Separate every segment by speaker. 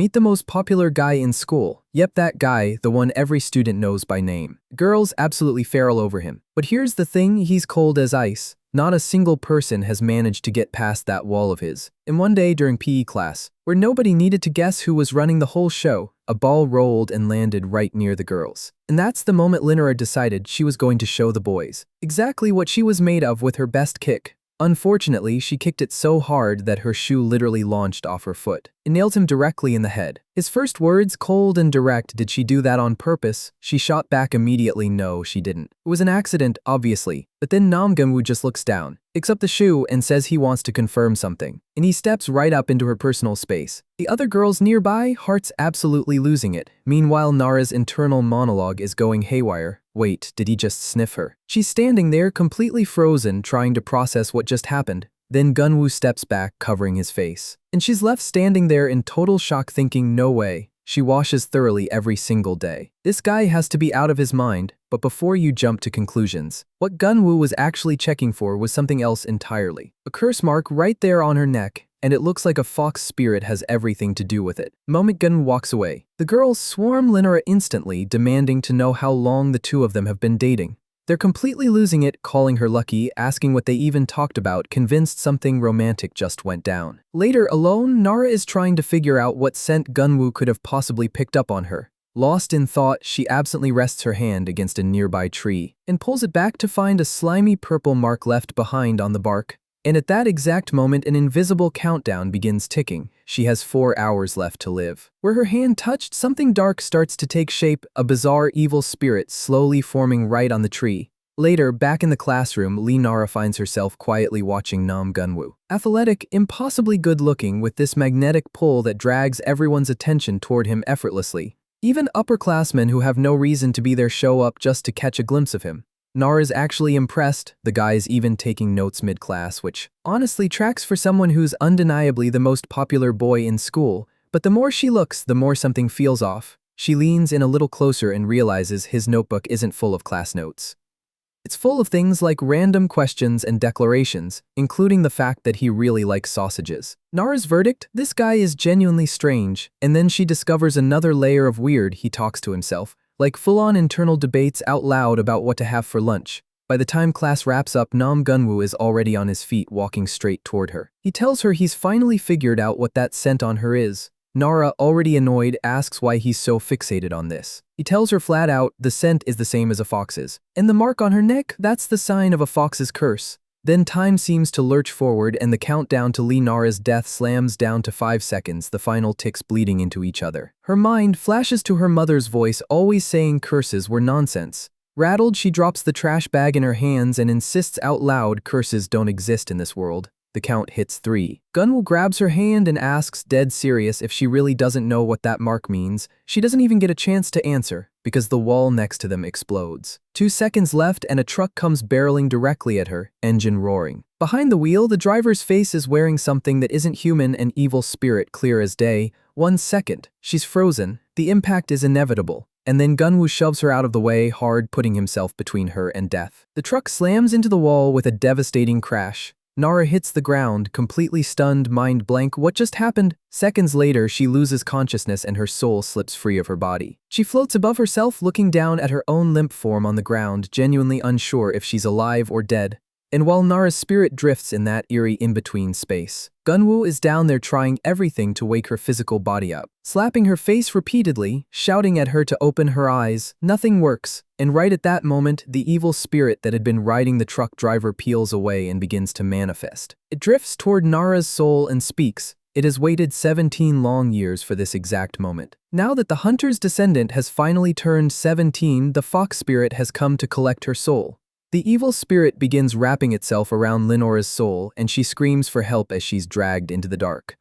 Speaker 1: Meet the most popular guy in school. Yep, that guy, the one every student knows by name. Girls absolutely feral over him. But here's the thing, he's cold as ice. Not a single person has managed to get past that wall of his. And one day during PE class, where nobody needed to guess who was running the whole show, a ball rolled and landed right near the girls. And that's the moment Linora decided she was going to show the boys exactly what she was made of with her best kick. Unfortunately, she kicked it so hard that her shoe literally launched off her foot. It nailed him directly in the head. His first words, cold and direct, "Did she do that on purpose?" She shot back immediately, "No, she didn't. It was an accident, obviously." But then Namgunwoo just looks down, picks up the shoe, and says he wants to confirm something. And he steps right up into her personal space. The other girls nearby, hearts absolutely losing it. Meanwhile, Nara's internal monologue is going haywire. Wait, did he just sniff her? She's standing there completely frozen, trying to process what just happened. Then Gunwoo steps back, covering his face. And she's left standing there in total shock, thinking, no way. She washes thoroughly every single day. This guy has to be out of his mind. But before you jump to conclusions, what Gunwoo was actually checking for was something else entirely. A curse mark right there on her neck, and it looks like a fox spirit has everything to do with it. The moment Gunwoo walks away, the girls swarm Linora instantly, demanding to know how long the two of them have been dating. They're completely losing it, calling her lucky, asking what they even talked about, convinced something romantic just went down. Later, alone, Nara is trying to figure out what scent Gunwoo could have possibly picked up on her. Lost in thought, she absently rests her hand against a nearby tree and pulls it back to find a slimy purple mark left behind on the bark. And at that exact moment, an invisible countdown begins ticking. She has 4 hours left to live. Where her hand touched, something dark starts to take shape, a bizarre evil spirit slowly forming right on the tree. Later, back in the classroom, Nara finds herself quietly watching Nam Gunwoo. Athletic, impossibly good-looking, with this magnetic pull that drags everyone's attention toward him effortlessly. Even upperclassmen who have no reason to be there show up just to catch a glimpse of him. Nara's actually impressed, the guy's even taking notes mid-class, which honestly tracks for someone who's undeniably the most popular boy in school. But the more she looks, the more something feels off. She leans in a little closer and realizes his notebook isn't full of class notes. It's full of things like random questions and declarations, including the fact that he really likes sausages. Nara's verdict? This guy is genuinely strange. And then she discovers another layer of weird. He talks to himself, like full-on internal debates out loud about what to have for lunch. By the time class wraps up, Nam Gunwoo is already on his feet, walking straight toward her. He tells her he's finally figured out what that scent on her is. Nara, already annoyed, asks why he's so fixated on this. He tells her flat out, the scent is the same as a fox's. And the mark on her neck, that's the sign of a fox's curse. Then time seems to lurch forward and the countdown to Nara's death slams down to 5 seconds, the final ticks bleeding into each other. Her mind flashes to her mother's voice, always saying curses were nonsense. Rattled, she drops the trash bag in her hands and insists out loud curses don't exist in this world. The count hits 3. Gunwoo grabs her hand and asks, dead serious, if she really doesn't know what that mark means. She doesn't even get a chance to answer, because the wall next to them explodes. 2 seconds left and a truck comes barreling directly at her, engine roaring. Behind the wheel, the driver's face is wearing something that isn't human, an evil spirit clear as day. 1 second. She's frozen. The impact is inevitable. And then Gunwoo shoves her out of the way hard, putting himself between her and death. The truck slams into the wall with a devastating crash. Nara hits the ground, completely stunned, mind blank. What just happened? Seconds later, she loses consciousness and her soul slips free of her body. She floats above herself, looking down at her own limp form on the ground, genuinely unsure if she's alive or dead. And while Nara's spirit drifts in that eerie in-between space, Gunwoo is down there trying everything to wake her physical body up, slapping her face repeatedly, shouting at her to open her eyes. Nothing works, and right at that moment, the evil spirit that had been riding the truck driver peels away and begins to manifest. It drifts toward Nara's soul and speaks. It has waited 17 long years for this exact moment. Now that the hunter's descendant has finally turned 17, the fox spirit has come to collect her soul. The evil spirit begins wrapping itself around Linora's soul, and she screams for help as she's dragged into the dark.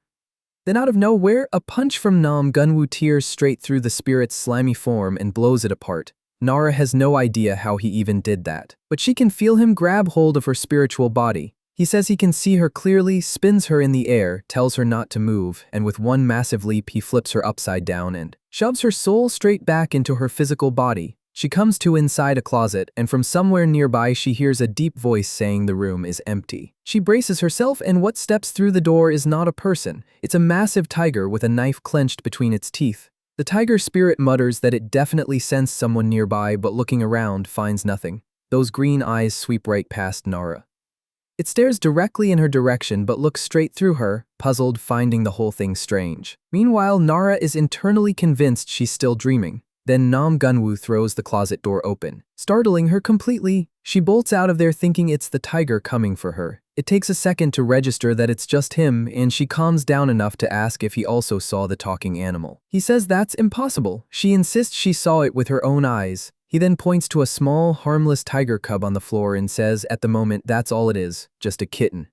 Speaker 1: Then out of nowhere, a punch from Nam Gunwoo tears straight through the spirit's slimy form and blows it apart. Nara has no idea how he even did that, but she can feel him grab hold of her spiritual body. He says he can see her clearly, spins her in the air, tells her not to move, and with one massive leap he flips her upside down and shoves her soul straight back into her physical body. She comes to inside a closet, and from somewhere nearby she hears a deep voice saying the room is empty. She braces herself, and what steps through the door is not a person. It's a massive tiger with a knife clenched between its teeth. The tiger spirit mutters that it definitely sensed someone nearby, but looking around finds nothing. Those green eyes sweep right past Nara. It stares directly in her direction but looks straight through her, puzzled, finding the whole thing strange. Meanwhile, Nara is internally convinced she's still dreaming. Then Nam Gunwoo throws the closet door open, startling her completely. She bolts out of there thinking it's the tiger coming for her. It takes a second to register that it's just him, and she calms down enough to ask if he also saw the talking animal. He says that's impossible. She insists she saw it with her own eyes. He then points to a small, harmless tiger cub on the floor and says at the moment that's all it is, just a kitten.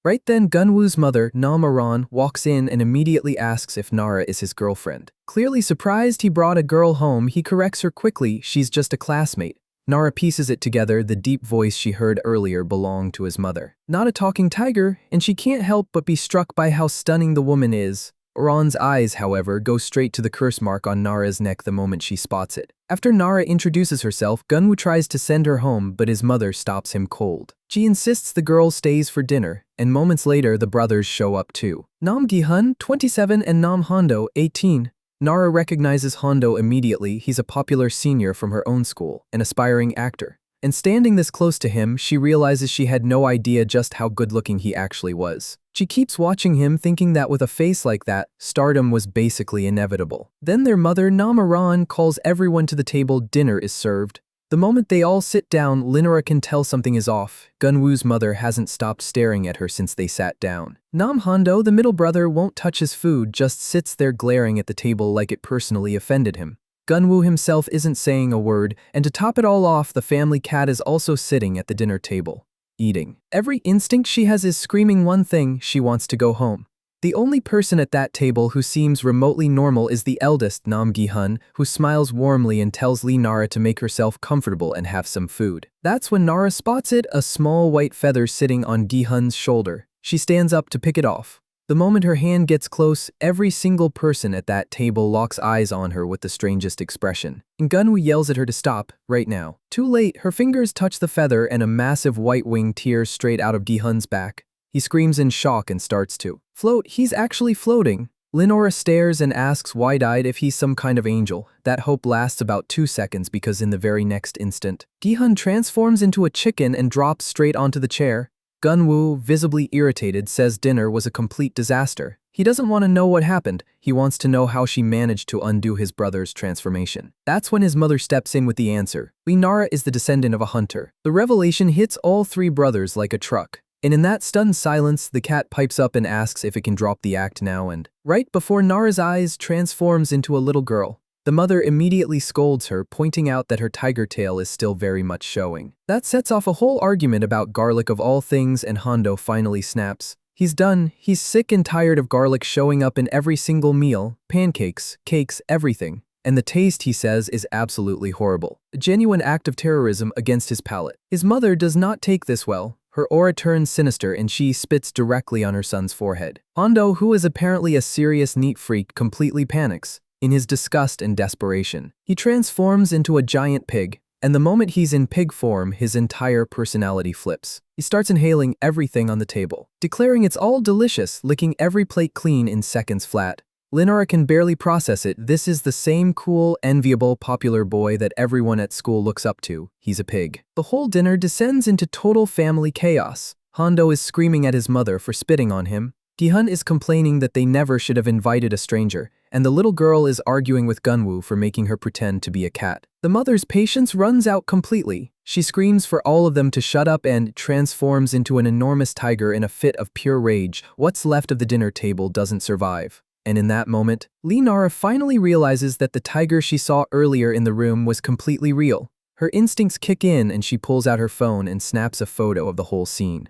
Speaker 1: Right then, Gunwoo's mother, Nam Aran, walks in and immediately asks if Nara is his girlfriend. Clearly surprised he brought a girl home, he corrects her quickly, she's just a classmate. Nara pieces it together, the deep voice she heard earlier belonged to his mother. Not a talking tiger, and she can't help but be struck by how stunning the woman is. Aran's eyes, however, go straight to the curse mark on Nara's neck the moment she spots it. After Nara introduces herself, Gunwoo tries to send her home, but his mother stops him cold. She insists the girl stays for dinner, and moments later the brothers show up too. Nam Gi-hun, 27, and Nam Hondo, 18. Nara recognizes Hondo immediately. He's a popular senior from her own school, an aspiring actor. And standing this close to him, she realizes she had no idea just how good-looking he actually was. She keeps watching him, thinking that with a face like that, stardom was basically inevitable. Then their mother, Nam Aran, calls everyone to the table. Dinner is served. The moment they all sit down, Linora can tell something is off. Gunwoo's mother hasn't stopped staring at her since they sat down. Nam Hondo, the middle brother, won't touch his food, just sits there glaring at the table like it personally offended him. Gunwoo himself isn't saying a word, and to top it all off, the family cat is also sitting at the dinner table, eating. Every instinct she has is screaming one thing: she wants to go home. The only person at that table who seems remotely normal is the eldest, Nam Gi-hun, who smiles warmly and tells Nara to make herself comfortable and have some food. That's when Nara spots it, a small white feather sitting on Gi-hun's shoulder. She stands up to pick it off. The moment her hand gets close, every single person at that table locks eyes on her with the strangest expression. And Gunwoo yells at her to stop, right now. Too late, her fingers touch the feather and a massive white wing tears straight out of Gi-hun's back. He screams in shock and starts to float. He's actually floating. Linora stares and asks wide-eyed if he's some kind of angel. That hope lasts about 2 seconds because in the very next instant, Gi-hun transforms into a chicken and drops straight onto the chair. Gunwoo, visibly irritated, says dinner was a complete disaster. He doesn't want to know what happened. He wants to know how she managed to undo his brother's transformation. That's when his mother steps in with the answer. Nara is the descendant of a hunter. The revelation hits all three brothers like a truck. And in that stunned silence, the cat pipes up and asks if it can drop the act now, and right before Nara's eyes transforms into a little girl. The mother immediately scolds her, pointing out that her tiger tail is still very much showing. That sets off a whole argument about garlic of all things, and Hondo finally snaps. He's done. He's sick and tired of garlic showing up in every single meal, pancakes, cakes, everything. And the taste, he says, is absolutely horrible. A genuine act of terrorism against his palate. His mother does not take this well. Her aura turns sinister and she spits directly on her son's forehead. Hondo, who is apparently a serious neat freak, completely panics. In his disgust and desperation, he transforms into a giant pig, and the moment he's in pig form, his entire personality flips. He starts inhaling everything on the table, declaring it's all delicious, licking every plate clean in seconds flat. Linora can barely process it. This is the same cool, enviable, popular boy that everyone at school looks up to. He's a pig. The whole dinner descends into total family chaos. Hondo is screaming at his mother for spitting on him. Gi-hun is complaining that they never should have invited a stranger, and the little girl is arguing with Gunwoo for making her pretend to be a cat. The mother's patience runs out completely. She screams for all of them to shut up and transforms into an enormous tiger in a fit of pure rage. What's left of the dinner table doesn't survive. And in that moment, Nara finally realizes that the tiger she saw earlier in the room was completely real. Her instincts kick in and she pulls out her phone and snaps a photo of the whole scene.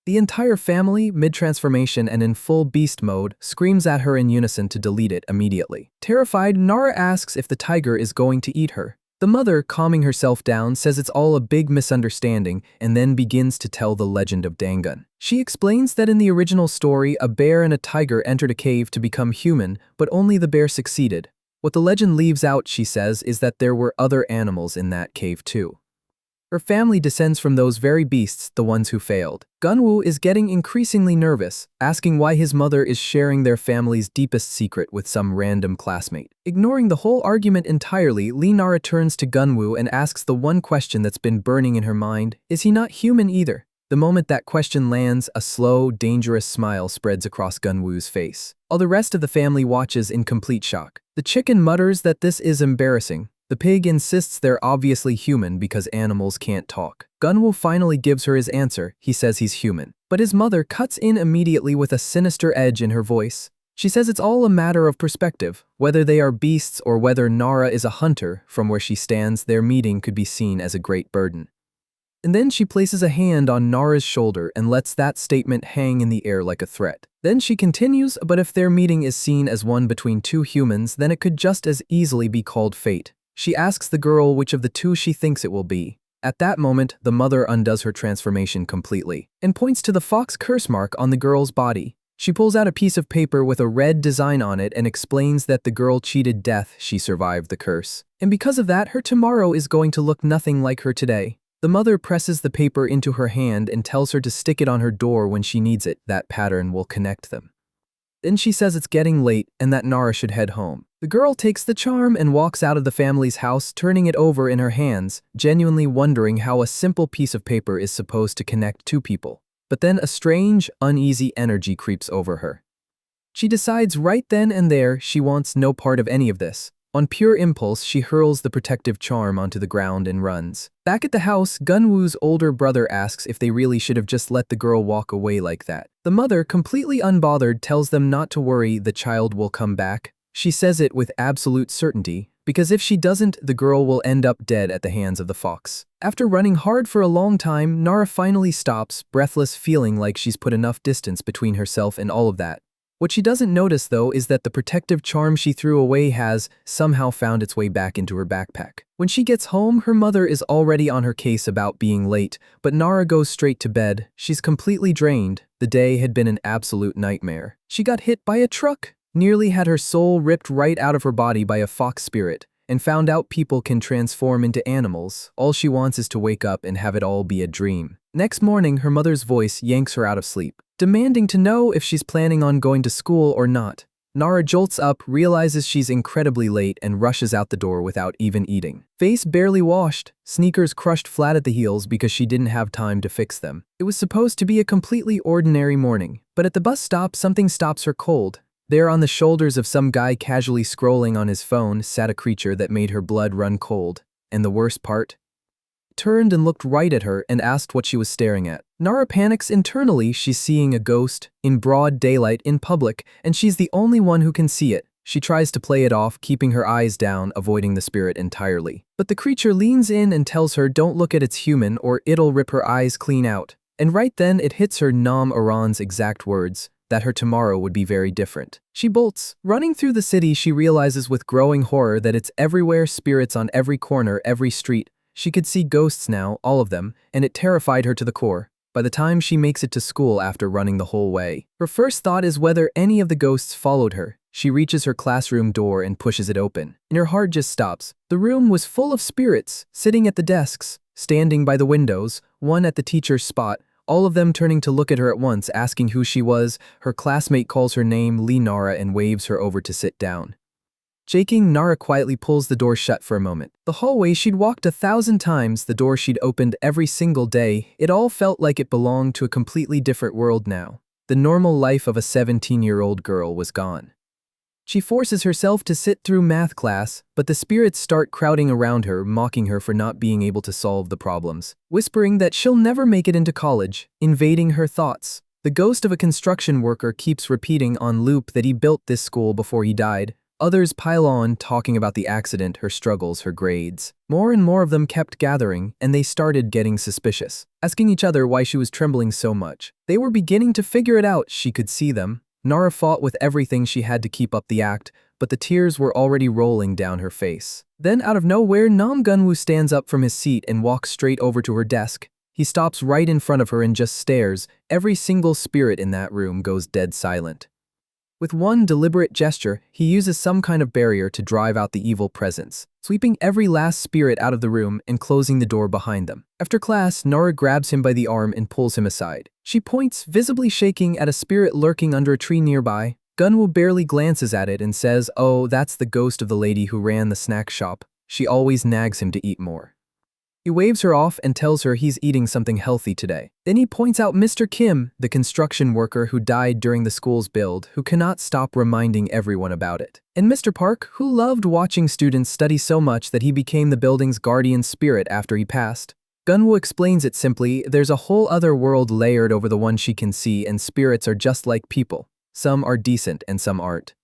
Speaker 1: The entire family, mid-transformation and in full beast mode, screams at her in unison to delete it immediately. Terrified, Nara asks if the tiger is going to eat her. The mother, calming herself down, says it's all a big misunderstanding and then begins to tell the legend of Dangun. She explains that in the original story, a bear and a tiger entered a cave to become human, but only the bear succeeded. What the legend leaves out, she says, is that there were other animals in that cave too. Her family descends from those very beasts, the ones who failed. Gunwoo is getting increasingly nervous, asking why his mother is sharing their family's deepest secret with some random classmate. Ignoring the whole argument entirely, Nara turns to Gunwoo and asks the one question that's been burning in her mind: is he not human either? The moment that question lands, a slow, dangerous smile spreads across Gunwoo's face. All the rest of the family watches in complete shock. The chicken mutters that this is embarrassing. The pig insists they're obviously human because animals can't talk. Gunwoo finally gives her his answer. He says he's human. But his mother cuts in immediately with a sinister edge in her voice. She says it's all a matter of perspective. Whether they are beasts or whether Nara is a hunter, from where she stands, their meeting could be seen as a great burden. And then she places a hand on Nara's shoulder and lets that statement hang in the air like a threat. Then she continues, but if their meeting is seen as one between two humans, then it could just as easily be called fate. She asks the girl which of the two she thinks it will be. At that moment, the mother undoes her transformation completely and points to the fox curse mark on the girl's body. She pulls out a piece of paper with a red design on it and explains that the girl cheated death, she survived the curse. And because of that, her tomorrow is going to look nothing like her today. The mother presses the paper into her hand and tells her to stick it on her door when she needs it. That pattern will connect them. Then she says it's getting late and that Nara should head home. The girl takes the charm and walks out of the family's house, turning it over in her hands, genuinely wondering how a simple piece of paper is supposed to connect two people. But then a strange, uneasy energy creeps over her. She decides right then and there she wants no part of any of this. On pure impulse, she hurls the protective charm onto the ground and runs. Back at the house, Gunwoo's older brother asks if they really should have just let the girl walk away like that. The mother, completely unbothered, tells them not to worry, the child will come back. She says it with absolute certainty, because if she doesn't, the girl will end up dead at the hands of the fox. After running hard for a long time, Nara finally stops, breathless, feeling like she's put enough distance between herself and all of that. What she doesn't notice, though, is that the protective charm she threw away has somehow found its way back into her backpack. When she gets home, her mother is already on her case about being late, but Nara goes straight to bed. She's completely drained. The day had been an absolute nightmare. She got hit by a truck, nearly had her soul ripped right out of her body by a fox spirit, and found out people can transform into animals. All she wants is to wake up and have it all be a dream. Next morning, her mother's voice yanks her out of sleep, demanding to know if she's planning on going to school or not. Nara jolts up, realizes she's incredibly late, and rushes out the door without even eating. Face barely washed, sneakers crushed flat at the heels because she didn't have time to fix them. It was supposed to be a completely ordinary morning, but at the bus stop, something stops her cold. There, on the shoulders of some guy casually scrolling on his phone, sat a creature that made her blood run cold. And the worst part? Turned and looked right at her and asked what she was staring at. Nara panics internally. She's seeing a ghost in broad daylight in public, and she's the only one who can see it. She tries to play it off, keeping her eyes down, avoiding the spirit entirely. But the creature leans in and tells her don't look at its human or it'll rip her eyes clean out. And right then it hits her, Nam Aran's exact words, that her tomorrow would be very different. She bolts. Running through the city, she realizes with growing horror that it's everywhere, spirits on every corner, every street. She could see ghosts now, all of them, and it terrified her to the core. By the time she makes it to school after running the whole way, her first thought is whether any of the ghosts followed her. She reaches her classroom door and pushes it open, and her heart just stops. The room was full of spirits, sitting at the desks, standing by the windows, one at the teacher's spot, all of them turning to look at her at once, asking who she was. Her classmate calls her name, Nara, and waves her over to sit down. Shaking, Nara quietly pulls the door shut for a moment. The hallway she'd walked 1,000 times, the door she'd opened every single day, it all felt like it belonged to a completely different world now. The normal life of a 17-year-old girl was gone. She forces herself to sit through math class, but the spirits start crowding around her, mocking her for not being able to solve the problems, whispering that she'll never make it into college, invading her thoughts. The ghost of a construction worker keeps repeating on loop that he built this school before he died. Others pile on, talking about the accident, her struggles, her grades. More and more of them kept gathering, and they started getting suspicious, asking each other why she was trembling so much. They were beginning to figure it out. She could see them. Nara fought with everything she had to keep up the act, but the tears were already rolling down her face. Then, out of nowhere, Nam Gunwoo stands up from his seat and walks straight over to her desk. He stops right in front of her and just stares. Every single spirit in that room goes dead silent. With one deliberate gesture, he uses some kind of barrier to drive out the evil presence, sweeping every last spirit out of the room and closing the door behind them. After class, Nara grabs him by the arm and pulls him aside. She points, visibly shaking, at a spirit lurking under a tree nearby. Gunwoo barely glances at it and says, "Oh, that's the ghost of the lady who ran the snack shop. She always nags him to eat more." He waves her off and tells her he's eating something healthy today. Then he points out Mr. Kim, the construction worker who died during the school's build, who cannot stop reminding everyone about it. And Mr. Park, who loved watching students study so much that he became the building's guardian spirit after he passed. Gunwoo explains it simply: there's a whole other world layered over the one she can see, and spirits are just like people. Some are decent and some aren't.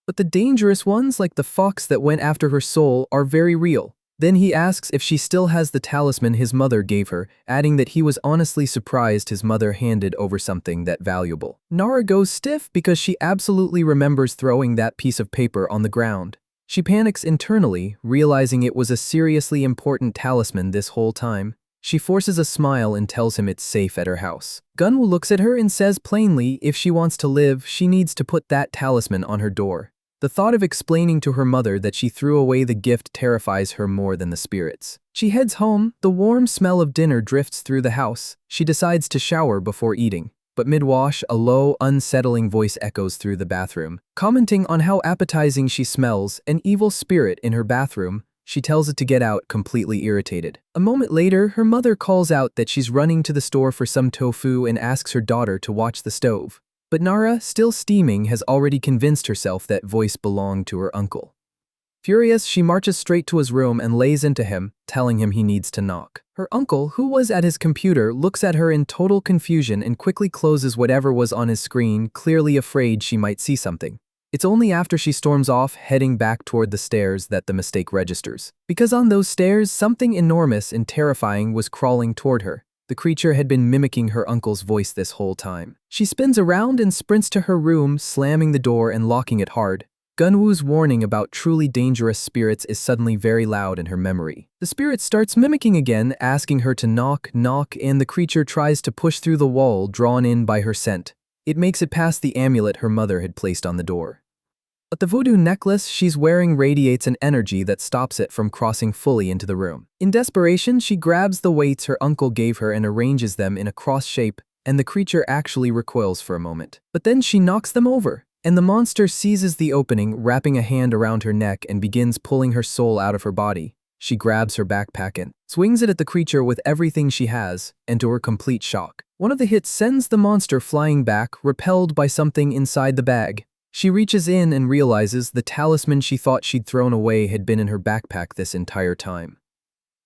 Speaker 1: But the dangerous ones, like the fox that went after her soul, are very real. Then he asks if she still has the talisman his mother gave her, adding that he was honestly surprised his mother handed over something that valuable. Nara goes stiff because she absolutely remembers throwing that piece of paper on the ground. She panics internally, realizing it was a seriously important talisman this whole time. She forces a smile and tells him it's safe at her house. Gunwoo looks at her and says plainly if she wants to live, she needs to put that talisman on her door. The thought of explaining to her mother that she threw away the gift terrifies her more than the spirits. She heads home. The warm smell of dinner drifts through the house. She decides to shower before eating. But mid-wash, a low, unsettling voice echoes through the bathroom. Commenting on how appetizing she smells, an evil spirit in her bathroom, she tells it to get out, completely irritated. A moment later, her mother calls out that she's running to the store for some tofu and asks her daughter to watch the stove. But Nara, still steaming, has already convinced herself that voice belonged to her uncle. Furious, she marches straight to his room and lays into him, telling him he needs to knock. Her uncle, who was at his computer, looks at her in total confusion and quickly closes whatever was on his screen, clearly afraid she might see something. It's only after she storms off, heading back toward the stairs, that the mistake registers. Because on those stairs, something enormous and terrifying was crawling toward her. The creature had been mimicking her uncle's voice this whole time. She spins around and sprints to her room, slamming the door and locking it hard. Gunwoo's warning about truly dangerous spirits is suddenly very loud in her memory. The spirit starts mimicking again, asking her to knock, and the creature tries to push through the wall drawn in by her scent. It makes it past the amulet her mother had placed on the door. But the voodoo necklace she's wearing radiates an energy that stops it from crossing fully into the room. In desperation, she grabs the weights her uncle gave her and arranges them in a cross shape, and the creature actually recoils for a moment. But then she knocks them over, and the monster seizes the opening, wrapping a hand around her neck and begins pulling her soul out of her body. She grabs her backpack and swings it at the creature with everything she has, and to her complete shock, one of the hits sends the monster flying back, repelled by something inside the bag. She reaches in and realizes the talisman she thought she'd thrown away had been in her backpack this entire time.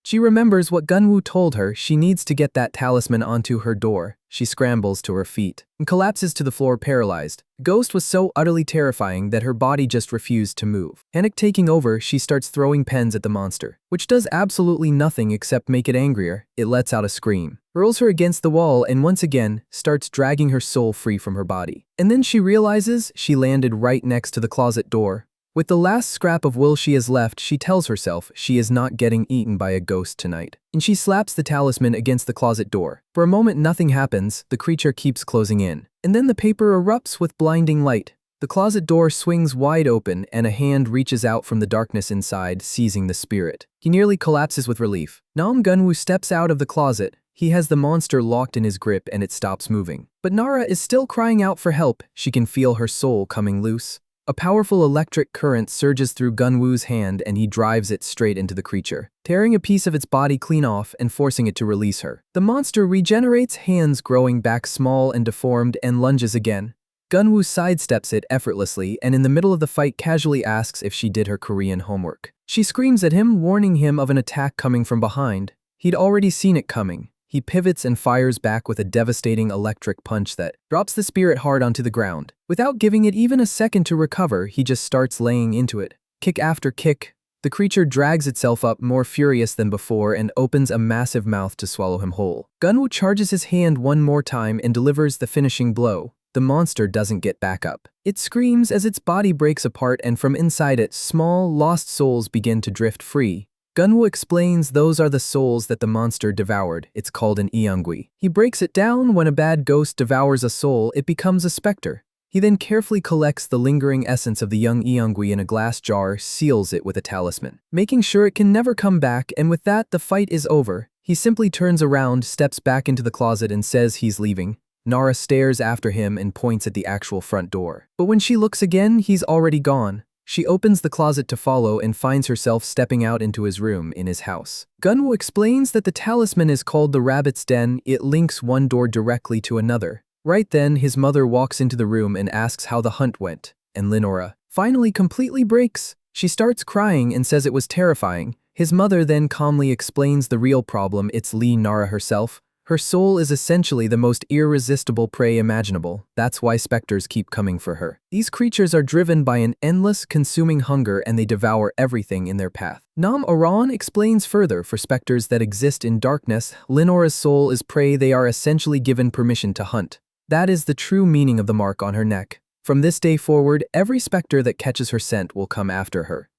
Speaker 1: She remembers what Gunwoo told her: she needs to get that talisman onto her door. She scrambles to her feet and collapses to the floor, paralyzed. The ghost was so utterly terrifying that her body just refused to move. Panic taking over, she starts throwing pens at the monster, which does absolutely nothing except make it angrier. It lets out a scream, hurls her against the wall, and once again starts dragging her soul free from her body. And then she realizes she landed right next to the closet door. With the last scrap of will she has left, she tells herself she is not getting eaten by a ghost tonight. And she slaps the talisman against the closet door. For a moment nothing happens, the creature keeps closing in. And then the paper erupts with blinding light. The closet door swings wide open and a hand reaches out from the darkness inside, seizing the spirit. He nearly collapses with relief. Gunwoo steps out of the closet. He has the monster locked in his grip and it stops moving. But Nara is still crying out for help. She can feel her soul coming loose. A powerful electric current surges through Gunwoo's hand and he drives it straight into the creature, tearing a piece of its body clean off and forcing it to release her. The monster regenerates, hands growing back small and deformed, and lunges again. Gunwoo sidesteps it effortlessly and in the middle of the fight casually asks if she did her Korean homework. She screams at him, warning him of an attack coming from behind. He'd already seen it coming. He pivots and fires back with a devastating electric punch that drops the spirit hard onto the ground. Without giving it even a second to recover, he just starts laying into it. Kick after kick. The creature drags itself up, more furious than before, and opens a massive mouth to swallow him whole. Gunwoo charges his hand one more time and delivers the finishing blow. The monster doesn't get back up. It screams as its body breaks apart, and from inside it, small, lost souls begin to drift free. Gunwoo explains those are the souls that the monster devoured. It's called an Iangui. He breaks it down: when a bad ghost devours a soul, it becomes a specter. He then carefully collects the lingering essence of the young Iongui in a glass jar, seals it with a talisman, making sure it can never come back, and with that, the fight is over. He simply turns around, steps back into the closet, and says he's leaving. Nara stares after him and points at the actual front door. But when she looks again, he's already gone. She opens the closet to follow and finds herself stepping out into his room in his house. Gunwoo explains that the talisman is called the Rabbit's Den. It links one door directly to another. Right then, his mother walks into the room and asks how the hunt went, and Lenora finally completely breaks. She starts crying and says it was terrifying. His mother then calmly explains the real problem. It's Nara herself. Her soul is essentially the most irresistible prey imaginable. That's why specters keep coming for her. These creatures are driven by an endless, consuming hunger, and they devour everything in their path. Nam Aran explains further, for specters that exist in darkness, Lenora's soul is prey. They are essentially given permission to hunt. That is the true meaning of the mark on her neck. From this day forward, every specter that catches her scent will come after her.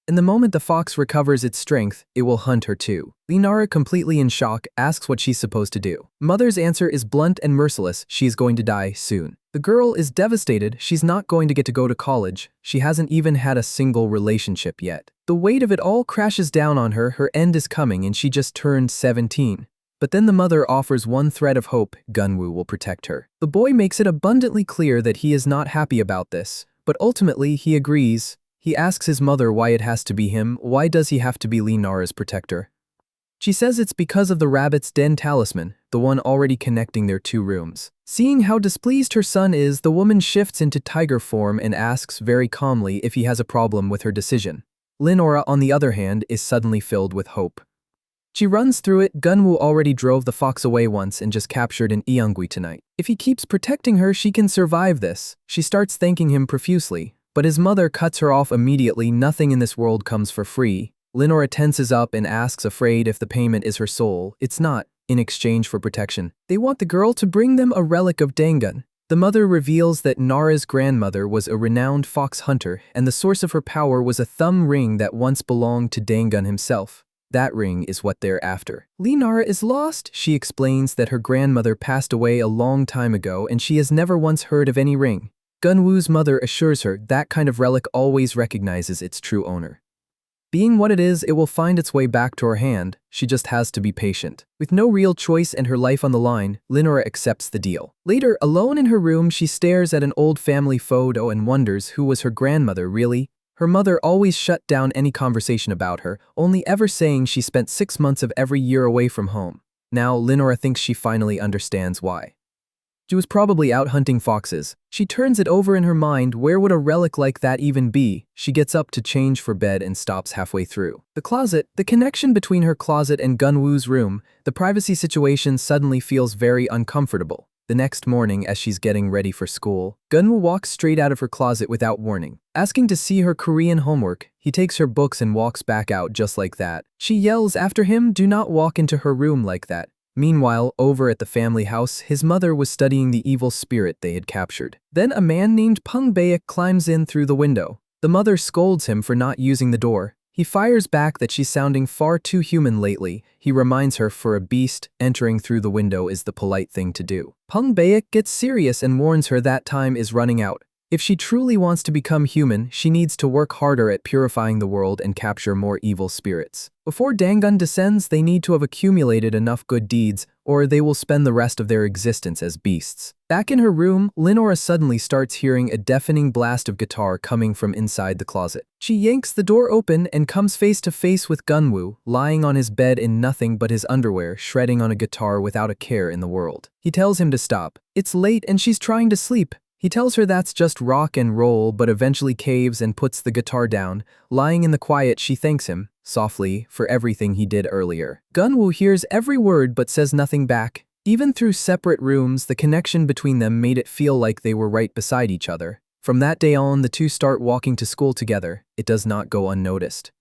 Speaker 1: In the moment the fox recovers its strength, it will hunt her too. Nara, completely in shock, asks what she's supposed to do. Mother's answer is blunt and merciless: she is going to die soon. The girl is devastated. She's not going to get to go to college. She hasn't even had a single relationship yet. The weight of it all crashes down on her. Her end is coming, and she just turned 17. But then the mother offers one thread of hope: Gunwoo will protect her. The boy makes it abundantly clear that he is not happy about this, but ultimately he agrees. He asks his mother why it has to be him. Why does he have to be Nara's protector? She says it's because of the Rabbit's Den talisman, the one already connecting their two rooms. Seeing how displeased her son is, the woman shifts into tiger form and asks very calmly if he has a problem with her decision. Lenora, on the other hand, is suddenly filled with hope. She runs through it. Gunwoo already drove the fox away once and just captured an Iongui tonight. If he keeps protecting her, she can survive this. She starts thanking him profusely, but his mother cuts her off immediately. Nothing in this world comes for free. Lenora tenses up and asks, afraid if the payment is her soul. It's not. In exchange for protection, they want the girl to bring them a relic of Dangun. The mother reveals that Nara's grandmother was a renowned fox hunter, and the source of her power was a thumb ring that once belonged to Dangun himself. That ring is what they're after. Nara is lost. She explains that her grandmother passed away a long time ago and she has never once heard of any ring. Gunwoo's mother assures her that kind of relic always recognizes its true owner. Being what it is, it will find its way back to her hand. She just has to be patient. With no real choice and her life on the line, Lenora accepts the deal. Later, alone in her room, she stares at an old family photo and wonders who was her grandmother really. Her mother always shut down any conversation about her, only ever saying she spent 6 months of every year away from home. Now, Lenora thinks she finally understands why. She was probably out hunting foxes. She turns it over in her mind. Where would a relic like that even be? She gets up to change for bed and stops halfway through. The closet, the connection between her closet and Gunwoo's room, the privacy situation suddenly feels very uncomfortable. The next morning, as she's getting ready for school, Gunwoo walks straight out of her closet without warning. Asking to see her Korean homework, he takes her books and walks back out just like that. She yells after him, "Do not walk into her room like that." Meanwhile, over at the family house, his mother was studying the evil spirit they had captured. Then a man named Pung Baek climbs in through the window. The mother scolds him for not using the door. He fires back that she's sounding far too human lately. He reminds her for a beast, entering through the window is the polite thing to do. Pung Baek gets serious and warns her that time is running out. If she truly wants to become human, she needs to work harder at purifying the world and capture more evil spirits. Before Dangun descends, they need to have accumulated enough good deeds, or they will spend the rest of their existence as beasts. Back in her room, Lenora suddenly starts hearing a deafening blast of guitar coming from inside the closet. She yanks the door open and comes face to face with Gunwoo, lying on his bed in nothing but his underwear, shredding on a guitar without a care in the world. He tells him to stop. It's late and she's trying to sleep. He tells her that's just rock and roll, but eventually caves and puts the guitar down. Lying in the quiet, she thanks him, softly, for everything he did earlier. Gunwoo hears every word but says nothing back. Even through separate rooms, the connection between them made it feel like they were right beside each other. From that day on, the two start walking to school together. It does not go unnoticed.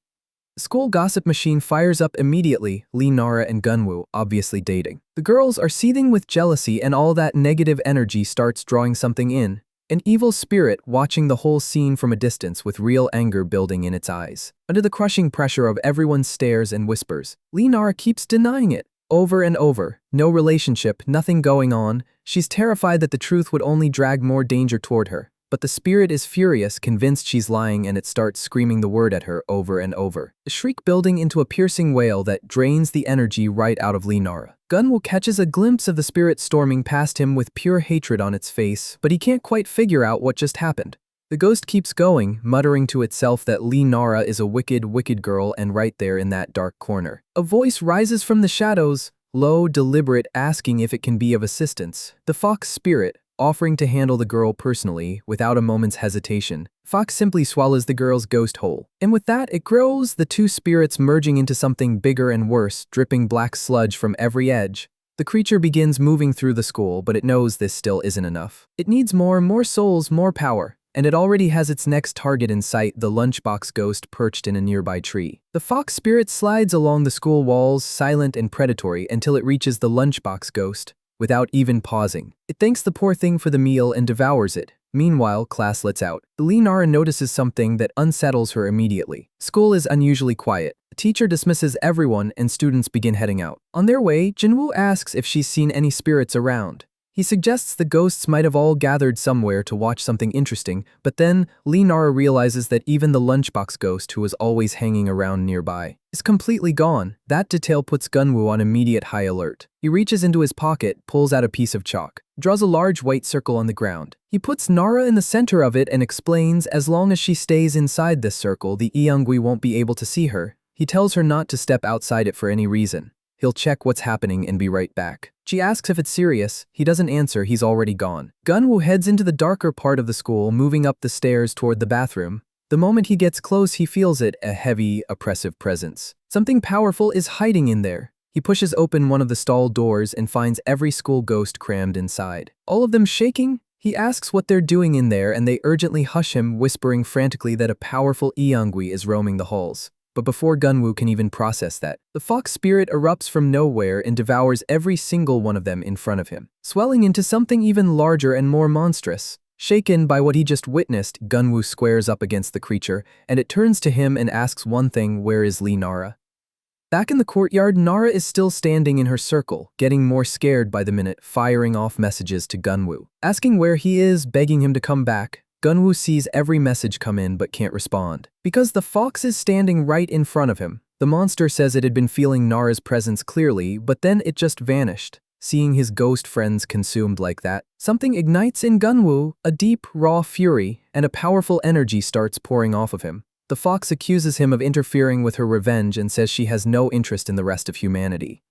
Speaker 1: The school gossip machine fires up immediately, Nara and Gunwoo obviously dating. The girls are seething with jealousy and all that negative energy starts drawing something in. An evil spirit watching the whole scene from a distance with real anger building in its eyes. Under the crushing pressure of everyone's stares and whispers, Nara keeps denying it. Over and over. No relationship, nothing going on. She's terrified that the truth would only drag more danger toward her. But the spirit is furious, convinced she's lying, and it starts screaming the word at her over and over. The shriek building into a piercing wail that drains the energy right out of Lee Nara. Gunwoo catches a glimpse of the spirit storming past him with pure hatred on its face, but he can't quite figure out what just happened. The ghost keeps going, muttering to itself that Lee Nara is a wicked, wicked girl and right there in that dark corner. A voice rises from the shadows, low, deliberate, asking if it can be of assistance. The fox spirit, offering to handle the girl personally, without a moment's hesitation. Fox simply swallows the girl's ghost whole. And with that, it grows, the two spirits merging into something bigger and worse, dripping black sludge from every edge. The creature begins moving through the school, but it knows this still isn't enough. It needs more souls, more power. And it already has its next target in sight, the lunchbox ghost perched in a nearby tree. The fox spirit slides along the school walls, silent and predatory, until it reaches the lunchbox ghost. Without even pausing, it thanks the poor thing for the meal and devours it. Meanwhile, class lets out. Lee Nara notices something that unsettles her immediately. School is unusually quiet. The teacher dismisses everyone and students begin heading out. On their way, Jinwoo asks if she's seen any spirits around. He suggests the ghosts might have all gathered somewhere to watch something interesting, but then Lee Nara realizes that even the lunchbox ghost, who was always hanging around nearby, is completely gone. That detail puts Gunwoo on immediate high alert. He reaches into his pocket, pulls out a piece of chalk, draws a large white circle on the ground. He puts Nara in the center of it and explains as long as she stays inside this circle, the Eungwi won't be able to see her. He tells her not to step outside it for any reason. He'll check what's happening and be right back. She asks if it's serious. He doesn't answer, he's already gone. Gunwoo heads into the darker part of the school, moving up the stairs toward the bathroom. The moment he gets close, he feels it, a heavy, oppressive presence. Something powerful is hiding in there. He pushes open one of the stall doors and finds every school ghost crammed inside. All of them shaking? He asks what they're doing in there and they urgently hush him, whispering frantically that a powerful Eungwi is roaming the halls. But before Gunwoo can even process that, the fox spirit erupts from nowhere and devours every single one of them in front of him, swelling into something even larger and more monstrous. Shaken by what he just witnessed, Gunwoo squares up against the creature, and it turns to him and asks one thing: where is Lee Nara? Back in the courtyard, Nara is still standing in her circle, getting more scared by the minute, firing off messages to Gunwoo, asking where he is, begging him to come back. Gunwoo sees every message come in but can't respond. Because the fox is standing right in front of him, the monster says it had been feeling Nara's presence clearly, but then it just vanished. Seeing his ghost friends consumed like that, something ignites in Gunwoo, a deep, raw fury, and a powerful energy starts pouring off of him. The fox accuses him of interfering with her revenge and says she has no interest in the rest of humanity.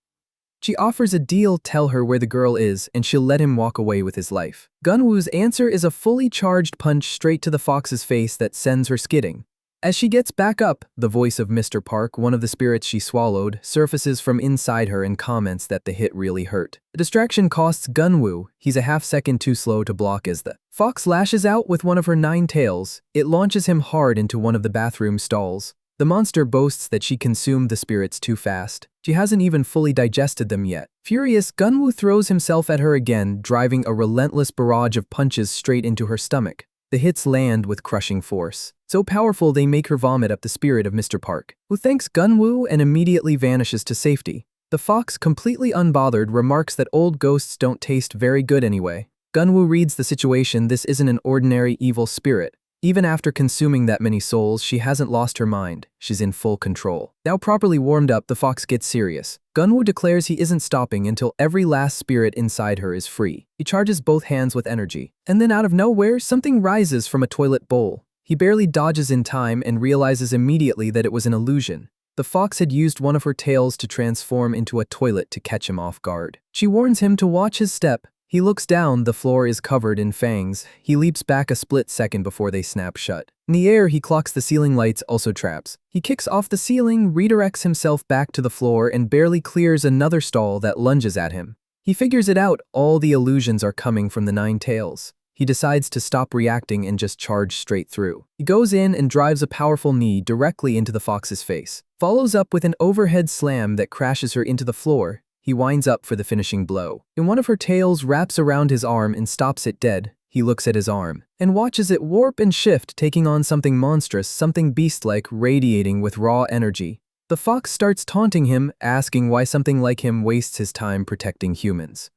Speaker 1: She offers a deal, tell her where the girl is, and she'll let him walk away with his life. Gunwoo's answer is a fully charged punch straight to the fox's face that sends her skidding. As she gets back up, the voice of Mr. Park, one of the spirits she swallowed, surfaces from inside her and comments that the hit really hurt. The distraction costs Gunwoo. He's a half-second too slow to block as the fox lashes out with one of her 9 tails. It launches him hard into one of the bathroom stalls. The monster boasts that she consumed the spirits too fast. She hasn't even fully digested them yet. Furious, Gunwoo throws himself at her again, driving a relentless barrage of punches straight into her stomach. The hits land with crushing force, so powerful they make her vomit up the spirit of Mr. Park, who thanks Gunwoo and immediately vanishes to safety. The fox, completely unbothered, remarks that old ghosts don't taste very good anyway. Gunwoo reads the situation. This isn't an ordinary evil spirit. Even after consuming that many souls, she hasn't lost her mind. She's in full control. Now properly warmed up, the fox gets serious. Gunwoo declares he isn't stopping until every last spirit inside her is free. He charges both hands with energy. And then out of nowhere, something rises from a toilet bowl. He barely dodges in time and realizes immediately that it was an illusion. The fox had used one of her tails to transform into a toilet to catch him off guard. She warns him to watch his step. He looks down, the floor is covered in fangs. He leaps back a split second before they snap shut. In the air, he clocks the ceiling lights, also traps. He kicks off the ceiling, redirects himself back to the floor, and barely clears another stall that lunges at him. He figures it out, all the illusions are coming from the 9 tails. He decides to stop reacting and just charge straight through. He goes in and drives a powerful knee directly into the fox's face. Follows up with an overhead slam that crashes her into the floor. He winds up for the finishing blow. And one of her tails wraps around his arm and stops it dead. He looks at his arm and watches it warp and shift, taking on something monstrous, something beast-like, radiating with raw energy. The fox starts taunting him, asking why something like him wastes his time protecting humans.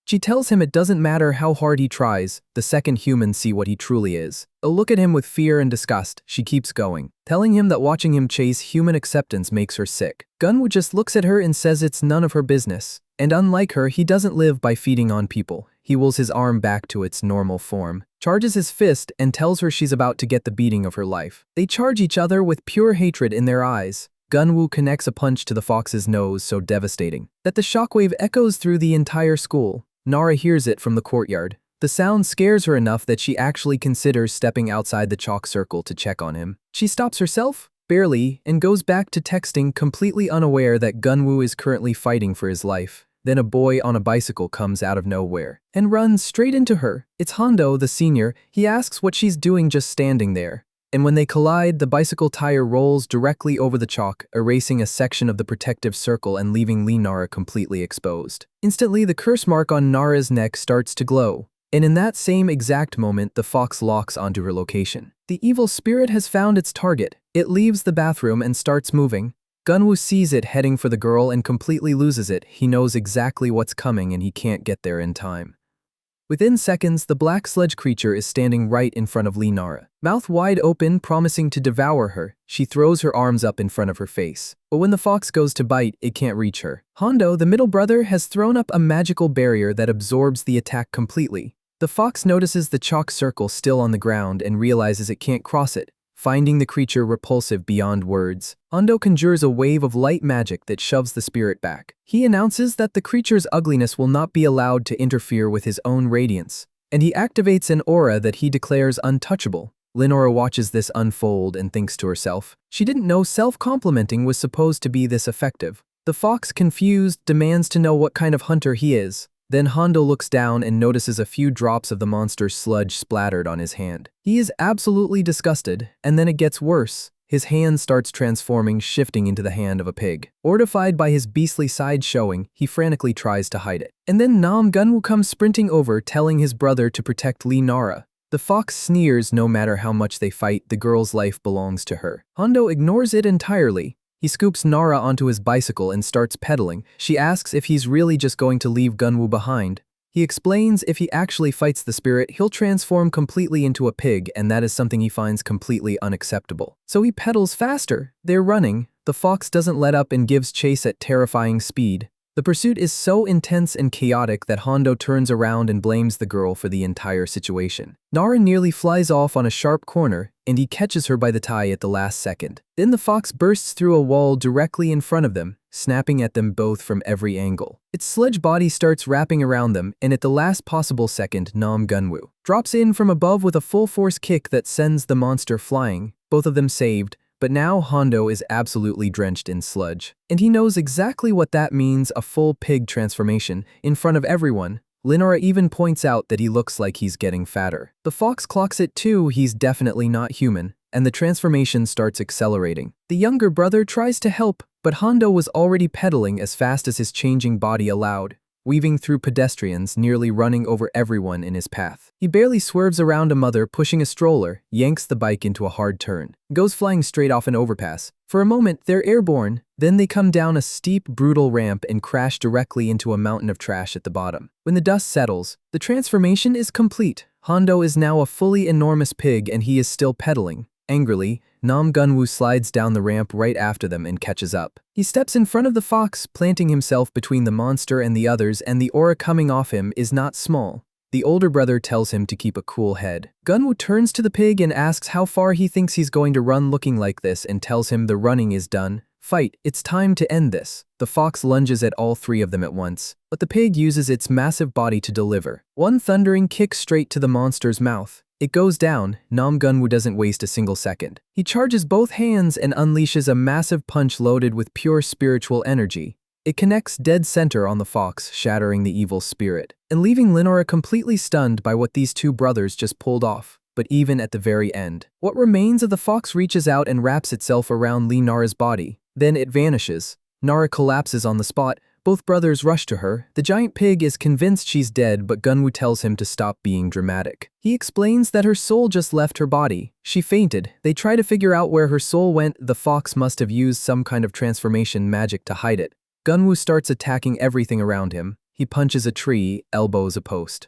Speaker 1: She tells him it doesn't matter how hard he tries, the second humans see what he truly is. A look at him with fear and disgust, she keeps going, telling him that watching him chase human acceptance makes her sick. Gunwoo just looks at her and says it's none of her business. And unlike her, he doesn't live by feeding on people. He wills his arm back to its normal form, charges his fist, and tells her she's about to get the beating of her life. They charge each other with pure hatred in their eyes. Gunwoo connects a punch to the fox's nose so devastating that the shockwave echoes through the entire school. Nara hears it from the courtyard. The sound scares her enough that she actually considers stepping outside the chalk circle to check on him. She stops herself, barely, and goes back to texting, completely unaware that Gunwoo is currently fighting for his life. Then a boy on a bicycle comes out of nowhere and runs straight into her. It's Hondo, the senior. He asks what she's doing just standing there. And when they collide, the bicycle tire rolls directly over the chalk, erasing a section of the protective circle and leaving Nara completely exposed. Instantly, the curse mark on Nara's neck starts to glow. And in that same exact moment, the fox locks onto her location. The evil spirit has found its target. It leaves the bathroom and starts moving. Gunwoo sees it heading for the girl and completely loses it. He knows exactly what's coming and he can't get there in time. Within seconds, the black sludge creature is standing right in front of Nara. Mouth wide open, promising to devour her, she throws her arms up in front of her face. But when the fox goes to bite, it can't reach her. Hondo, the middle brother, has thrown up a magical barrier that absorbs the attack completely. The fox notices the chalk circle still on the ground and realizes it can't cross it, finding the creature repulsive beyond words. Hondo conjures a wave of light magic that shoves the spirit back. He announces that the creature's ugliness will not be allowed to interfere with his own radiance, and he activates an aura that he declares untouchable. Nara watches this unfold and thinks to herself, she didn't know self-complimenting was supposed to be this effective. The fox, confused, demands to know what kind of hunter he is. Then Hondo looks down and notices a few drops of the monster's sludge splattered on his hand. He is absolutely disgusted, and then it gets worse. His hand starts transforming, shifting into the hand of a pig. Horrified by his beastly side showing, he frantically tries to hide it. And then Gunwoo comes sprinting over, telling his brother to protect Nara. The fox sneers. No matter how much they fight, the girl's life belongs to her. Hondo ignores it entirely. He scoops Nara onto his bicycle and starts pedaling. She asks if he's really just going to leave Gunwoo behind. He explains if he actually fights the spirit, he'll transform completely into a pig, and that is something he finds completely unacceptable. So he pedals faster. They're running. The fox doesn't let up and gives chase at terrifying speed. The pursuit is so intense and chaotic that Hondo turns around and blames the girl for the entire situation. Nara nearly flies off on a sharp corner, and he catches her by the tie at the last second. Then the fox bursts through a wall directly in front of them, snapping at them both from every angle. Its sludge body starts wrapping around them, and at the last possible second, Gunwoo drops in from above with a full-force kick that sends the monster flying, both of them saved. But now Hondo is absolutely drenched in sludge. And he knows exactly what that means, a full pig transformation, in front of everyone. Nara even points out that he looks like he's getting fatter. The fox clocks it too, he's definitely not human, and the transformation starts accelerating. The younger brother tries to help, but Hondo was already pedaling as fast as his changing body allowed, weaving through pedestrians, nearly running over everyone in his path. He barely swerves around a mother pushing a stroller, yanks the bike into a hard turn, goes flying straight off an overpass. For a moment, they're airborne, then they come down a steep, brutal ramp and crash directly into a mountain of trash at the bottom. When the dust settles, the transformation is complete. Hondo is now a fully enormous pig and he is still pedaling. Angrily, Gunwoo slides down the ramp right after them and catches up. He steps in front of the fox, planting himself between the monster and the others, and the aura coming off him is not small. The older brother tells him to keep a cool head. Gunwoo turns to the pig and asks how far he thinks he's going to run looking like this and tells him the running is done. Fight, it's time to end this. The fox lunges at all three of them at once, but the pig uses its massive body to deliver one thundering kick straight to the monster's mouth. It goes down. Gunwoo doesn't waste a single second. He charges both hands and unleashes a massive punch loaded with pure spiritual energy. It connects dead center on the fox, shattering the evil spirit, and leaving Nara completely stunned by what these two brothers just pulled off. But even at the very end, what remains of the fox reaches out and wraps itself around Nara's body. Then it vanishes. Nara collapses on the spot. Both brothers rush to her. The giant pig is convinced she's dead, but Gunwoo tells him to stop being dramatic. He explains that her soul just left her body. She fainted. They try to figure out where her soul went. The fox must have used some kind of transformation magic to hide it. Gunwoo starts attacking everything around him. he punches a tree, elbows a post,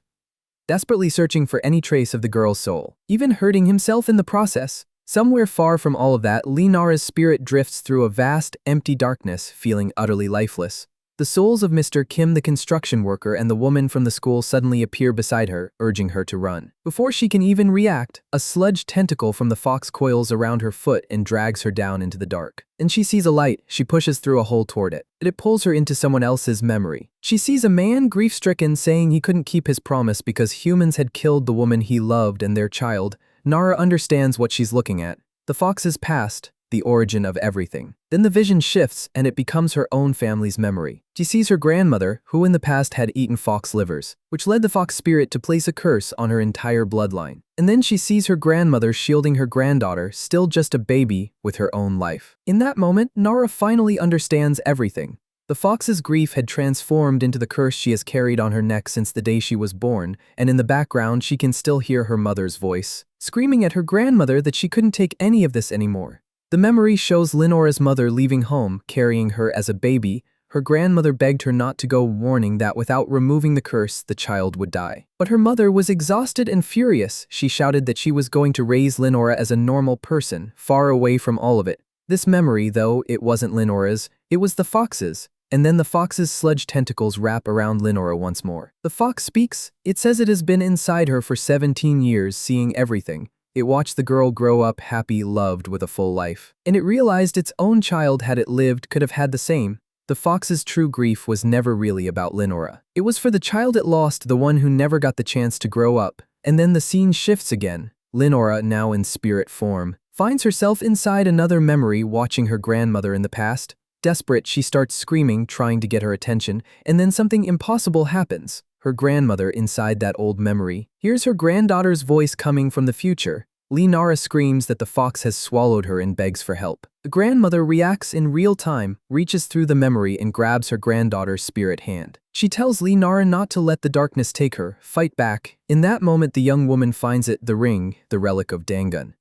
Speaker 1: desperately searching for any trace of the girl's soul, even hurting himself in the process. Somewhere far from all of that, Linara's spirit drifts through a vast, empty darkness, feeling utterly lifeless. The souls of Mr. Kim the construction worker and the woman from the school suddenly appear beside her, urging her to run. Before she can even react, a sludge tentacle from the fox coils around her foot and drags her down into the dark. And she sees a light. She pushes through a hole toward it. It pulls her into someone else's memory. She sees a man grief-stricken saying he couldn't keep his promise because humans had killed the woman he loved and their child. Nara understands what she's looking at. The fox's past, the origin of everything. Then the vision shifts and it becomes her own family's memory. She sees her grandmother, who in the past had eaten fox livers, which led the fox spirit to place a curse on her entire bloodline. And then she sees her grandmother shielding her granddaughter, still just a baby, with her own life. In that moment, Nara finally understands everything. The fox's grief had transformed into the curse she has carried on her neck since the day she was born, and in the background she can still hear her mother's voice, screaming at her grandmother that she couldn't take any of this anymore. The memory shows Linora's mother leaving home, carrying her as a baby. Her grandmother begged her not to go, warning that without removing the curse, the child would die. But her mother was exhausted and furious. She shouted that she was going to raise Linora as a normal person, far away from all of it. This memory, though, it wasn't Linora's, it was the fox's. And then the fox's sludge tentacles wrap around Linora once more. The fox speaks. It says it has been inside her for 17 years, seeing everything. It watched the girl grow up happy, loved, with a full life. And it realized its own child, had it lived, could have had the same. The fox's true grief was never really about Linora. It was for the child it lost, the one who never got the chance to grow up. And then the scene shifts again. Linora, now in spirit form, finds herself inside another memory, watching her grandmother in the past. Desperate, she starts screaming, trying to get her attention, and then something impossible happens. Her grandmother, inside that old memory, hears her granddaughter's voice coming from the future. Linara screams that the fox has swallowed her and begs for help. The grandmother reacts in real time, reaches through the memory and grabs her granddaughter's spirit hand. She tells Linara not to let the darkness take her, fight back. In that moment, the young woman finds it, the ring, the relic of Dangun.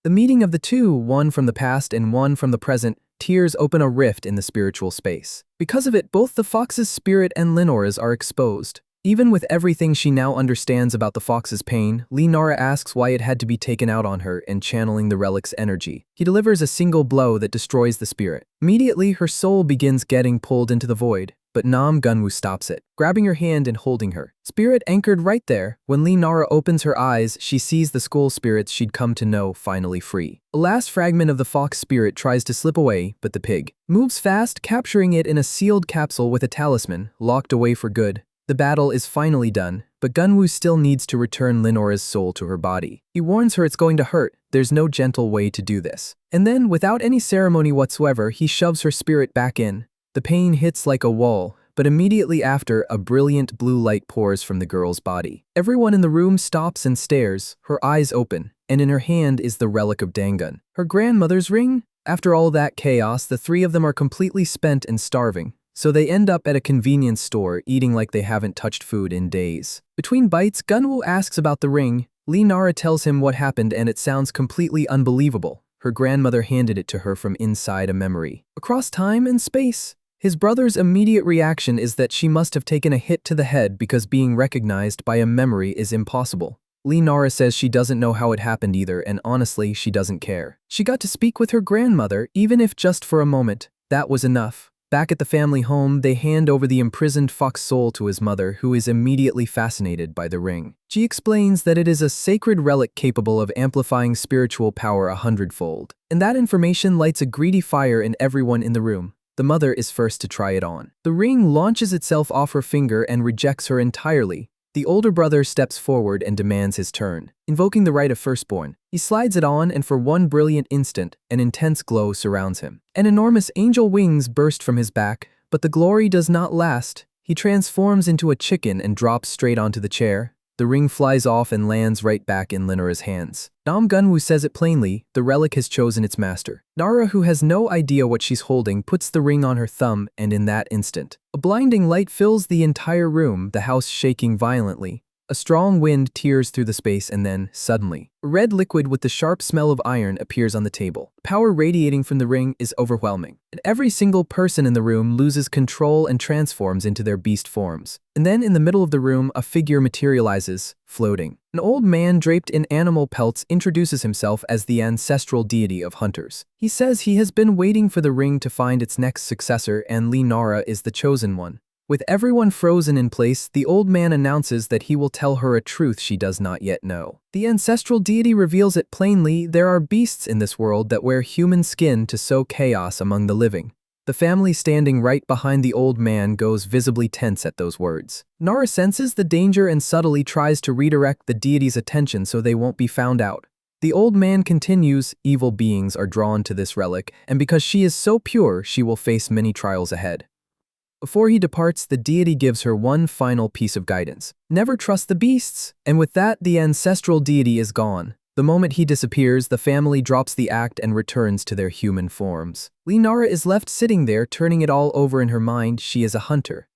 Speaker 1: The meeting of the two, one from the past and one from the present, tears open a rift in the spiritual space. Because of it, both the fox's spirit and Linora's are exposed. Even with everything she now understands about the fox's pain, Linara asks why it had to be taken out on her, and channeling the relic's energy, he delivers a single blow that destroys the spirit. Immediately, her soul begins getting pulled into the void, but Nam Gunwoo stops it, grabbing her hand and holding her. Spirit anchored right there. When Linara opens her eyes, she sees the school spirits she'd come to know finally free. A last fragment of the fox spirit tries to slip away, but the pig moves fast, capturing it in a sealed capsule with a talisman, locked away for good. The battle is finally done, but Gunwoo still needs to return Linora's soul to her body. He warns her it's going to hurt. There's no gentle way to do this. And then, without any ceremony whatsoever, he shoves her spirit back in. The pain hits like a wall, but immediately after, a brilliant blue light pours from the girl's body. Everyone in the room stops and stares, her eyes open, and in her hand is the relic of Dangun. Her grandmother's ring? After all that chaos, the three of them are completely spent and starving. So they end up at a convenience store, eating like they haven't touched food in days. Between bites, Gunwoo asks about the ring. Linara tells him what happened, and it sounds completely unbelievable. Her grandmother handed it to her from inside a memory. Across time and space. His brother's immediate reaction is that she must have taken a hit to the head because being recognized by a memory is impossible. Linara says she doesn't know how it happened either, and honestly, she doesn't care. She got to speak with her grandmother, even if just for a moment. That was enough. Back at the family home, they hand over the imprisoned fox soul to his mother, who is immediately fascinated by the ring. She explains that it is a sacred relic capable of amplifying spiritual power 100-fold. And that information lights a greedy fire in everyone in the room. The mother is first to try it on. The ring launches itself off her finger and rejects her entirely. The older brother steps forward and demands his turn. Invoking the right of firstborn, he slides it on, and for one brilliant instant, an intense glow surrounds him. An enormous angel wings burst from his back, but the glory does not last. He transforms into a chicken and drops straight onto the chair. The ring flies off and lands right back in Linora's hands. Nam Gunwoo says it plainly, the relic has chosen its master. Nara, who has no idea what she's holding, puts the ring on her thumb, and in that instant, a blinding light fills the entire room, the house shaking violently. A strong wind tears through the space and then, suddenly, a red liquid with the sharp smell of iron appears on the table. Power radiating from the ring is overwhelming, and every single person in the room loses control and transforms into their beast forms. And then in the middle of the room, a figure materializes, floating. An old man draped in animal pelts introduces himself as the ancestral deity of hunters. He says he has been waiting for the ring to find its next successor and Lee Nara is the chosen one. With everyone frozen in place, the old man announces that he will tell her a truth she does not yet know. The ancestral deity reveals it plainly: there are beasts in this world that wear human skin to sow chaos among the living. The family standing right behind the old man goes visibly tense at those words. Nara senses the danger and subtly tries to redirect the deity's attention so they won't be found out. The old man continues, evil beings are drawn to this relic, and because she is so pure, she will face many trials ahead. Before he departs, the deity gives her one final piece of guidance. Never trust the beasts. And with that, the ancestral deity is gone. The moment he disappears, the family drops the act and returns to their human forms. Lee Nara is left sitting there, turning it all over in her mind. She is a hunter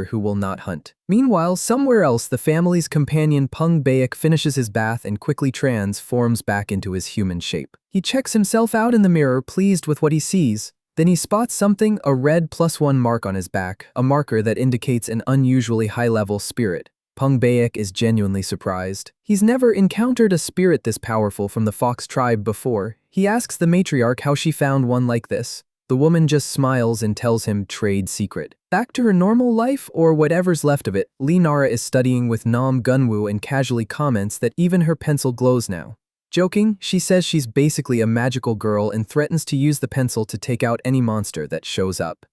Speaker 1: who will not hunt. Meanwhile, somewhere else, the family's companion Pung Baek finishes his bath and quickly transforms back into his human shape. He checks himself out in the mirror, pleased with what he sees. Then he spots something, a red +1 mark on his back, a marker that indicates an unusually high-level spirit. Pung Baek is genuinely surprised. He's never encountered a spirit this powerful from the fox tribe before. He asks the matriarch how she found one like this. The woman just smiles and tells him trade secret. Back to her normal life, or whatever's left of it, Lee Nara is studying with Nam Gunwoo and casually comments that even her pencil glows now. Joking, she says she's basically a magical girl and threatens to use the pencil to take out any monster that shows up.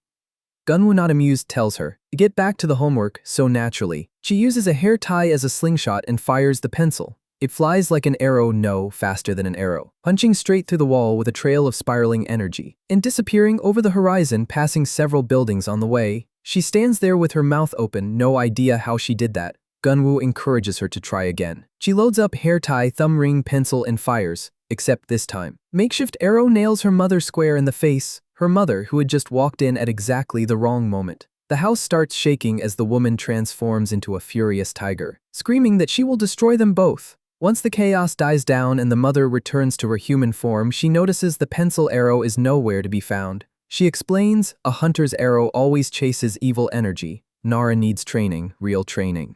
Speaker 1: Gunwoo, not amused, tells her to get back to the homework, so naturally, she uses a hair tie as a slingshot and fires the pencil. It flies like an arrow, no, faster than an arrow, punching straight through the wall with a trail of spiraling energy, and disappearing over the horizon, passing several buildings on the way. She stands there with her mouth open, no idea how she did that. Gunwoo encourages her to try again. She loads up hair tie, thumb ring, pencil, and fires, except this time. Makeshift arrow nails her mother square in the face, her mother who had just walked in at exactly the wrong moment. The house starts shaking as the woman transforms into a furious tiger, screaming that she will destroy them both. Once the chaos dies down and the mother returns to her human form, she notices the pencil arrow is nowhere to be found. She explains, a hunter's arrow always chases evil energy. Nara needs training, real training.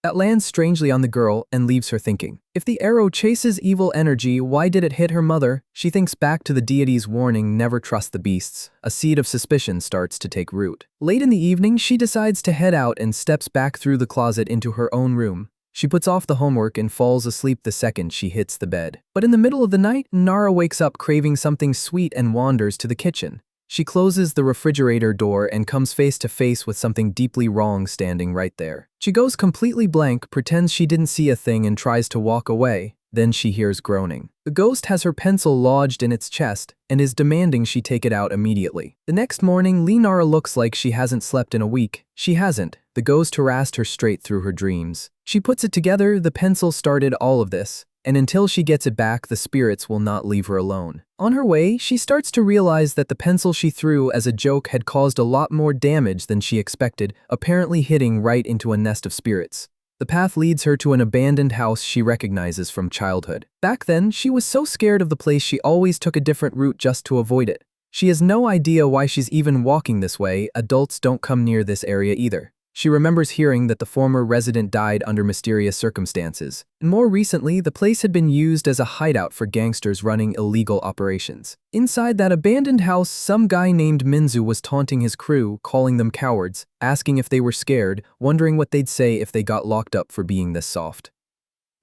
Speaker 1: That lands strangely on the girl and leaves her thinking. If the arrow chases evil energy, why did it hit her mother? She thinks back to the deity's warning, never trust the beasts. A seed of suspicion starts to take root. Late in the evening, she decides to head out and steps back through the closet into her own room. She puts off the homework and falls asleep the second she hits the bed. But in the middle of the night, Nara wakes up craving something sweet and wanders to the kitchen. She closes the refrigerator door and comes face to face with something deeply wrong standing right there. She goes completely blank, pretends she didn't see a thing and tries to walk away. Then she hears groaning. The ghost has her pencil lodged in its chest and is demanding she take it out immediately. The next morning, Lee Nara looks like she hasn't slept in a week. She hasn't. The ghost harassed her straight through her dreams. She puts it together, the pencil started all of this. And until she gets it back, the spirits will not leave her alone. On her way, she starts to realize that the pencil she threw as a joke had caused a lot more damage than she expected, apparently hitting right into a nest of spirits. The path leads her to an abandoned house she recognizes from childhood. Back then, she was so scared of the place she always took a different route just to avoid it. She has no idea why she's even walking this way. Adults don't come near this area either. She remembers hearing that the former resident died under mysterious circumstances, and more recently, the place had been used as a hideout for gangsters running illegal operations. Inside that abandoned house, some guy named Minzu was taunting his crew, calling them cowards, asking if they were scared, wondering what they'd say if they got locked up for being this soft.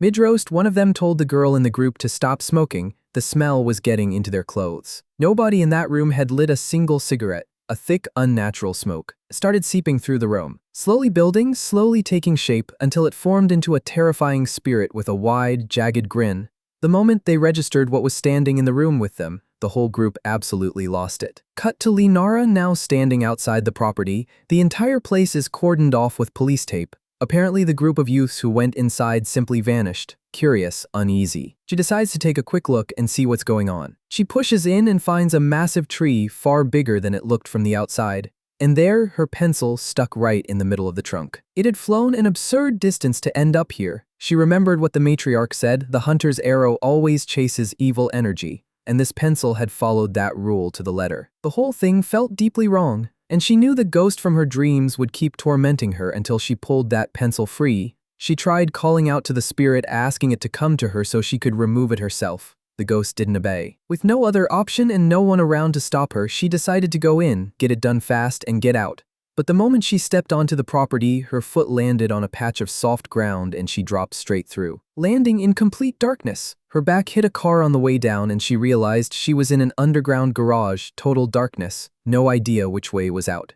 Speaker 1: Mid-roast, one of them told the girl in the group to stop smoking. The smell was getting into their clothes. Nobody in that room had lit a single cigarette. A thick, unnatural smoke started seeping through the room, slowly building, slowly taking shape until it formed into a terrifying spirit with a wide, jagged grin. The moment they registered what was standing in the room with them, the whole group absolutely lost it. Cut to Lee Nara now standing outside the property. The entire place is cordoned off with police tape. Apparently, the group of youths who went inside simply vanished. Curious, uneasy. She decides to take a quick look and see what's going on. She pushes in and finds a massive tree far bigger than it looked from the outside. And there, her pencil stuck right in the middle of the trunk. It had flown an absurd distance to end up here. She remembered what the matriarch said: the hunter's arrow always chases evil energy, and this pencil had followed that rule to the letter. The whole thing felt deeply wrong, and she knew the ghost from her dreams would keep tormenting her until she pulled that pencil free. She tried calling out to the spirit, asking it to come to her so she could remove it herself. The ghost didn't obey. With no other option and no one around to stop her, she decided to go in, get it done fast, and get out. But the moment she stepped onto the property, her foot landed on a patch of soft ground and she dropped straight through, landing in complete darkness. Her back hit a car on the way down and she realized she was in an underground garage, total darkness, no idea which way was out.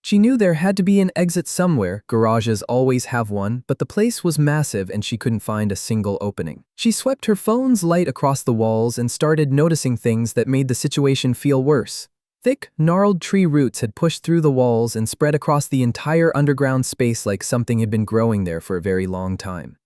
Speaker 1: She knew there had to be an exit somewhere. Garages always have one, but the place was massive and she couldn't find a single opening. She swept her phone's light across the walls and started noticing things that made the situation feel worse. Thick, gnarled tree roots had pushed through the walls and spread across the entire underground space like something had been growing there for a very long time.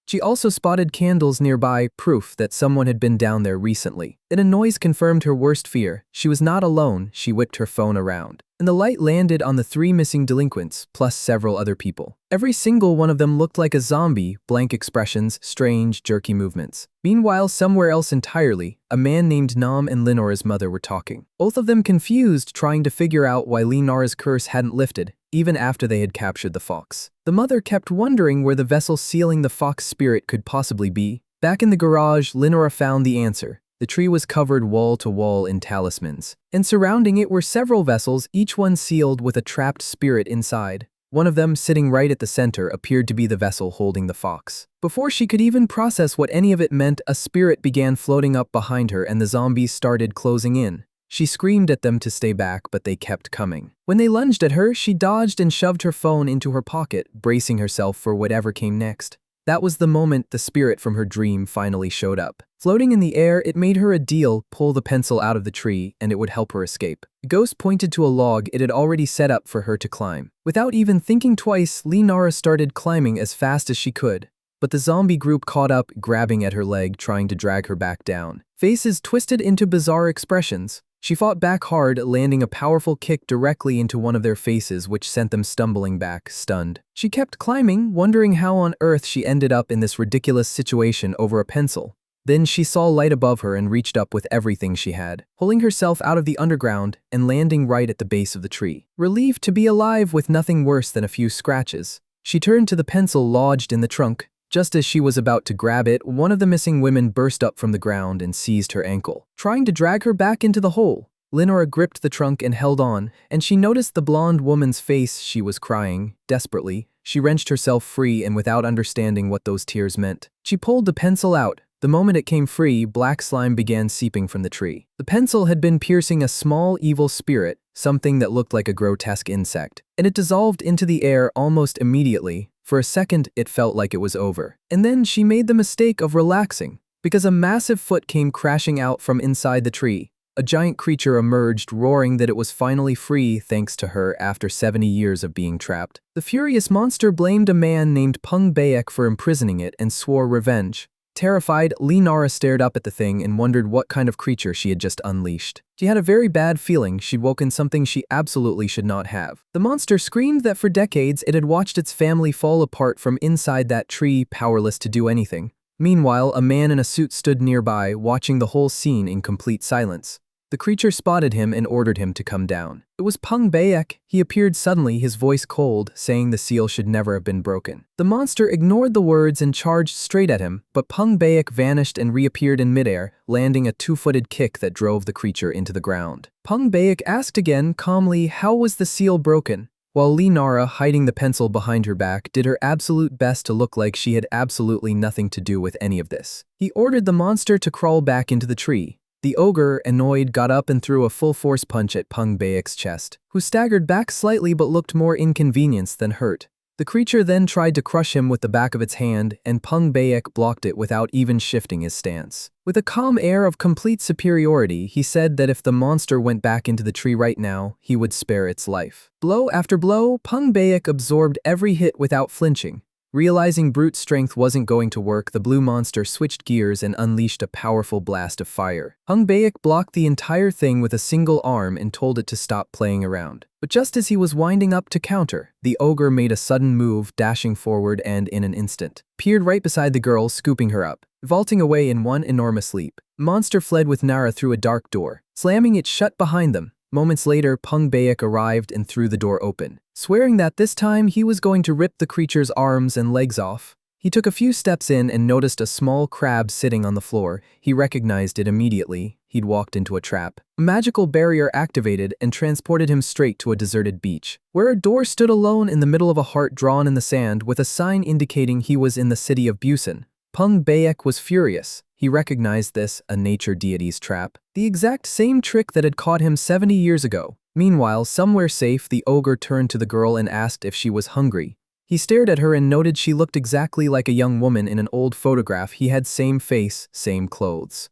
Speaker 1: She also spotted candles nearby, proof that someone had been down there recently. Then a noise confirmed her worst fear. She was not alone. She whipped her phone around, and the light landed on the 3 missing delinquents, plus several other people. Every single one of them looked like a zombie, blank expressions, strange, jerky movements. Meanwhile, somewhere else entirely, a man named Nam and Linora's mother were talking. Both of them confused, trying to figure out why Linora's curse hadn't lifted, even after they had captured the fox. The mother kept wondering where the vessel sealing the fox spirit could possibly be. Back in the garage, Linora found the answer. The tree was covered wall to wall in talismans, and surrounding it were several vessels, each one sealed with a trapped spirit inside. One of them, sitting right at the center, appeared to be the vessel holding the fox. Before she could even process what any of it meant, a spirit began floating up behind her and the zombies started closing in. She screamed at them to stay back, but they kept coming. When they lunged at her, she dodged and shoved her phone into her pocket, bracing herself for whatever came next. That was the moment the spirit from her dream finally showed up. Floating in the air, it made her a deal: pull the pencil out of the tree, and it would help her escape. The ghost pointed to a log it had already set up for her to climb. Without even thinking twice, Linara started climbing as fast as she could. But the zombie group caught up, grabbing at her leg, trying to drag her back down. Faces twisted into bizarre expressions. She fought back hard, landing a powerful kick directly into one of their faces, which sent them stumbling back, stunned. She kept climbing, wondering how on earth she ended up in this ridiculous situation over a pencil. Then she saw light above her and reached up with everything she had, pulling herself out of the underground and landing right at the base of the tree. Relieved to be alive with nothing worse than a few scratches, she turned to the pencil lodged in the trunk. Just as she was about to grab it, one of the missing women burst up from the ground and seized her ankle, trying to drag her back into the hole. Linora gripped the trunk and held on, and she noticed the blonde woman's face. She was crying. Desperately, she wrenched herself free, and without understanding what those tears meant, she pulled the pencil out. The moment it came free, black slime began seeping from the tree. The pencil had been piercing a small evil spirit, something that looked like a grotesque insect, and it dissolved into the air almost immediately. For a second, it felt like it was over. And then she made the mistake of relaxing, because a massive foot came crashing out from inside the tree. A giant creature emerged, roaring that it was finally free thanks to her after 70 years of being trapped. The furious monster blamed a man named Pung Baek for imprisoning it and swore revenge. Terrified, Linara stared up at the thing and wondered what kind of creature she had just unleashed. She had a very bad feeling she'd woken something she absolutely should not have. The monster screamed that for decades it had watched its family fall apart from inside that tree, powerless to do anything. Meanwhile, a man in a suit stood nearby, watching the whole scene in complete silence. The creature spotted him and ordered him to come down. It was Pung Baek. He appeared suddenly, his voice cold, saying the seal should never have been broken. The monster ignored the words and charged straight at him, but Pung Baek vanished and reappeared in midair, landing a 2-footed kick that drove the creature into the ground. Pung Baek asked again, calmly, how was the seal broken? While Linara, hiding the pencil behind her back, did her absolute best to look like she had absolutely nothing to do with any of this. He ordered the monster to crawl back into the tree. The ogre, annoyed, got up and threw a full-force punch at Pung Baek's chest, who staggered back slightly but looked more inconvenienced than hurt. The creature then tried to crush him with the back of its hand, and Pung Baek blocked it without even shifting his stance. With a calm air of complete superiority, he said that if the monster went back into the tree right now, he would spare its life. Blow after blow, Pung Baek absorbed every hit without flinching. Realizing brute strength wasn't going to work, the blue monster switched gears and unleashed a powerful blast of fire. Hung Baek blocked the entire thing with a single arm and told it to stop playing around. But just as he was winding up to counter, the ogre made a sudden move, dashing forward and in an instant appeared right beside the girl, scooping her up. Vaulting away in one enormous leap, monster fled with Nara through a dark door, slamming it shut behind them. Moments later, Pung Baek arrived and threw the door open, swearing that this time he was going to rip the creature's arms and legs off. He took a few steps in and noticed a small crab sitting on the floor. He recognized it immediately. He'd walked into a trap. A magical barrier activated and transported him straight to a deserted beach, where a door stood alone in the middle of a heart drawn in the sand with a sign indicating he was in the city of Busan. Pung Baek was furious. He recognized this, a nature deity's trap, the exact same trick that had caught him 70 years ago. Meanwhile, somewhere safe, the ogre turned to the girl and asked if she was hungry. He stared at her and noted she looked exactly like a young woman in an old photograph. He had same face, same clothes.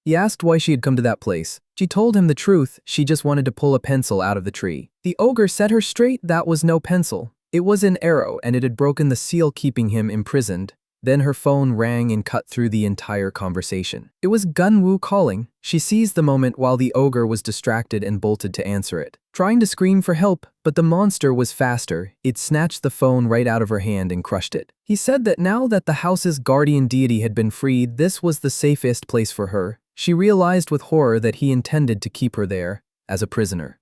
Speaker 1: He asked why she had come to that place. She told him the truth, she just wanted to pull a pencil out of the tree. The ogre set her straight, that was no pencil. It was an arrow and it had broken the seal keeping him imprisoned. Then her phone rang and cut through the entire conversation. It was Gunwoo calling. She seized the moment while the ogre was distracted and bolted to answer it, trying to scream for help, but the monster was faster. It snatched the phone right out of her hand and crushed it. He said that now that the house's guardian deity had been freed, this was the safest place for her. She realized with horror that he intended to keep her there, as a prisoner.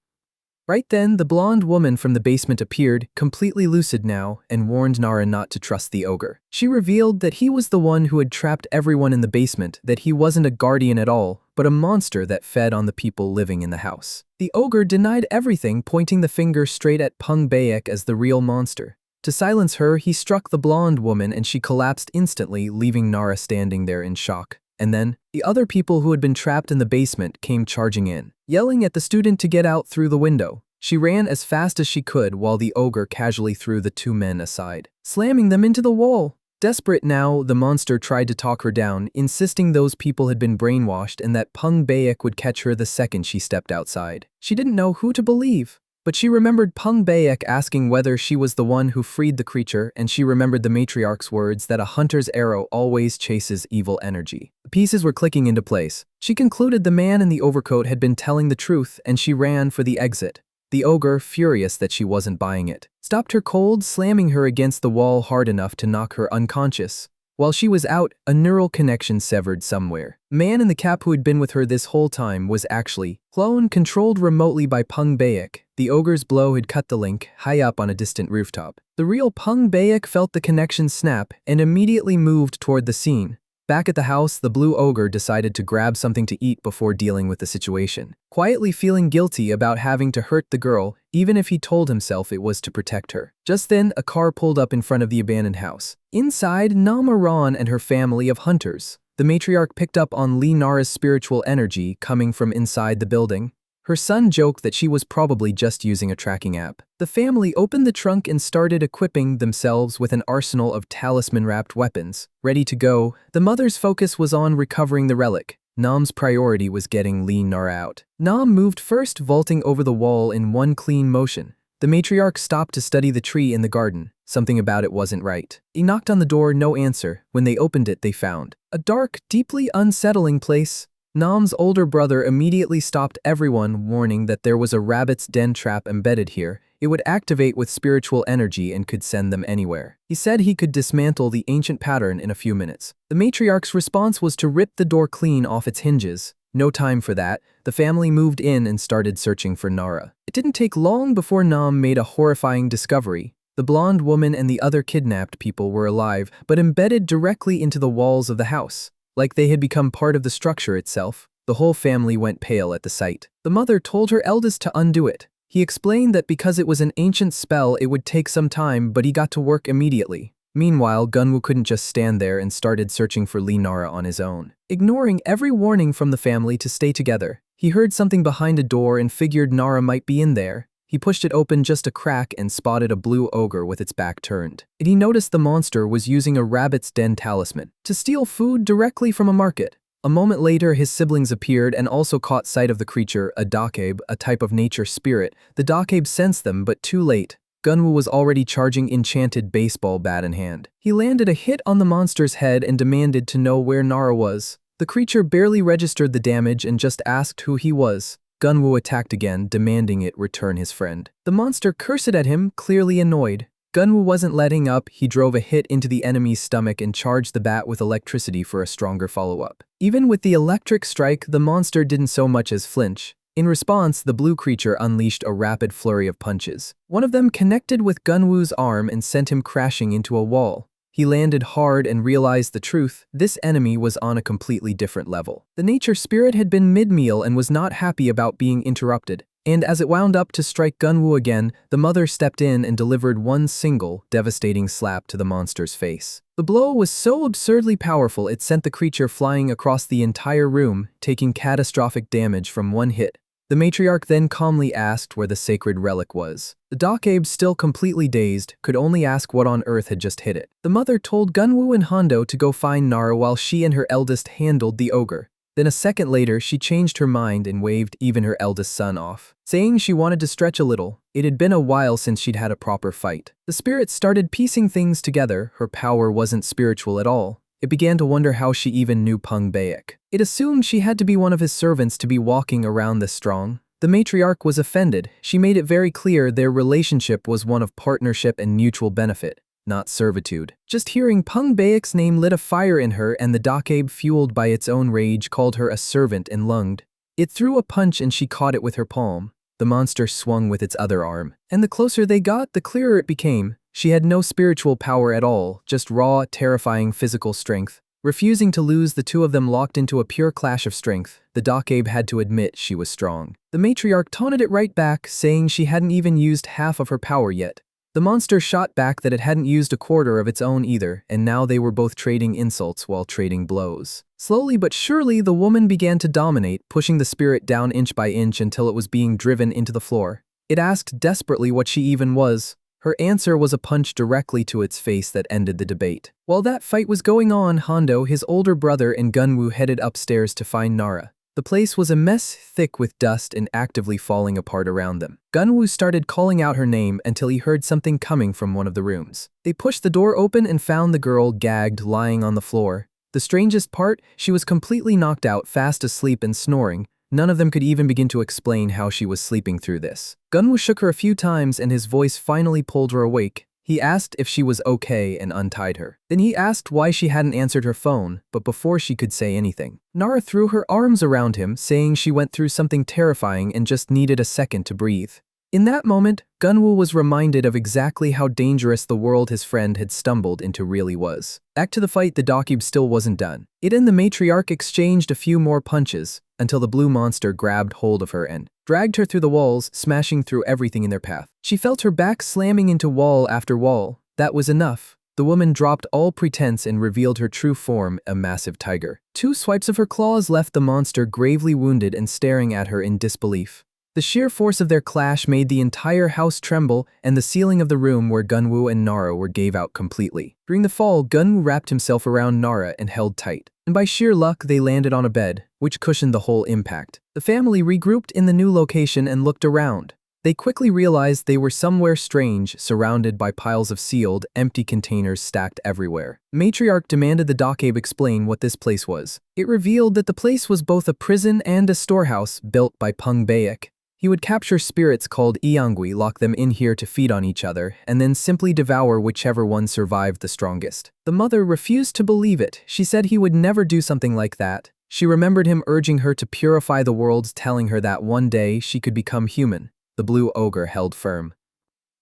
Speaker 1: Right then, the blonde woman from the basement appeared, completely lucid now, and warned Nara not to trust the ogre. She revealed that he was the one who had trapped everyone in the basement, that he wasn't a guardian at all, but a monster that fed on the people living in the house. The ogre denied everything, pointing the finger straight at Pung Baek as the real monster. To silence her, he struck the blonde woman and she collapsed instantly, leaving Nara standing there in shock. And then, the other people who had been trapped in the basement came charging in, yelling at the student to get out through the window. She ran as fast as she could while the ogre casually threw the two men aside, slamming them into the wall. Desperate now, the monster tried to talk her down, insisting those people had been brainwashed and that Pung Baek would catch her the second she stepped outside. She didn't know who to believe. But she remembered Pung Baek asking whether she was the one who freed the creature, and she remembered the matriarch's words that a hunter's arrow always chases evil energy. The pieces were clicking into place. She concluded the man in the overcoat had been telling the truth, and she ran for the exit. The ogre, furious that she wasn't buying it, stopped her cold, slamming her against the wall hard enough to knock her unconscious. While she was out, a neural connection severed somewhere. The man in the cap who had been with her this whole time was actually clone controlled remotely by Pung Baek. The ogre's blow had cut the link high up on a distant rooftop. The real Pung Baek felt the connection snap and immediately moved toward the scene. Back at the house, the blue ogre decided to grab something to eat before dealing with the situation, quietly feeling guilty about having to hurt the girl, even if he told himself it was to protect her. Just then, a car pulled up in front of the abandoned house. Inside, Namaran and her family of hunters. The matriarch picked up on Lee Nara's spiritual energy coming from inside the building. Her son joked that she was probably just using a tracking app. The family opened the trunk and started equipping themselves with an arsenal of talisman-wrapped weapons. Ready to go, the mother's focus was on recovering the relic. Nam's priority was getting Lee Nara out. Nam moved first, vaulting over the wall in one clean motion. The matriarch stopped to study the tree in the garden. Something about it wasn't right. He knocked on the door, no answer. When they opened it, they found a dark, deeply unsettling place. Nam's older brother immediately stopped everyone, warning that there was a rabbit's den trap embedded here. It would activate with spiritual energy and could send them anywhere. He said he could dismantle the ancient pattern in a few minutes. The matriarch's response was to rip the door clean off its hinges. No time for that. The family moved in and started searching for Nara. It didn't take long before Nam made a horrifying discovery. The blonde woman and the other kidnapped people were alive, but embedded directly into the walls of the house. Like they had become part of the structure itself. The whole family went pale at the sight. The mother told her eldest to undo it. He explained that because it was an ancient spell, it would take some time, but he got to work immediately. Meanwhile, Gunwoo couldn't just stand there and started searching for Lee Nara on his own. Ignoring every warning from the family to stay together, he heard something behind a door and figured Nara might be in there. He pushed it open just a crack and spotted a blue ogre with its back turned. And he noticed the monster was using a rabbit's den talisman to steal food directly from a market. A moment later, his siblings appeared and also caught sight of the creature, a dakabe, a type of nature spirit. The dakabe sensed them, but too late. Gunwoo was already charging enchanted baseball bat in hand. He landed a hit on the monster's head and demanded to know where Nara was. The creature barely registered the damage and just asked who he was. Gunwoo attacked again, demanding it return his friend. The monster cursed at him, clearly annoyed. Gunwoo wasn't letting up. He drove a hit into the enemy's stomach and charged the bat with electricity for a stronger follow-up. Even with the electric strike, the monster didn't so much as flinch. In response, the blue creature unleashed a rapid flurry of punches. One of them connected with Gunwoo's arm and sent him crashing into a wall. He landed hard and realized the truth. This enemy was on a completely different level. The nature spirit had been mid-meal and was not happy about being interrupted. And as it wound up to strike Gunwoo again, the mother stepped in and delivered one single, devastating slap to the monster's face. The blow was so absurdly powerful it sent the creature flying across the entire room, taking catastrophic damage from one hit. The matriarch then calmly asked where the sacred relic was. The Dokabe, still completely dazed, could only ask what on earth had just hit it. The mother told Gunwoo and Hondo to go find Nara while she and her eldest handled the ogre. Then a second later, she changed her mind and waved even her eldest son off, saying she wanted to stretch a little. It had been a while since she'd had a proper fight. The spirit started piecing things together. Her power wasn't spiritual at all. It began to wonder how she even knew Pung Baek. It assumed she had to be one of his servants to be walking around this strong. The matriarch was offended. She made it very clear their relationship was one of partnership and mutual benefit, not servitude. Just hearing Pung Baek's name lit a fire in her, and the Dokabe, fueled by its own rage, called her a servant and lunged. It threw a punch and she caught it with her palm. The monster swung with its other arm, and the closer they got, the clearer it became. She had no spiritual power at all, just raw, terrifying physical strength. Refusing to lose, the two of them locked into a pure clash of strength. The Dokabe had to admit she was strong. The matriarch taunted it right back, saying she hadn't even used half of her power yet. The monster shot back that it hadn't used a quarter of its own either, and now they were both trading insults while trading blows. Slowly but surely, the woman began to dominate, pushing the spirit down inch by inch until it was being driven into the floor. It asked desperately what she even was. Her answer was a punch directly to its face that ended the debate. While that fight was going on, Hondo, his older brother, and Gunwoo headed upstairs to find Nara. The place was a mess, thick with dust and actively falling apart around them. Gunwoo started calling out her name until he heard something coming from one of the rooms. They pushed the door open and found the girl gagged, lying on the floor. The strangest part, she was completely knocked out, fast asleep and snoring. None of them could even begin to explain how she was sleeping through this. Gunwoo shook her a few times and his voice finally pulled her awake. He asked if she was okay and untied her. Then he asked why she hadn't answered her phone, but before she could say anything, Nara threw her arms around him, saying she went through something terrifying and just needed a second to breathe. In that moment, Gunwoo was reminded of exactly how dangerous the world his friend had stumbled into really was. Back to the fight, the Dokabe still wasn't done. It and the matriarch exchanged a few more punches, until the blue monster grabbed hold of her and dragged her through the walls, smashing through everything in their path. She felt her back slamming into wall after wall. That was enough. The woman dropped all pretense and revealed her true form, a massive tiger. 2 swipes of her claws left the monster gravely wounded and staring at her in disbelief. The sheer force of their clash made the entire house tremble, and the ceiling of the room where Gunwoo and Nara were gave out completely. During the fall, Gunwoo wrapped himself around Nara and held tight. And by sheer luck, they landed on a bed, which cushioned the whole impact. The family regrouped in the new location and looked around. They quickly realized they were somewhere strange, surrounded by piles of sealed, empty containers stacked everywhere. Matriarch demanded the Dokabe explain what this place was. It revealed that the place was both a prison and a storehouse built by Pung Baek. He would capture spirits called Iangui, lock them in here to feed on each other, and then simply devour whichever one survived the strongest. The mother refused to believe it. She said he would never do something like that. She remembered him urging her to purify the world, telling her that one day she could become human. The blue ogre held firm.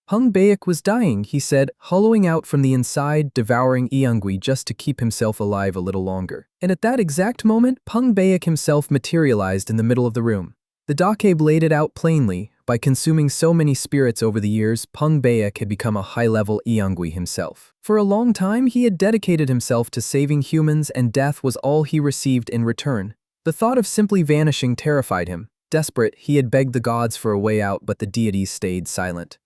Speaker 1: Pung Baek was dying, he said, hollowing out from the inside, devouring Iangui just to keep himself alive a little longer. And at that exact moment, Pung Baek himself materialized in the middle of the room. The Dokabe laid it out plainly. By consuming so many spirits over the years, Pung Baek had become a high-level Iangui himself. For a long time, he had dedicated himself to saving humans, and death was all he received in return. The thought of simply vanishing terrified him. Desperate, he had begged the gods for a way out, but the deities stayed silent.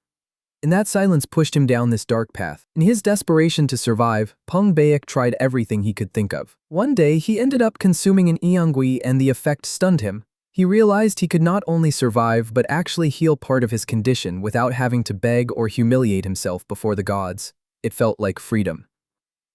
Speaker 1: And that silence pushed him down this dark path. In his desperation to survive, Pung Baek tried everything he could think of. One day, he ended up consuming an Iangui and the effect stunned him. He realized he could not only survive but actually heal part of his condition without having to beg or humiliate himself before the gods. It felt like freedom.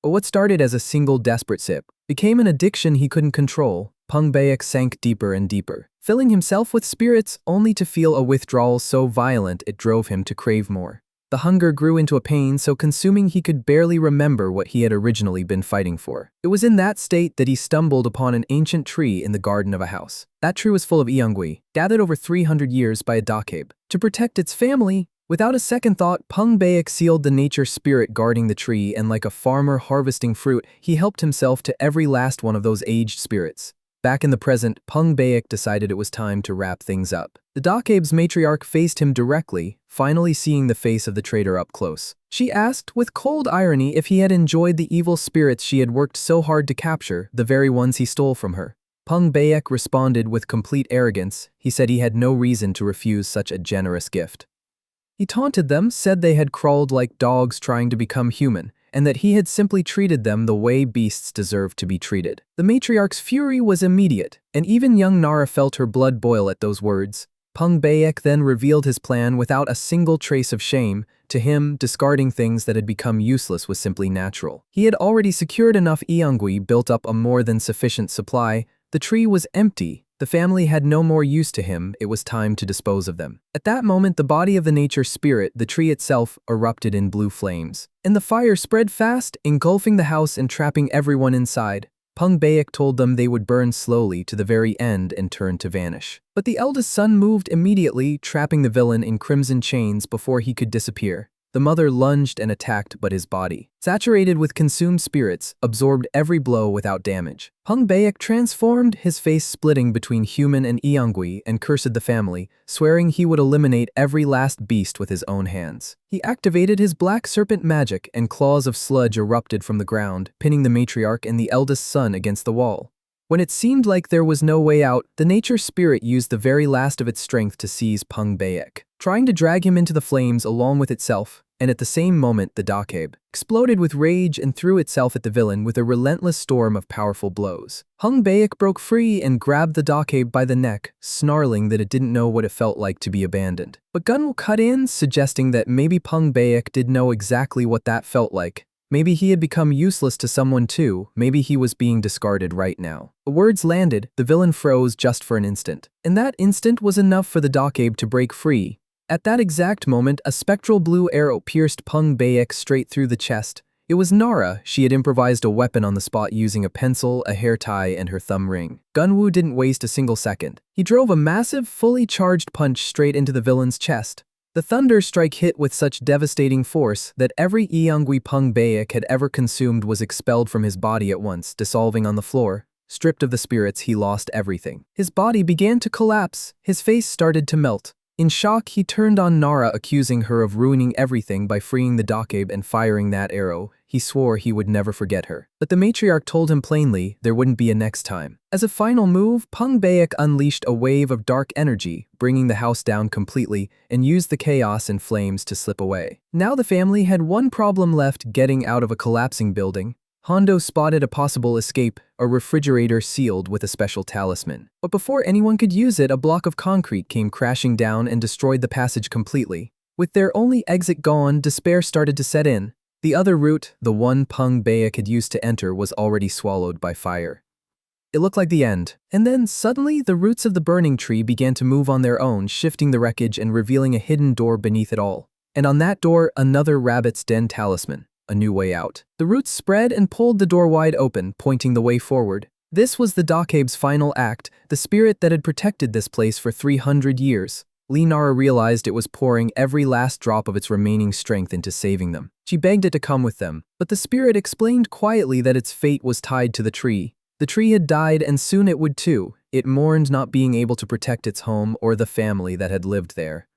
Speaker 1: But what started as a single desperate sip became an addiction he couldn't control. Peng Baek sank deeper and deeper, filling himself with spirits only to feel a withdrawal so violent it drove him to crave more. The hunger grew into a pain so consuming he could barely remember what he had originally been fighting for. It was in that state that he stumbled upon an ancient tree in the garden of a house. That tree was full of Iangui, gathered over 300 years by a Dakeib. To protect its family, without a second thought, Peng Baek sealed the nature spirit guarding the tree, and like a farmer harvesting fruit, he helped himself to every last one of those aged spirits. Back in the present, Peng Baek decided it was time to wrap things up. The Dakeib's matriarch faced him directly, finally seeing the face of the traitor up close. She asked with cold irony if he had enjoyed the evil spirits she had worked so hard to capture, the very ones he stole from her. Peng Baek responded with complete arrogance. He said he had no reason to refuse such a generous gift. He taunted them, said they had crawled like dogs trying to become human, and that he had simply treated them the way beasts deserve to be treated. The matriarch's fury was immediate, and even young Nara felt her blood boil at those words. Peng Baek then revealed his plan without a single trace of shame. To him, discarding things that had become useless was simply natural. He had already secured enough Iangui, built up a more than sufficient supply. The tree was empty. The family had no more use to him. It was time to dispose of them. At that moment, the body of the nature spirit, the tree itself, erupted in blue flames. And the fire spread fast, engulfing the house and trapping everyone inside. Peng Baek told them they would burn slowly to the very end and turn to vanish. But the eldest son moved immediately, trapping the villain in crimson chains before he could disappear. The mother lunged and attacked, but his body, saturated with consumed spirits, absorbed every blow without damage. Peng Baek transformed, his face splitting between human and Iangui, and cursed the family, swearing he would eliminate every last beast with his own hands. He activated his black serpent magic, and claws of sludge erupted from the ground, pinning the matriarch and the eldest son against the wall. When it seemed like there was no way out, the nature spirit used the very last of its strength to seize Peng Baek, trying to drag him into the flames along with itself. And at the same moment, the Dakeib exploded with rage and threw itself at the villain with a relentless storm of powerful blows. Peng Baek broke free and grabbed the Dakeib by the neck, snarling that it didn't know what it felt like to be abandoned. But Gunwoo cut in, suggesting that maybe Peng Baek did know exactly what that felt like. Maybe he had become useless to someone too. Maybe he was being discarded right now. The words landed, the villain froze just for an instant. And that instant was enough for the Dakeib to break free. At that exact moment, a spectral blue arrow pierced Peng Baek straight through the chest. It was Nara. She had improvised a weapon on the spot using a pencil, a hair tie, and her thumb ring. Gunwoo didn't waste a single second. He drove a massive, fully charged punch straight into the villain's chest. The thunder strike hit with such devastating force that every Iangui Peng Baek had ever consumed was expelled from his body at once, dissolving on the floor. Stripped of the spirits, he lost everything. His body began to collapse. His face started to melt. In shock, he turned on Nara, accusing her of ruining everything by freeing the Dakeib and firing that arrow. He swore he would never forget her. But the matriarch told him plainly there wouldn't be a next time. As a final move, Peng Baek unleashed a wave of dark energy, bringing the house down completely, and used the chaos and flames to slip away. Now the family had one problem left: getting out of a collapsing building. Hondo spotted a possible escape, a refrigerator sealed with a special talisman. But before anyone could use it, a block of concrete came crashing down and destroyed the passage completely. With their only exit gone, despair started to set in. The other route, the one Peng Baek had used to enter, was already swallowed by fire. It looked like the end. And then, suddenly, the roots of the burning tree began to move on their own, shifting the wreckage and revealing a hidden door beneath it all. And on that door, another rabbit's den talisman. A new way out. The roots spread and pulled the door wide open, pointing the way forward. This was the Dakeib's final act, the spirit that had protected this place for 300 years. Nara realized it was pouring every last drop of its remaining strength into saving them. She begged it to come with them, but the spirit explained quietly that its fate was tied to the tree. The tree had died, and soon it would too. It mourned not being able to protect its home or the family that had lived there.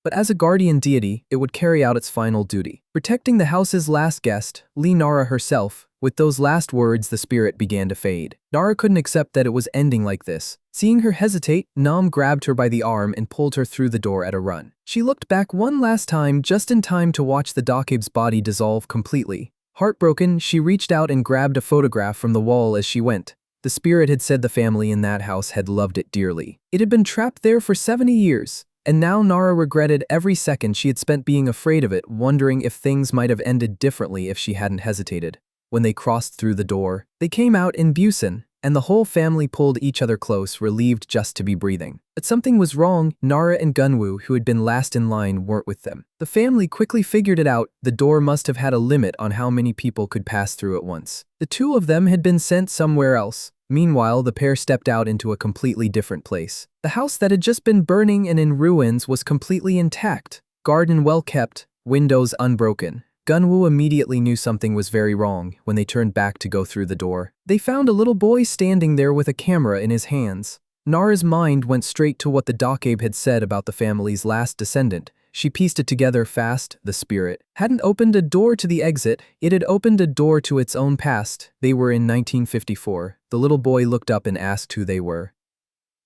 Speaker 1: But as a guardian deity, it would carry out its final duty, protecting the house's last guest, Nara herself. With those last words, the spirit began to fade. Nara couldn't accept that it was ending like this. Seeing her hesitate, Nam grabbed her by the arm and pulled her through the door at a run. She looked back one last time, just in time to watch the Dakeib's body dissolve completely. Heartbroken, she reached out and grabbed a photograph from the wall as she went. The spirit had said the family in that house had loved it dearly. It had been trapped there for 70 years, and now Nara regretted every second she had spent being afraid of it, wondering if things might have ended differently if she hadn't hesitated. When they crossed through the door, they came out in Busan, and the whole family pulled each other close, relieved just to be breathing. But something was wrong. Nara and Gunwoo, who had been last in line, weren't with them. The family quickly figured it out. The door must have had a limit on how many people could pass through at once. The two of them had been sent somewhere else. Meanwhile, the pair stepped out into a completely different place. The house that had just been burning and in ruins was completely intact. Garden well kept, windows unbroken. Gunwoo immediately knew something was very wrong. When they turned back to go through the door, they found a little boy standing there with a camera in his hands. Nara's mind went straight to what the Dokabe had said about the family's last descendant. She pieced it together fast. The spirit hadn't opened a door to the exit, it had opened a door to its own past. They were in 1954. The little boy looked up and asked who they were.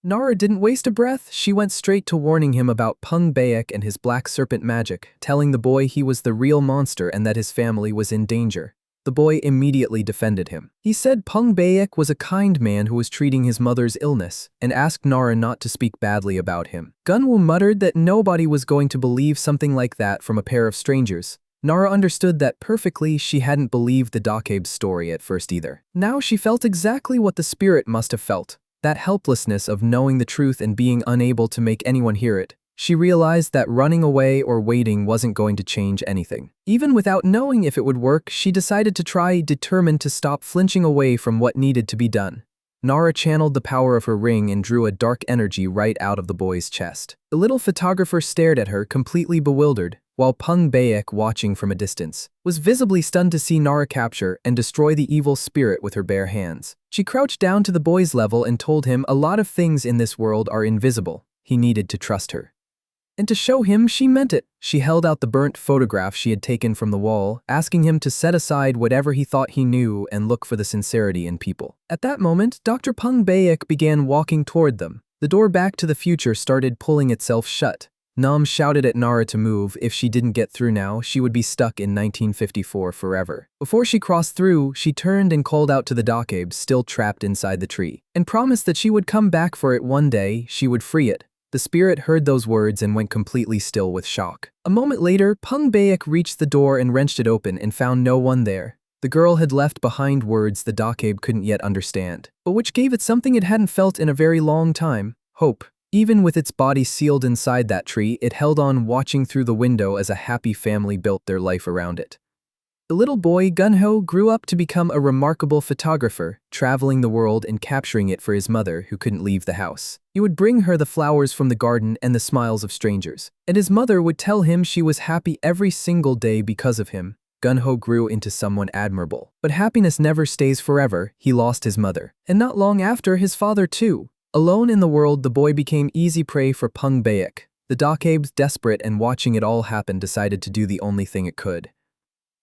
Speaker 1: Nara didn't waste a breath. She went straight to warning him about Pung Baek and his black serpent magic, telling the boy he was the real monster and that his family was in danger. The boy immediately defended him. He said Pung Baek was a kind man who was treating his mother's illness, and asked Nara not to speak badly about him. Gunwoo muttered that nobody was going to believe something like that from a pair of strangers. Nara understood that perfectly. She hadn't believed the Dokabe's story at first either. Now she felt exactly what the spirit must have felt. That helplessness of knowing the truth and being unable to make anyone hear it. She realized that running away or waiting wasn't going to change anything. Even without knowing if it would work, she decided to try, determined to stop flinching away from what needed to be done. Nara channeled the power of her ring and drew a dark energy right out of the boy's chest. The little photographer stared at her, completely bewildered, while Pung Baek, watching from a distance, was visibly stunned to see Nara capture and destroy the evil spirit with her bare hands. She crouched down to the boy's level and told him a lot of things in this world are invisible. He needed to trust her. And to show him she meant it, she held out the burnt photograph she had taken from the wall, asking him to set aside whatever he thought he knew and look for the sincerity in people. At that moment, Dr. Pung Baek began walking toward them. The door back to the future started pulling itself shut. Nam shouted at Nara to move. If she didn't get through now, she would be stuck in 1954 forever. Before she crossed through, she turned and called out to the Dokabe still trapped inside the tree, and promised that she would come back for it one day. She would free it. The spirit heard those words and went completely still with shock. A moment later, Pung Baek reached the door and wrenched it open and found no one there. The girl had left behind words the Dokabe couldn't yet understand, but which gave it something it hadn't felt in a very long time: hope. Even with its body sealed inside that tree, it held on, watching through the window as a happy family built their life around it. The little boy, Gunho, grew up to become a remarkable photographer, traveling the world and capturing it for his mother, who couldn't leave the house. He would bring her the flowers from the garden and the smiles of strangers, and his mother would tell him she was happy every single day because of him. Gunho grew into someone admirable. But happiness never stays forever. He lost his mother, and not long after, his father too. Alone in the world, the boy became easy prey for Pung Baek. The Dokabe, desperate and watching it all happen, decided to do the only thing it could.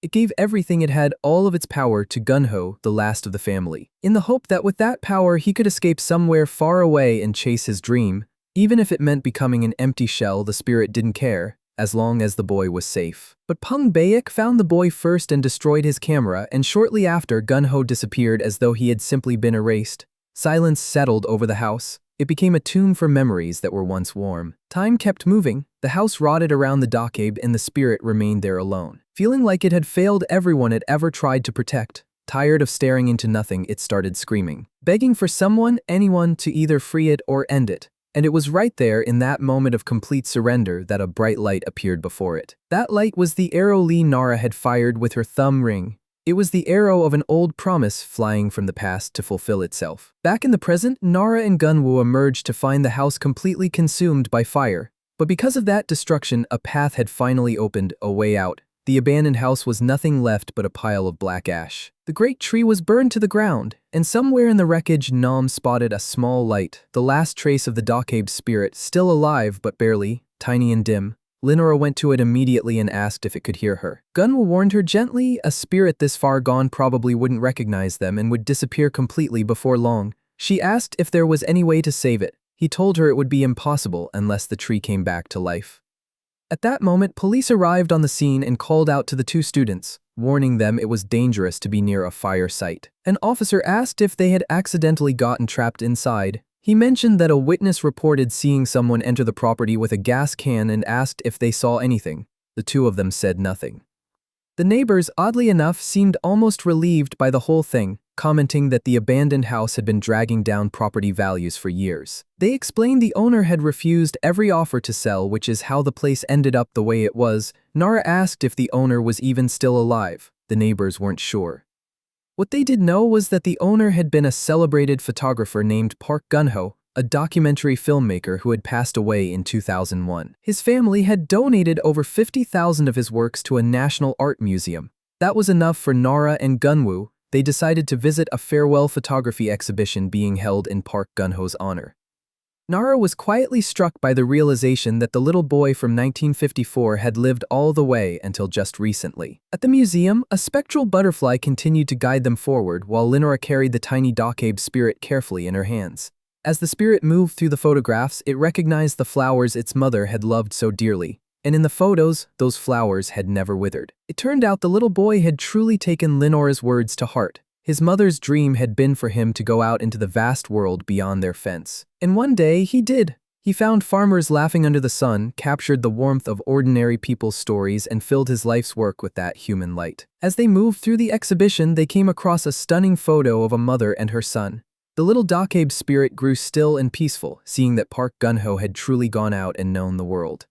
Speaker 1: It gave everything it had, all of its power, to Gunho, the last of the family, in the hope that with that power he could escape somewhere far away and chase his dream. Even if it meant becoming an empty shell, the spirit didn't care, as long as the boy was safe. But Pung Baek found the boy first and destroyed his camera, and shortly after, Gunho disappeared as though he had simply been erased. Silence settled over the house. It became a tomb for memories that were once warm. Time kept moving. The house rotted around the Dokabe and the spirit remained there alone, feeling like it had failed everyone it ever tried to protect. Tired of staring into nothing, it started screaming, begging for someone, anyone, to either free it or end it. And it was right there, in that moment of complete surrender, that a bright light appeared before it. That light was the arrow Nara had fired with her thumb ring. It was the arrow of an old promise flying from the past to fulfill itself. Back in the present, Nara and Gunwoo emerged to find the house completely consumed by fire. But because of that destruction, a path had finally opened, a way out. The abandoned house was nothing left but a pile of black ash. The great tree was burned to the ground, and somewhere in the wreckage, Nam spotted a small light, the last trace of the Dokabe's spirit, still alive but barely, tiny and dim. Lenora went to it immediately and asked if it could hear her. Gunwoo warned her gently. A spirit this far gone probably wouldn't recognize them and would disappear completely before long. She asked if there was any way to save it. He told her it would be impossible unless the tree came back to life. At that moment, police arrived on the scene and called out to the two students. warning them it was dangerous to be near a fire site. An officer asked if they had accidentally gotten trapped inside. He mentioned that a witness reported seeing someone enter the property with a gas can and asked if they saw anything. The two of them said nothing. The neighbors, oddly enough, seemed almost relieved by the whole thing, commenting that the abandoned house had been dragging down property values for years. They explained the owner had refused every offer to sell, which is how the place ended up the way it was. Nara asked if the owner was even still alive. The neighbors weren't sure. What they did know was that the owner had been a celebrated photographer named Park Gun-ho, a documentary filmmaker who had passed away in 2001. His family had donated over 50,000 of his works to a national art museum. That was enough for Nara and Gunwoo. They decided to visit a farewell photography exhibition being held in Park Gun-ho's honor. Nara was quietly struck by the realization that the little boy from 1954 had lived all the way until just recently. At the museum, a spectral butterfly continued to guide them forward while Linora carried the tiny Dakabe spirit carefully in her hands. As the spirit moved through the photographs, it recognized the flowers its mother had loved so dearly. And in the photos, those flowers had never withered. It turned out the little boy had truly taken Linora's words to heart. His mother's dream had been for him to go out into the vast world beyond their fence. And one day, he did. He found farmers laughing under the sun, captured the warmth of ordinary people's stories, and filled his life's work with that human light. As they moved through the exhibition, they came across a stunning photo of a mother and her son. The little Dakabe spirit grew still and peaceful, seeing that Park Gun-ho had truly gone out and known the world.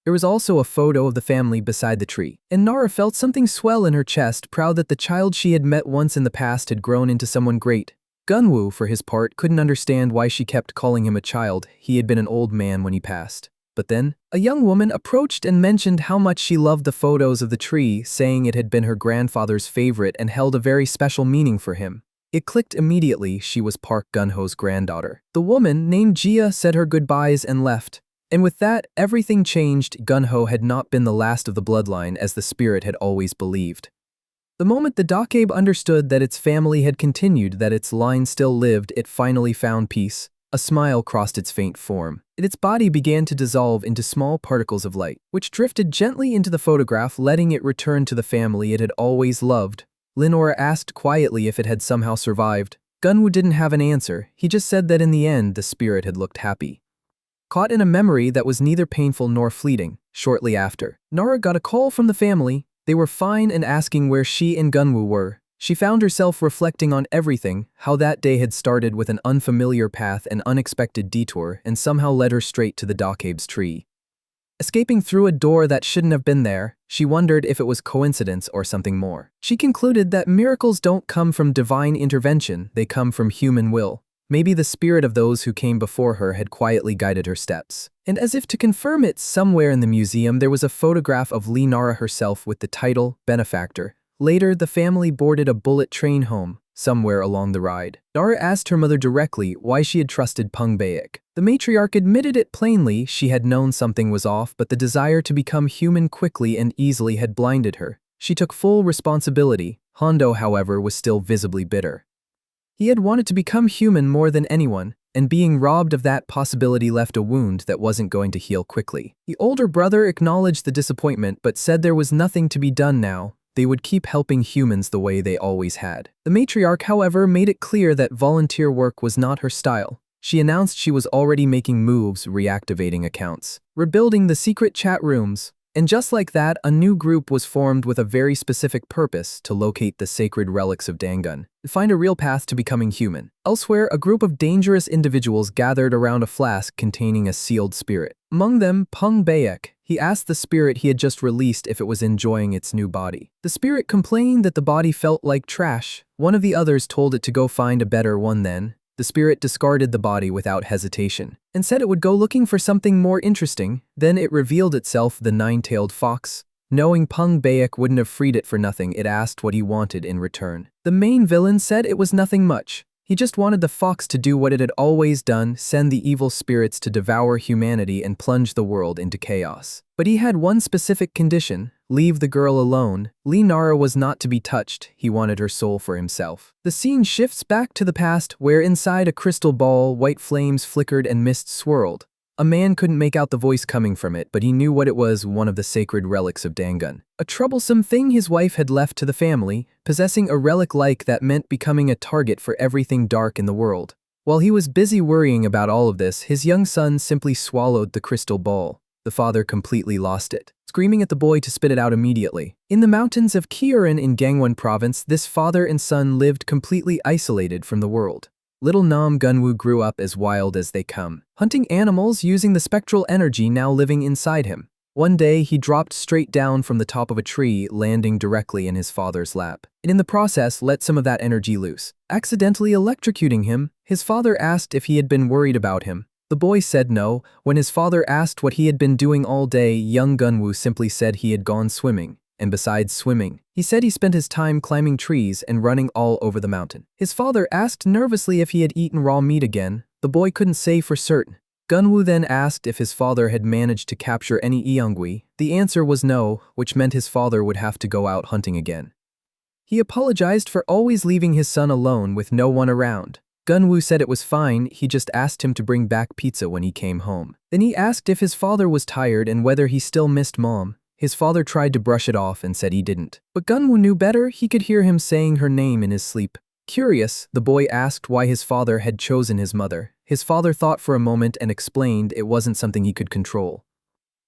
Speaker 1: There was also a photo of the family beside the tree, and Nara felt something swell in her chest, proud that the child she had met once in the past had grown into someone great. Gunwoo, for his part, couldn't understand why she kept calling him a child. He had been an old man when he passed. But then, a young woman approached and mentioned how much she loved the photos of the tree, saying it had been her grandfather's favorite and held a very special meaning for him. It clicked immediately. She was Park Gun-ho's granddaughter. The woman, named Jia, said her goodbyes and left. And with that, everything changed. Gun-ho had not been the last of the bloodline as the spirit had always believed. The moment the Dakabe understood that its family had continued, that its line still lived, it finally found peace. A smile crossed its faint form, and its body began to dissolve into small particles of light, which drifted gently into the photograph, letting it return to the family it had always loved. Linora asked quietly if it had somehow survived. Gunwoo didn't have an answer. He just said that in the end, the spirit had looked happy. Caught in a memory that was neither painful nor fleeting, shortly after, Nara got a call from the family. They were fine and asking where she and Gunwoo were. She found herself reflecting on everything, how that day had started with an unfamiliar path and unexpected detour and somehow led her straight to the Dakabe's tree. Escaping through a door that shouldn't have been there, she wondered if it was coincidence or something more. She concluded that miracles don't come from divine intervention, they come from human will. Maybe the spirit of those who came before her had quietly guided her steps. And as if to confirm it, somewhere in the museum there was a photograph of Nara herself with the title, Benefactor. Later, the family boarded a bullet train home, somewhere along the ride. Nara asked her mother directly why she had trusted Pung Baek. The matriarch admitted it plainly. She had known something was off, but the desire to become human quickly and easily had blinded her. She took full responsibility. Hondo, however, was still visibly bitter. He had wanted to become human more than anyone, and being robbed of that possibility left a wound that wasn't going to heal quickly. The older brother acknowledged the disappointment but said there was nothing to be done now. They would keep helping humans the way they always had. The matriarch, however, made it clear that volunteer work was not her style. She announced she was already making moves, reactivating accounts, rebuilding the secret chat rooms. And just like that, a new group was formed with a very specific purpose: to locate the sacred relics of Dangun and find a real path to becoming human. Elsewhere, a group of dangerous individuals gathered around a flask containing a sealed spirit. Among them, Pung Baek. He asked the spirit he had just released if it was enjoying its new body. The spirit complained that the body felt like trash. One of the others told it to go find a better one then. The spirit discarded the body without hesitation and said it would go looking for something more interesting. Then it revealed itself the nine-tailed fox. Knowing Pung Baek wouldn't have freed it for nothing, it asked what he wanted in return. The main villain said it was nothing much. He just wanted the fox to do what it had always done: send the evil spirits to devour humanity and plunge the world into chaos. But he had one specific condition: leave the girl alone. Nara was not to be touched. He wanted her soul for himself. The scene shifts back to the past, where inside a crystal ball, white flames flickered and mist swirled. A man couldn't make out the voice coming from it, but he knew what it was, one of the sacred relics of Dangun. A troublesome thing his wife had left to the family, possessing a relic like that meant becoming a target for everything dark in the world. While he was busy worrying about all of this, his young son simply swallowed the crystal ball. The father completely lost it, screaming at the boy to spit it out immediately. In the mountains of Kyorin in Gangwon province, this father and son lived completely isolated from the world. Little Nam Gunwoo grew up as wild as they come, hunting animals using the spectral energy now living inside him. One day, he dropped straight down from the top of a tree, landing directly in his father's lap, and in the process let some of that energy loose, accidentally electrocuting him. His father asked if he had been worried about him. The boy said no. When his father asked what he had been doing all day, young Gunwoo simply said he had gone swimming. And besides swimming, he said he spent his time climbing trees and running all over the mountain. His father asked nervously if he had eaten raw meat again. The boy couldn't say for certain. Gunwoo then asked if his father had managed to capture any Eongui. The answer was no, which meant his father would have to go out hunting again. He apologized for always leaving his son alone with no one around. Gunwoo said it was fine, he just asked him to bring back pizza when he came home. Then he asked if his father was tired and whether he still missed mom. His father tried to brush it off and said he didn't. But Gunwoo knew better. He could hear him saying her name in his sleep. Curious, the boy asked why his father had chosen his mother. His father thought for a moment and explained it wasn't something he could control.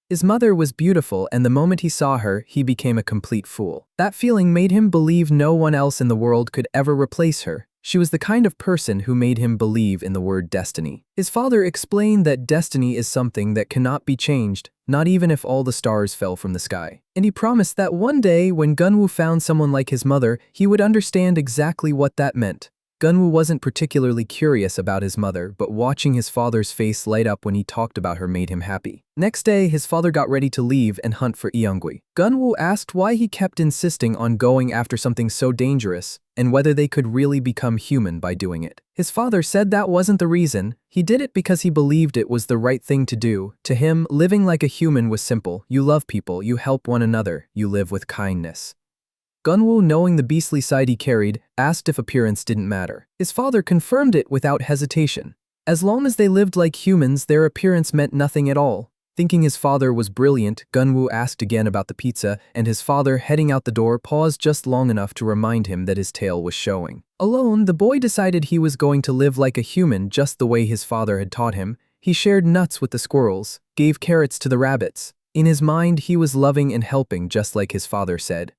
Speaker 1: His mother was beautiful, and the moment he saw her, he became a complete fool. That feeling made him believe no one else in the world could ever replace her. She was the kind of person who made him believe in the word destiny. His father explained that destiny is something that cannot be changed, not even if all the stars fell from the sky. And he promised that one day, when Gunwoo found someone like his mother, he would understand exactly what that meant. Gunwoo wasn't particularly curious about his mother, but watching his father's face light up when he talked about her made him happy. Next day, his father got ready to leave and hunt for Eongui. Gunwoo asked why he kept insisting on going after something so dangerous, and whether they could really become human by doing it. His father said that wasn't the reason. He did it because he believed it was the right thing to do. To him, living like a human was simple. You love people, you help one another, you live with kindness. Gunwoo, knowing the beastly side he carried, asked if appearance didn't matter. His father confirmed it without hesitation. As long as they lived like humans, their appearance meant nothing at all. Thinking his father was brilliant, Gunwoo asked again about the pizza, and his father, heading out the door, paused just long enough to remind him that his tail was showing. Alone, the boy decided he was going to live like a human just the way his father had taught him. He shared nuts with the squirrels, gave carrots to the rabbits. In his mind, he was loving and helping just like his father said.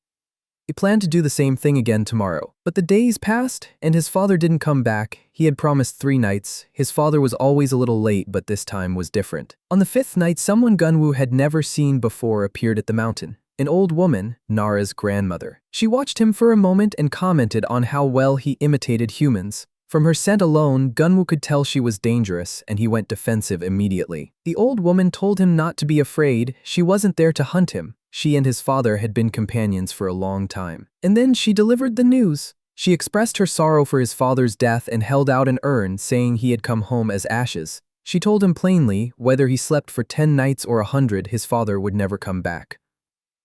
Speaker 1: He planned to do the same thing again tomorrow. But the days passed, and his father didn't come back. He had promised 3 nights. His father was always a little late, but this time was different. On the 5th night, someone Gunwoo had never seen before appeared at the mountain. An old woman, Nara's grandmother. She watched him for a moment and commented on how well he imitated humans. From her scent alone, Gunwoo could tell she was dangerous, and he went defensive immediately. The old woman told him not to be afraid. She wasn't there to hunt him. She and his father had been companions for a long time. And then she delivered the news. She expressed her sorrow for his father's death and held out an urn, saying he had come home as ashes. She told him plainly, whether he slept for 10 nights or 100, his father would never come back.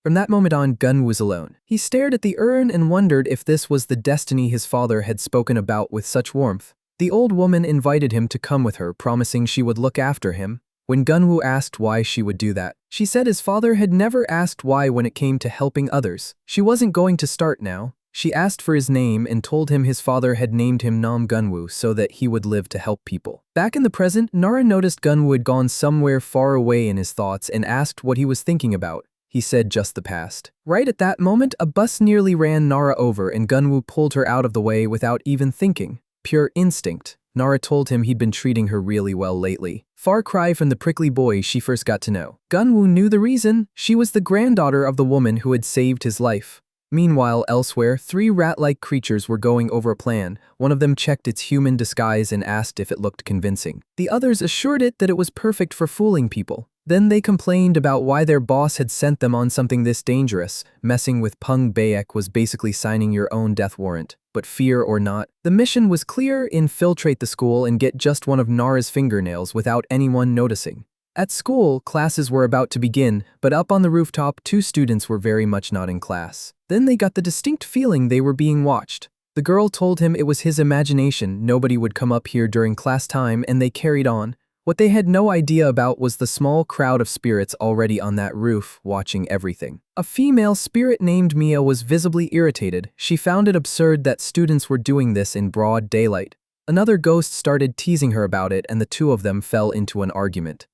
Speaker 1: From that moment on, Gunwoo was alone. He stared at the urn and wondered if this was the destiny his father had spoken about with such warmth. The old woman invited him to come with her, promising she would look after him. When Gunwoo asked why she would do that, she said his father had never asked why when it came to helping others. She wasn't going to start now. She asked for his name and told him his father had named him Nam Gunwoo so that he would live to help people. Back in the present, Nara noticed Gunwoo had gone somewhere far away in his thoughts and asked what he was thinking about. He said just the past. Right at that moment, a bus nearly ran Nara over and Gunwoo pulled her out of the way without even thinking. Pure instinct. Nara told him he'd been treating her really well lately. Far cry from the prickly boy she first got to know. Gunwoo knew the reason. She was the granddaughter of the woman who had saved his life. Meanwhile, elsewhere, 3 rat-like creatures were going over a plan. One of them checked its human disguise and asked if it looked convincing. The others assured it that it was perfect for fooling people. Then they complained about why their boss had sent them on something this dangerous. Messing with Pung Baek was basically signing your own death warrant. But fear or not, the mission was clear: infiltrate the school and get just one of Nara's fingernails without anyone noticing. At school, classes were about to begin, but up on the rooftop, 2 students were very much not in class. Then they got the distinct feeling they were being watched. The girl told him it was his imagination, nobody would come up here during class time, and they carried on. What they had no idea about was the small crowd of spirits already on that roof, watching everything. A female spirit named Mia was visibly irritated. She found it absurd that students were doing this in broad daylight. Another ghost started teasing her about it, and the two of them fell into an argument.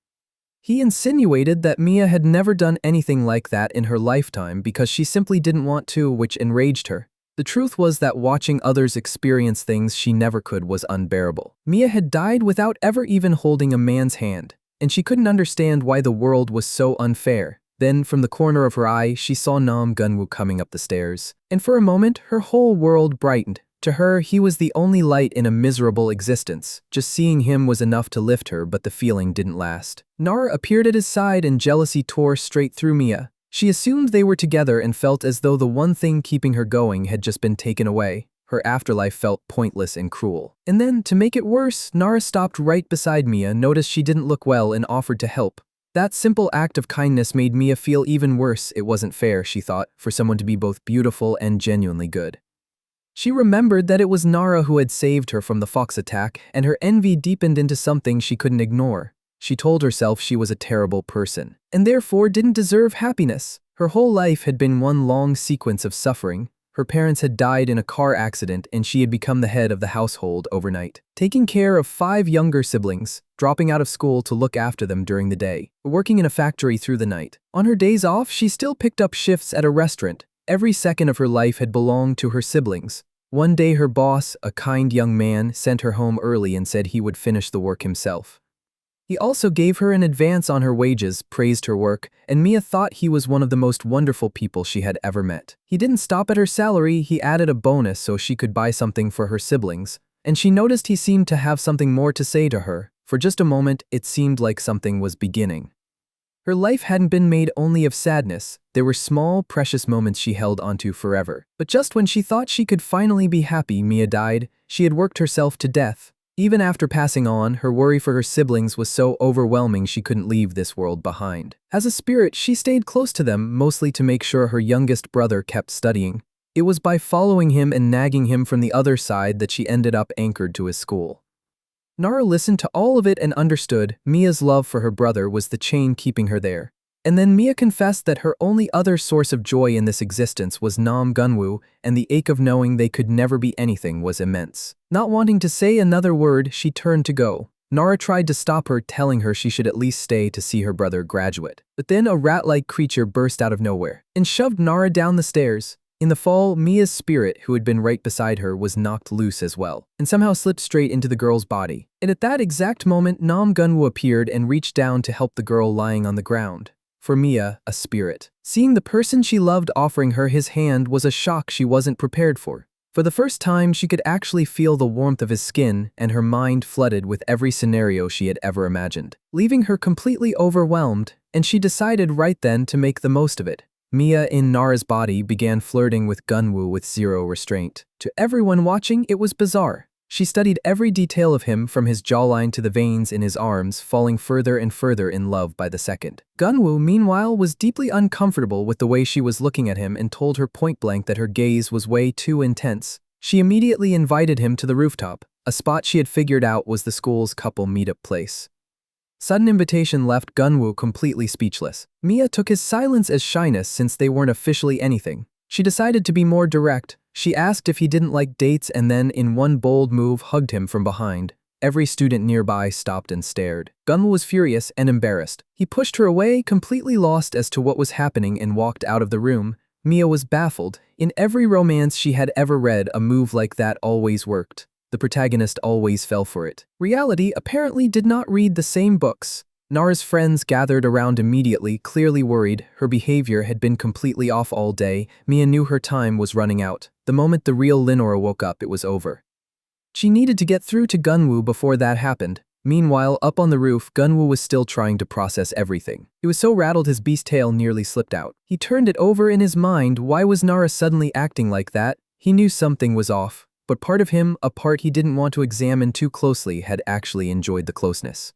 Speaker 1: He insinuated that Mia had never done anything like that in her lifetime because she simply didn't want to, which enraged her. The truth was that watching others experience things she never could was unbearable. Mia had died without ever even holding a man's hand, and she couldn't understand why the world was so unfair. Then, from the corner of her eye, she saw Nam Gunwoo coming up the stairs, and for a moment, her whole world brightened. To her, he was the only light in a miserable existence. Just seeing him was enough to lift her, but the feeling didn't last. Nara appeared at his side and jealousy tore straight through Mia. She assumed they were together and felt as though the one thing keeping her going had just been taken away. Her afterlife felt pointless and cruel. And then, to make it worse, Nara stopped right beside Mia, noticed she didn't look well, and offered to help. That simple act of kindness made Mia feel even worse. It wasn't fair, she thought, for someone to be both beautiful and genuinely good. She remembered that it was Nara who had saved her from the fox attack, and her envy deepened into something she couldn't ignore. She told herself she was a terrible person, and therefore didn't deserve happiness. Her whole life had been one long sequence of suffering. Her parents had died in a car accident, and she had become the head of the household overnight, taking care of 5 younger siblings, dropping out of school to look after them during the day, working in a factory through the night. On her days off, she still picked up shifts at a restaurant. Every second of her life had belonged to her siblings. One day her boss, a kind young man, sent her home early and said he would finish the work himself. He also gave her an advance on her wages, praised her work, and Mia thought he was one of the most wonderful people she had ever met. He didn't stop at her salary, he added a bonus so she could buy something for her siblings, and she noticed he seemed to have something more to say to her. For just a moment, it seemed like something was beginning. Her life hadn't been made only of sadness. There were small, precious moments she held onto forever. But just when she thought she could finally be happy, Mia died. She had worked herself to death. Even after passing on, her worry for her siblings was so overwhelming she couldn't leave this world behind. As a spirit, she stayed close to them, mostly to make sure her youngest brother kept studying. It was by following him and nagging him from the other side that she ended up anchored to his school. Nara listened to all of it and understood Mia's love for her brother was the chain keeping her there. And then Mia confessed that her only other source of joy in this existence was Nam Gunwoo, and the ache of knowing they could never be anything was immense. Not wanting to say another word, she turned to go. Nara tried to stop her, telling her she should at least stay to see her brother graduate. But then a rat-like creature burst out of nowhere and shoved Nara down the stairs. In the fall, Mia's spirit, who had been right beside her, was knocked loose as well, and somehow slipped straight into the girl's body. And at that exact moment, Nam Gunwoo appeared and reached down to help the girl lying on the ground. For Mia, a spirit, seeing the person she loved offering her his hand was a shock she wasn't prepared for. For the first time, she could actually feel the warmth of his skin, and her mind flooded with every scenario she had ever imagined, leaving her completely overwhelmed, and she decided right then to make the most of it. Mia, in Nara's body, began flirting with Gunwoo with zero restraint. To everyone watching, it was bizarre. She studied every detail of him, from his jawline to the veins in his arms, falling further and further in love by the second. Gunwoo, meanwhile, was deeply uncomfortable with the way she was looking at him and told her point-blank that her gaze was way too intense. She immediately invited him to the rooftop, a spot she had figured out was the school's couple meetup place. Sudden invitation left Gunwoo completely speechless. Mia took his silence as shyness since they weren't officially anything. She decided to be more direct. She asked if he didn't like dates and then, in one bold move, hugged him from behind. Every student nearby stopped and stared. Gunwoo was furious and embarrassed. He pushed her away, completely lost as to what was happening, and walked out of the room. Mia was baffled. In every romance she had ever read, a move like that always worked. The protagonist always fell for it. Reality apparently did not read the same books. Nara's friends gathered around immediately, clearly worried. Her behavior had been completely off all day. Mia knew her time was running out. The moment the real Linora woke up, it was over. She needed to get through to Gunwoo before that happened. Meanwhile, up on the roof, Gunwoo was still trying to process everything. He was so rattled his beast tail nearly slipped out. He turned it over in his mind. Why was Nara suddenly acting like that? He knew something was off, but part of him, a part he didn't want to examine too closely, had actually enjoyed the closeness.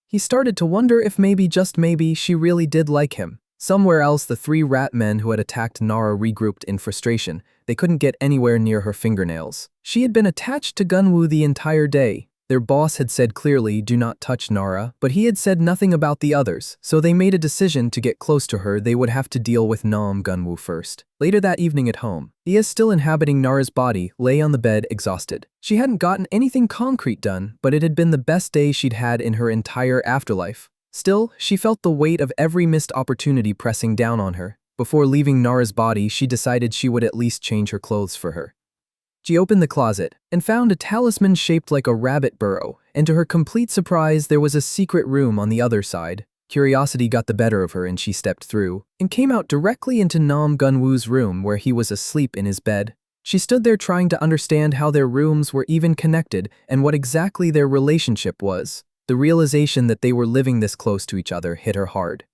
Speaker 1: He started to wonder if maybe, just maybe, she really did like him. Somewhere else, the 3 rat men who had attacked Nara regrouped in frustration. They couldn't get anywhere near her fingernails. She had been attached to Gunwoo the entire day. Their boss had said clearly, do not touch Nara, but he had said nothing about the others, so they made a decision to get close to her. They would have to deal with Nam Gunwoo first. Later that evening at home, Ia, still inhabiting Nara's body, lay on the bed exhausted. She hadn't gotten anything concrete done, but it had been the best day she'd had in her entire afterlife. Still, she felt the weight of every missed opportunity pressing down on her. Before leaving Nara's body, she decided she would at least change her clothes for her. She opened the closet and found a talisman shaped like a rabbit burrow, and to her complete surprise, there was a secret room on the other side. Curiosity got the better of her and she stepped through and came out directly into Nam Gunwoo's room where he was asleep in his bed. She stood there trying to understand how their rooms were even connected and what exactly their relationship was. The realization that they were living this close to each other hit her hard.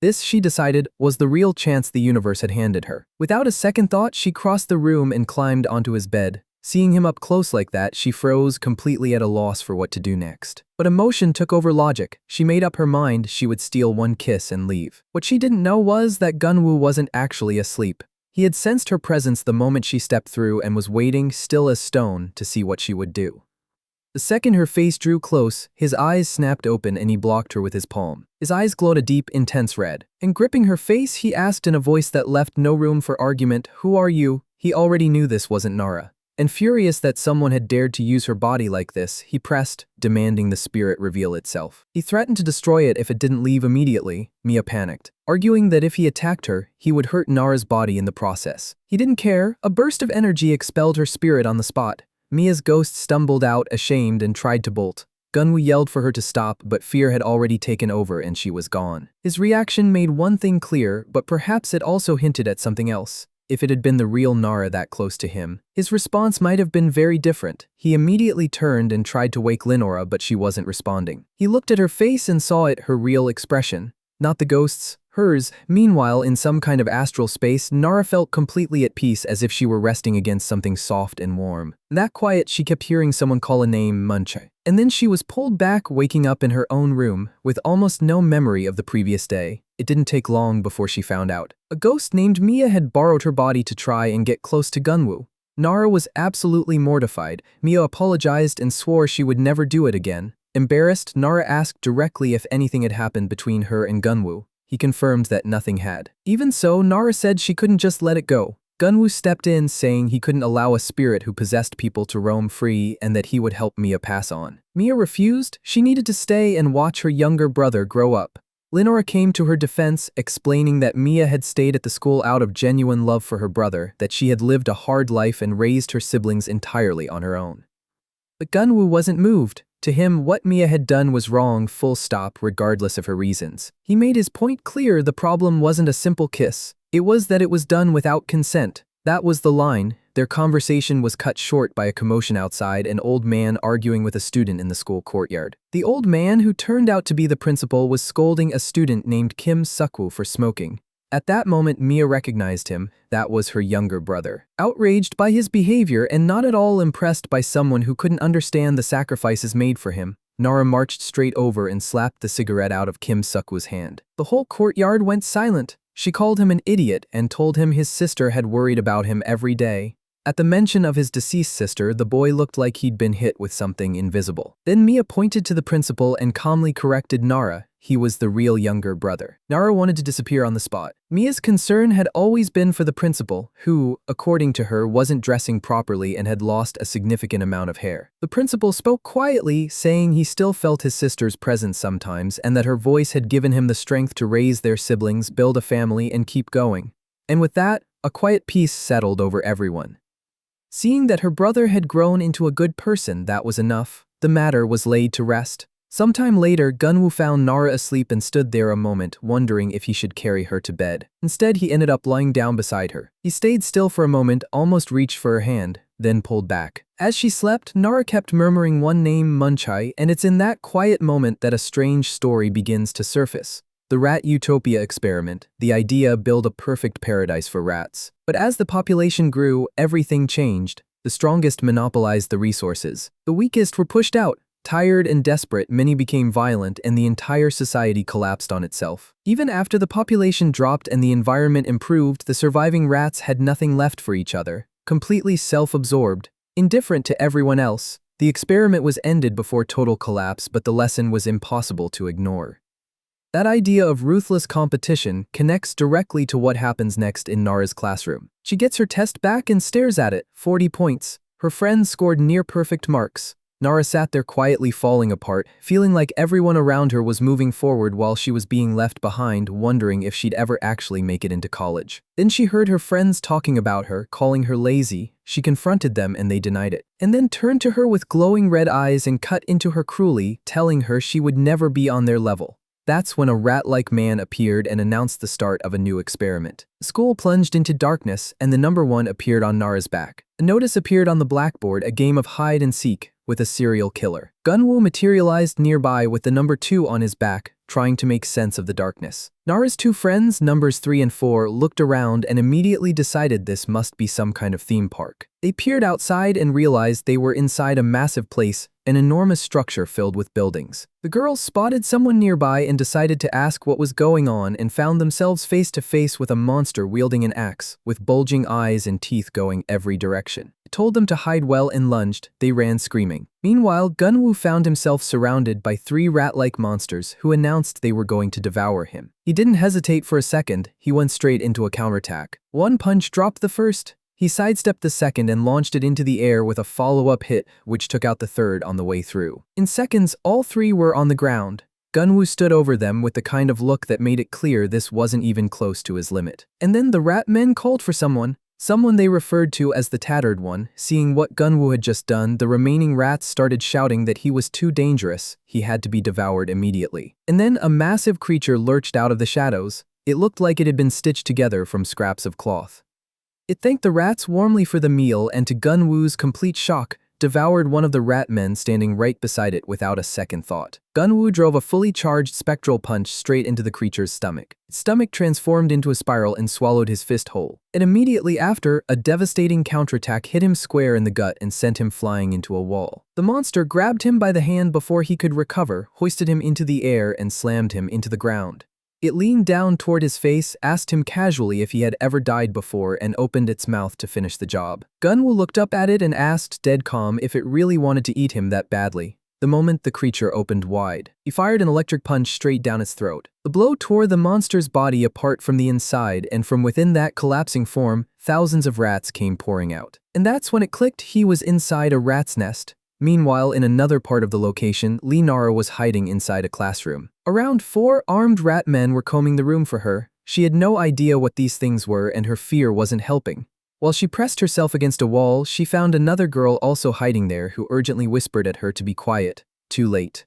Speaker 1: This, she decided, was the real chance the universe had handed her. Without a second thought, she crossed the room and climbed onto his bed. Seeing him up close like that, she froze, completely at a loss for what to do next. But emotion took over logic. She made up her mind she would steal one kiss and leave. What she didn't know was that Gunwoo wasn't actually asleep. He had sensed her presence the moment she stepped through and was waiting, still as stone, to see what she would do. The second her face drew close, his eyes snapped open and he blocked her with his palm. His eyes glowed a deep, intense red. And gripping her face, he asked in a voice that left no room for argument, "Who are you?" He already knew this wasn't Nara. And furious that someone had dared to use her body like this, he pressed, demanding the spirit reveal itself. He threatened to destroy it if it didn't leave immediately. Mia panicked, arguing that if he attacked her, he would hurt Nara's body in the process. He didn't care. A burst of energy expelled her spirit on the spot. Mia's ghost stumbled out, ashamed, and tried to bolt. Gunwoo yelled for her to stop, but fear had already taken over and she was gone. His reaction made one thing clear, but perhaps it also hinted at something else. If it had been the real Nara that close to him, his response might have been very different. He immediately turned and tried to wake Linora, but she wasn't responding. He looked at her face and saw it, her real expression. Not the ghost's, hers. Meanwhile, in some kind of astral space, Nara felt completely at peace, as if she were resting against something soft and warm. That quiet, she kept hearing someone call a name, Munche. And then she was pulled back, waking up in her own room, with almost no memory of the previous day. It didn't take long before she found out. A ghost named Mia had borrowed her body to try and get close to Gunwoo. Nara was absolutely mortified. Mia apologized and swore she would never do it again. Embarrassed, Nara asked directly if anything had happened between her and Gunwoo. He confirmed that nothing had. Even so, Nara said she couldn't just let it go. Gunwoo stepped in, saying he couldn't allow a spirit who possessed people to roam free and that he would help Mia pass on. Mia refused. She needed to stay and watch her younger brother grow up. Linora came to her defense, explaining that Mia had stayed at the school out of genuine love for her brother, that she had lived a hard life and raised her siblings entirely on her own. But Gunwoo wasn't moved. To him, what Mia had done was wrong, full stop, regardless of her reasons. He made his point clear. The problem wasn't a simple kiss. It was that it was done without consent. That was the line. Their conversation was cut short by a commotion outside, an old man arguing with a student in the school courtyard. The old man, who turned out to be the principal, was scolding a student named Kim Sukwoo for smoking. At that moment, Mia recognized him. That was her younger brother. Outraged by his behavior and not at all impressed by someone who couldn't understand the sacrifices made for him, Nara marched straight over and slapped the cigarette out of Kim Sukwoo's hand. The whole courtyard went silent. She called him an idiot and told him his sister had worried about him every day. At the mention of his deceased sister, the boy looked like he'd been hit with something invisible. Then Mia pointed to the principal and calmly corrected Nara. He was the real younger brother. Nara wanted to disappear on the spot. Mia's concern had always been for the principal, who, according to her, wasn't dressing properly and had lost a significant amount of hair. The principal spoke quietly, saying he still felt his sister's presence sometimes and that her voice had given him the strength to raise their siblings, build a family, and keep going. And with that, a quiet peace settled over everyone. Seeing that her brother had grown into a good person, that was enough. The matter was laid to rest. Sometime later, Gunwoo found Nara asleep and stood there a moment, wondering if he should carry her to bed. Instead, he ended up lying down beside her. He stayed still for a moment, almost reached for her hand, then pulled back. As she slept, Nara kept murmuring one name, Munchai, and it's in that quiet moment that a strange story begins to surface. The rat utopia experiment, the idea build a perfect paradise for rats. But as the population grew, everything changed. The strongest monopolized the resources. The weakest were pushed out. Tired and desperate, many became violent and the entire society collapsed on itself. Even after the population dropped and the environment improved, the surviving rats had nothing left for each other. Completely self-absorbed, indifferent to everyone else. The experiment was ended before total collapse, but the lesson was impossible to ignore. That idea of ruthless competition connects directly to what happens next in Nara's classroom. She gets her test back and stares at it, 40 points. Her friends scored near-perfect marks. Nara sat there quietly falling apart, feeling like everyone around her was moving forward while she was being left behind, wondering if she'd ever actually make it into college. Then she heard her friends talking about her, calling her lazy. She confronted them and they denied it, and then turned to her with glowing red eyes and cut into her cruelly, telling her she would never be on their level. That's when a rat-like man appeared and announced the start of a new experiment. The school plunged into darkness and the number 1 appeared on Nara's back. A notice appeared on the blackboard, a game of hide and seek with a serial killer. Gunwoo materialized nearby with the number 2 on his back, trying to make sense of the darkness. Nara's 2 friends, numbers 3 and 4, looked around and immediately decided this must be some kind of theme park. They peered outside and realized they were inside a massive place, an enormous structure filled with buildings. The girls spotted someone nearby and decided to ask what was going on and found themselves face to face with a monster wielding an axe, with bulging eyes and teeth going every direction. It told them to hide well and lunged. They ran screaming. Meanwhile, Gunwoo found himself surrounded by 3 rat-like monsters who announced they were going to devour him. He didn't hesitate for a second, he went straight into a counterattack. One punch dropped the first. He sidestepped the second and launched it into the air with a follow-up hit, which took out the third on the way through. In seconds, all 3 were on the ground. Gunwoo stood over them with the kind of look that made it clear this wasn't even close to his limit. And then the rat men called for someone they referred to as the Tattered One. Seeing what Gunwoo had just done, the remaining rats started shouting that he was too dangerous, he had to be devoured immediately. And then a massive creature lurched out of the shadows. It looked like it had been stitched together from scraps of cloth. It thanked the rats warmly for the meal and, to Gunwoo's complete shock, devoured one of the rat men standing right beside it without a second thought. Gunwoo drove a fully charged spectral punch straight into the creature's stomach. Its stomach transformed into a spiral and swallowed his fist whole. And immediately after, a devastating counterattack hit him square in the gut and sent him flying into a wall. The monster grabbed him by the hand before he could recover, hoisted him into the air and slammed him into the ground. It leaned down toward his face, asked him casually if he had ever died before, and opened its mouth to finish the job. Gunwoo looked up at it and asked, dead calm, if it really wanted to eat him that badly. The moment the creature opened wide, he fired an electric punch straight down its throat. The blow tore the monster's body apart from the inside, and from within that collapsing form, thousands of rats came pouring out. And that's when it clicked, he was inside a rat's nest. Meanwhile, in another part of the location, Nara was hiding inside a classroom. Around 4 armed rat men were combing the room for her. She had no idea what these things were and her fear wasn't helping. While she pressed herself against a wall, she found another girl also hiding there who urgently whispered at her to be quiet. Too late.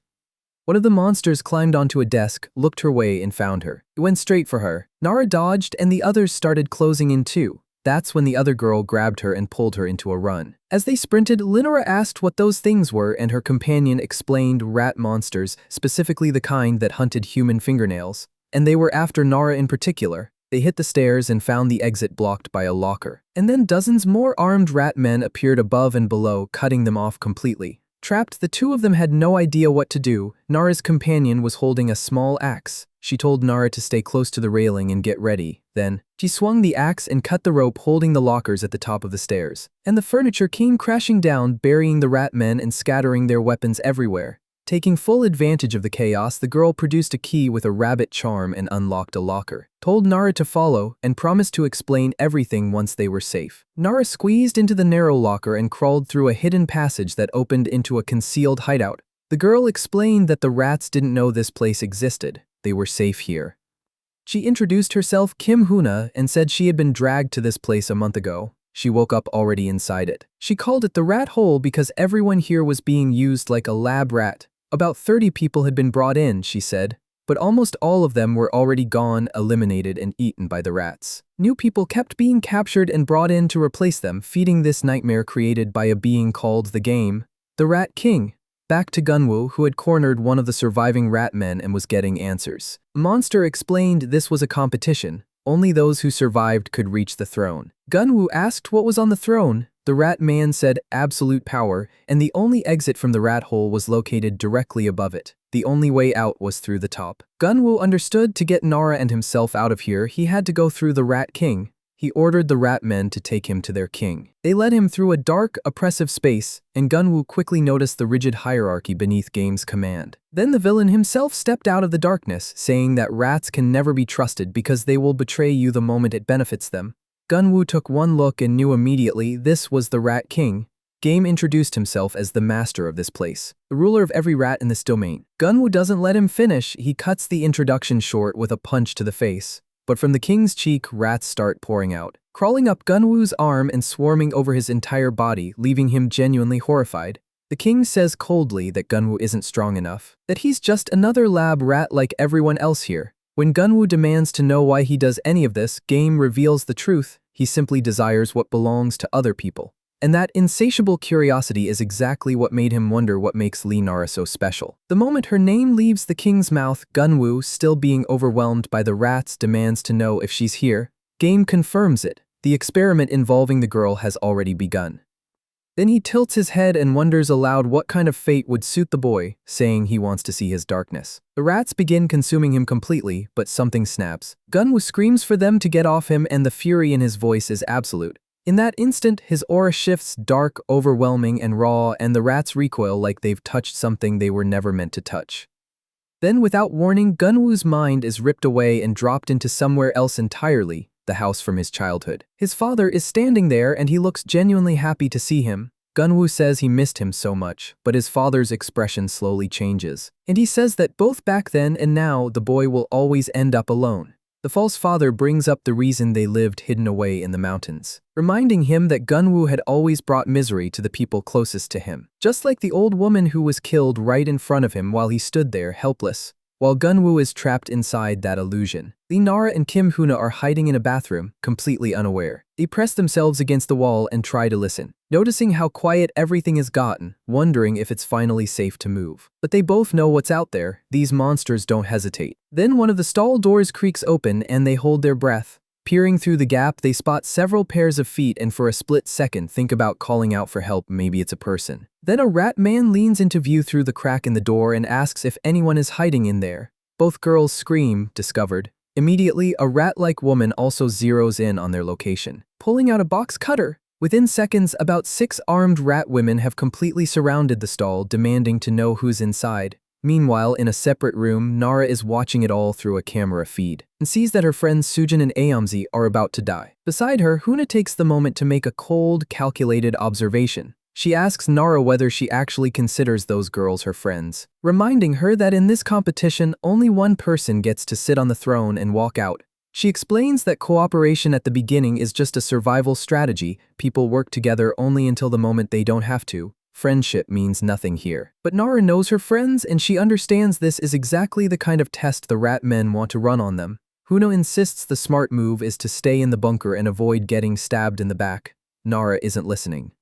Speaker 1: One of the monsters climbed onto a desk, looked her way and found her. It went straight for her. Nara dodged and the others started closing in too. That's when the other girl grabbed her and pulled her into a run. As they sprinted, Nara asked what those things were and her companion explained rat monsters, specifically the kind that hunted human fingernails. And they were after Nara in particular. They hit the stairs and found the exit blocked by a locker. And then dozens more armed rat men appeared above and below, cutting them off completely. Trapped, the 2 of them had no idea what to do. Nara's companion was holding a small axe. She told Nara to stay close to the railing and get ready. Then, she swung the axe and cut the rope holding the lockers at the top of the stairs. And the furniture came crashing down, burying the rat men and scattering their weapons everywhere. Taking full advantage of the chaos, the girl produced a key with a rabbit charm and unlocked a locker. Told Nara to follow and promised to explain everything once they were safe. Nara squeezed into the narrow locker and crawled through a hidden passage that opened into a concealed hideout. The girl explained that the rats didn't know this place existed. They were safe here. She introduced herself, Kim Huna, and said she had been dragged to this place a month ago. She woke up already inside it. She called it the rat hole because everyone here was being used like a lab rat. About 30 people had been brought in, she said, but almost all of them were already gone, eliminated, and eaten by the rats. New people kept being captured and brought in to replace them, feeding this nightmare created by a being called the Game, the Rat King. Back to Gunwoo, who had cornered one of the surviving rat men and was getting answers. Monster explained this was a competition. Only those who survived could reach the throne. Gunwoo asked what was on the throne. The rat man said absolute power, and the only exit from the rat hole was located directly above it. The only way out was through the top. Gunwoo understood to get Nara and himself out of here, he had to go through the Rat King. he ordered the rat men to take him to their king. They led him through a dark, oppressive space, and Gunwoo quickly noticed the rigid hierarchy beneath Game's command. Then the villain himself stepped out of the darkness, saying that rats can never be trusted because they will betray you the moment it benefits them. Gunwoo took one look and knew immediately this was the Rat King. Game introduced himself as the master of this place, the ruler of every rat in this domain. Gunwoo doesn't let him finish, he cuts the introduction short with a punch to the face. But from the king's cheek, rats start pouring out, crawling up Gunwoo's arm and swarming over his entire body, leaving him genuinely horrified. The king says coldly that Gunwoo isn't strong enough, that he's just another lab rat like everyone else here. When Gunwoo demands to know why he does any of this, Game reveals the truth. He simply desires what belongs to other people. And that insatiable curiosity is exactly what made him wonder what makes Lee Nara so special. The moment her name leaves the king's mouth, Gunwoo, still being overwhelmed by the rats, demands to know if she's here. Game confirms it. The experiment involving the girl has already begun. Then he tilts his head and wonders aloud what kind of fate would suit the boy, saying he wants to see his darkness. The rats begin consuming him completely, but something snaps. Gunwoo screams for them to get off him, and the fury in his voice is absolute. In that instant, his aura shifts dark, overwhelming, and raw, and the rats recoil like they've touched something they were never meant to touch. Then, without warning, Gunwoo's mind is ripped away and dropped into somewhere else entirely, the house from his childhood. His father is standing there and he looks genuinely happy to see him. Gunwoo says he missed him so much, but his father's expression slowly changes. And he says that both back then and now, the boy will always end up alone. The false father brings up the reason they lived hidden away in the mountains, reminding him that Gunwoo had always brought misery to the people closest to him, just like the old woman who was killed right in front of him while he stood there helpless, while Gunwoo is trapped inside that illusion. Lee Nara and Kim Hoona are hiding in a bathroom, completely unaware. They press themselves against the wall and try to listen, noticing how quiet everything has gotten, wondering if it's finally safe to move. But they both know what's out there. These monsters don't hesitate. Then one of the stall doors creaks open and they hold their breath. Peering through the gap, they spot several pairs of feet and for a split second think about calling out for help. Maybe it's a person. Then a rat man leans into view through the crack in the door and asks if anyone is hiding in there. Both girls scream, discovered. Immediately, a rat-like woman also zeroes in on their location, pulling out a box cutter. Within seconds, about 6 armed rat women have completely surrounded the stall, demanding to know who's inside. Meanwhile, in a separate room, Nara is watching it all through a camera feed and sees that her friends Sujin and Aomzi are about to die. Beside her, Hoona takes the moment to make a cold, calculated observation. She asks Nara whether she actually considers those girls her friends, reminding her that in this competition, only one person gets to sit on the throne and walk out. She explains that cooperation at the beginning is just a survival strategy. People work together only until the moment they don't have to. Friendship means nothing here. But Nara knows her friends, and she understands this is exactly the kind of test the rat men want to run on them. Hoona insists the smart move is to stay in the bunker and avoid getting stabbed in the back. Nara isn't listening.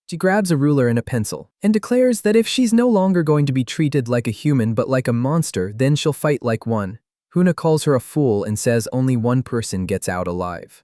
Speaker 1: She grabs a ruler and a pencil, and declares that if she's no longer going to be treated like a human but like a monster, then she'll fight like one. Hoona calls her a fool and says only one person gets out alive.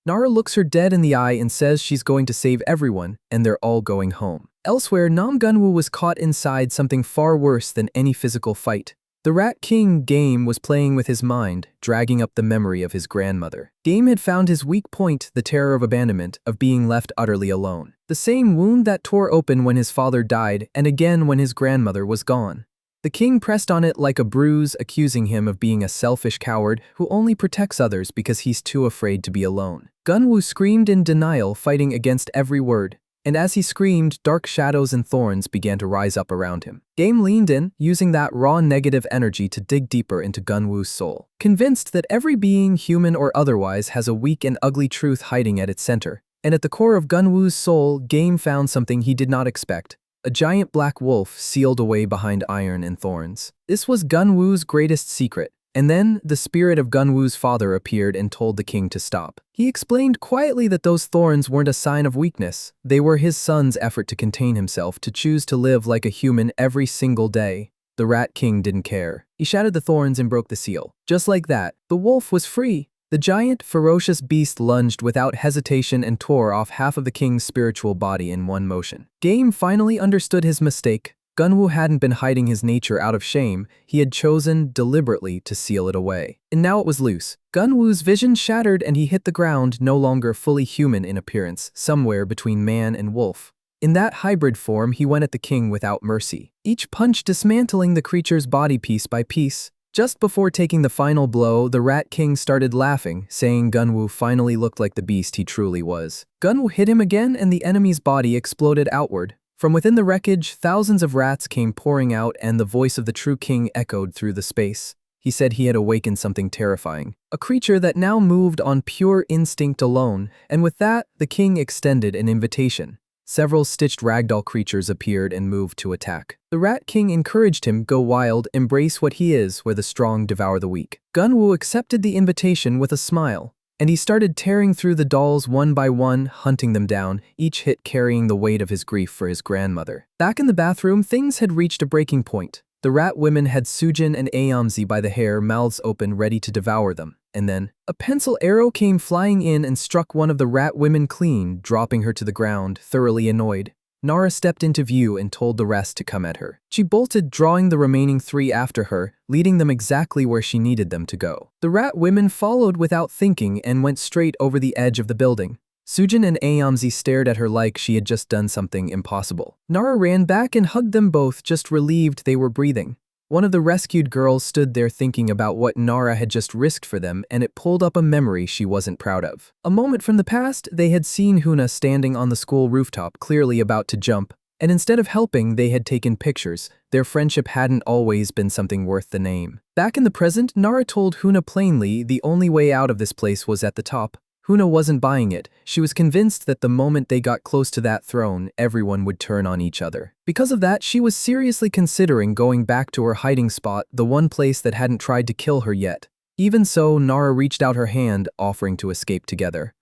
Speaker 1: Nara looks her dead in the eye and says she's going to save everyone, and they're all going home. Elsewhere, Nam Gunwoo was caught inside something far worse than any physical fight. The Rat King, Game, was playing with his mind, dragging up the memory of his grandmother. Game had found his weak point, the terror of abandonment, of being left utterly alone. The same wound that tore open when his father died, and again when his grandmother was gone. The king pressed on it like a bruise, accusing him of being a selfish coward who only protects others because he's too afraid to be alone. Gunwoo screamed in denial, fighting against every word. And as he screamed, dark shadows and thorns began to rise up around him. Game leaned in, using that raw negative energy to dig deeper into Gunwoo's soul, convinced that every being, human or otherwise, has a weak and ugly truth hiding at its center. And at the core of Gunwoo's soul, Game found something he did not expect. A giant black wolf sealed away behind iron and thorns. This was Gunwoo's greatest secret. And then, the spirit of Gunwoo's father appeared and told the king to stop. He explained quietly that those thorns weren't a sign of weakness. They were his son's effort to contain himself, to choose to live like a human every single day. The Rat King didn't care. He shattered the thorns and broke the seal. Just like that, the wolf was free. The giant, ferocious beast lunged without hesitation and tore off half of the king's spiritual body in one motion. Game finally understood his mistake. Gunwoo hadn't been hiding his nature out of shame, he had chosen, deliberately, to seal it away. And now it was loose. Gunwoo's vision shattered and he hit the ground, no longer fully human in appearance, somewhere between man and wolf. In that hybrid form, he went at the king without mercy, each punch dismantling the creature's body piece by piece. Just before taking the final blow, the Rat King started laughing, saying Gunwoo finally looked like the beast he truly was. Gunwoo hit him again and the enemy's body exploded outward. From within the wreckage, thousands of rats came pouring out and the voice of the true king echoed through the space. He said he had awakened something terrifying, a creature that now moved on pure instinct alone, and with that, the king extended an invitation. Several stitched ragdoll creatures appeared and moved to attack. The Rat King encouraged him, go wild, embrace what he is, where the strong devour the weak. Gunwoo accepted the invitation with a smile, and he started tearing through the dolls one by one, hunting them down, each hit carrying the weight of his grief for his grandmother. Back in the bathroom, things had reached a breaking point. The rat women had Sujin and Aomzi by the hair, mouths open, ready to devour them. And then, a pencil arrow came flying in and struck one of the rat women clean, dropping her to the ground, thoroughly annoyed. Nara stepped into view and told the rest to come at her. She bolted, drawing the remaining 3 after her, leading them exactly where she needed them to go. The rat women followed without thinking and went straight over the edge of the building. Sujin and Aomzi stared at her like she had just done something impossible. Nara ran back and hugged them both, just relieved they were breathing. One of the rescued girls stood there thinking about what Nara had just risked for them, and it pulled up a memory she wasn't proud of. A moment from the past, they had seen Huna standing on the school rooftop, clearly about to jump, and instead of helping, they had taken pictures. Their friendship hadn't always been something worth the name. Back in the present, Nara told Huna plainly the only way out of this place was at the top. Huna wasn't buying it. She was convinced that the moment they got close to that throne, everyone would turn on each other. Because of that, she was seriously considering going back to her hiding spot, the one place that hadn't tried to kill her yet. Even so, Nara reached out her hand, offering to escape together.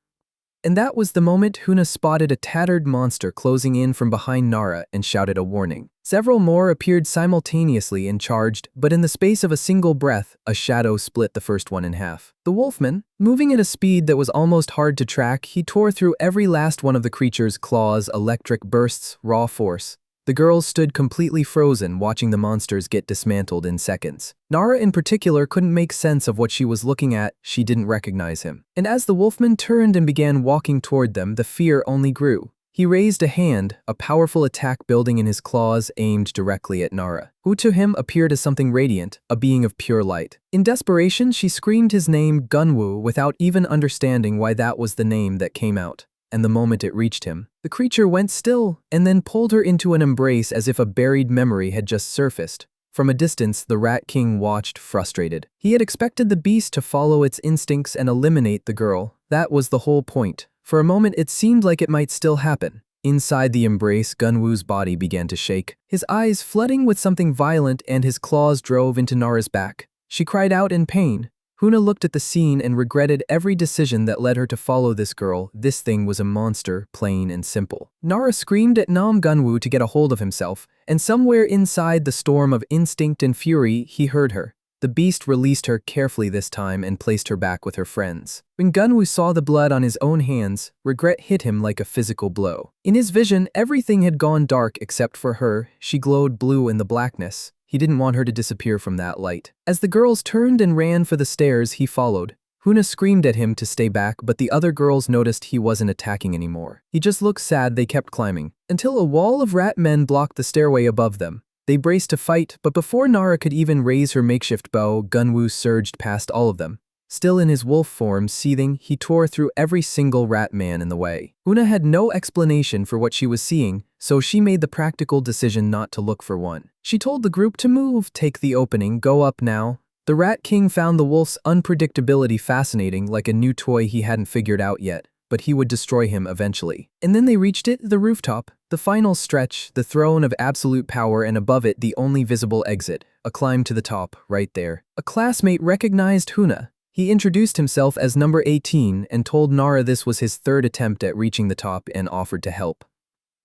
Speaker 1: And that was the moment Huna spotted a tattered monster closing in from behind Nara and shouted a warning. Several more appeared simultaneously and charged, but in the space of a single breath, a shadow split the first one in half. The wolfman, moving at a speed that was almost hard to track, he tore through every last one of the creature's claws, electric bursts, raw force. The girls stood completely frozen, watching the monsters get dismantled in seconds. Nara in particular couldn't make sense of what she was looking at. She didn't recognize him. And as the wolfman turned and began walking toward them, the fear only grew. He raised a hand, a powerful attack building in his claws aimed directly at Nara, who to him appeared as something radiant, a being of pure light. In desperation, she screamed his name, Gunwoo, without even understanding why that was the name that came out. And the moment it reached him, the creature went still and then pulled her into an embrace as if a buried memory had just surfaced. From a distance, the Rat King watched, frustrated. He had expected the beast to follow its instincts and eliminate the girl. That was the whole point. For a moment, it seemed like it might still happen. Inside the embrace, Gunwoo's body began to shake, his eyes flooding with something violent, and his claws drove into Nara's back. She cried out in pain. Huna looked at the scene and regretted every decision that led her to follow this girl. This thing was a monster, plain and simple. Nara screamed at Nam Gunwoo to get a hold of himself, and somewhere inside the storm of instinct and fury, he heard her. The beast released her carefully this time and placed her back with her friends. When Gunwoo saw the blood on his own hands, regret hit him like a physical blow. In his vision, everything had gone dark except for her. She glowed blue in the blackness. He didn't want her to disappear from that light. As the girls turned and ran for the stairs, he followed. Huna screamed at him to stay back, but the other girls noticed he wasn't attacking anymore. He just looked sad. They kept climbing, until a wall of rat men blocked the stairway above them. They braced to fight, but before Nara could even raise her makeshift bow, Gunwoo surged past all of them. Still in his wolf form, seething, he tore through every single rat man in the way. Huna had no explanation for what she was seeing, so she made the practical decision not to look for one. She told the group to move, take the opening, go up now. The Rat King found the wolf's unpredictability fascinating, like a new toy he hadn't figured out yet, but he would destroy him eventually. And then they reached it, the rooftop, the final stretch, the throne of absolute power, and above it the only visible exit, a climb to the top, right there. A classmate recognized Huna. He introduced himself as number 18 and told Nara this was his third attempt at reaching the top and offered to help.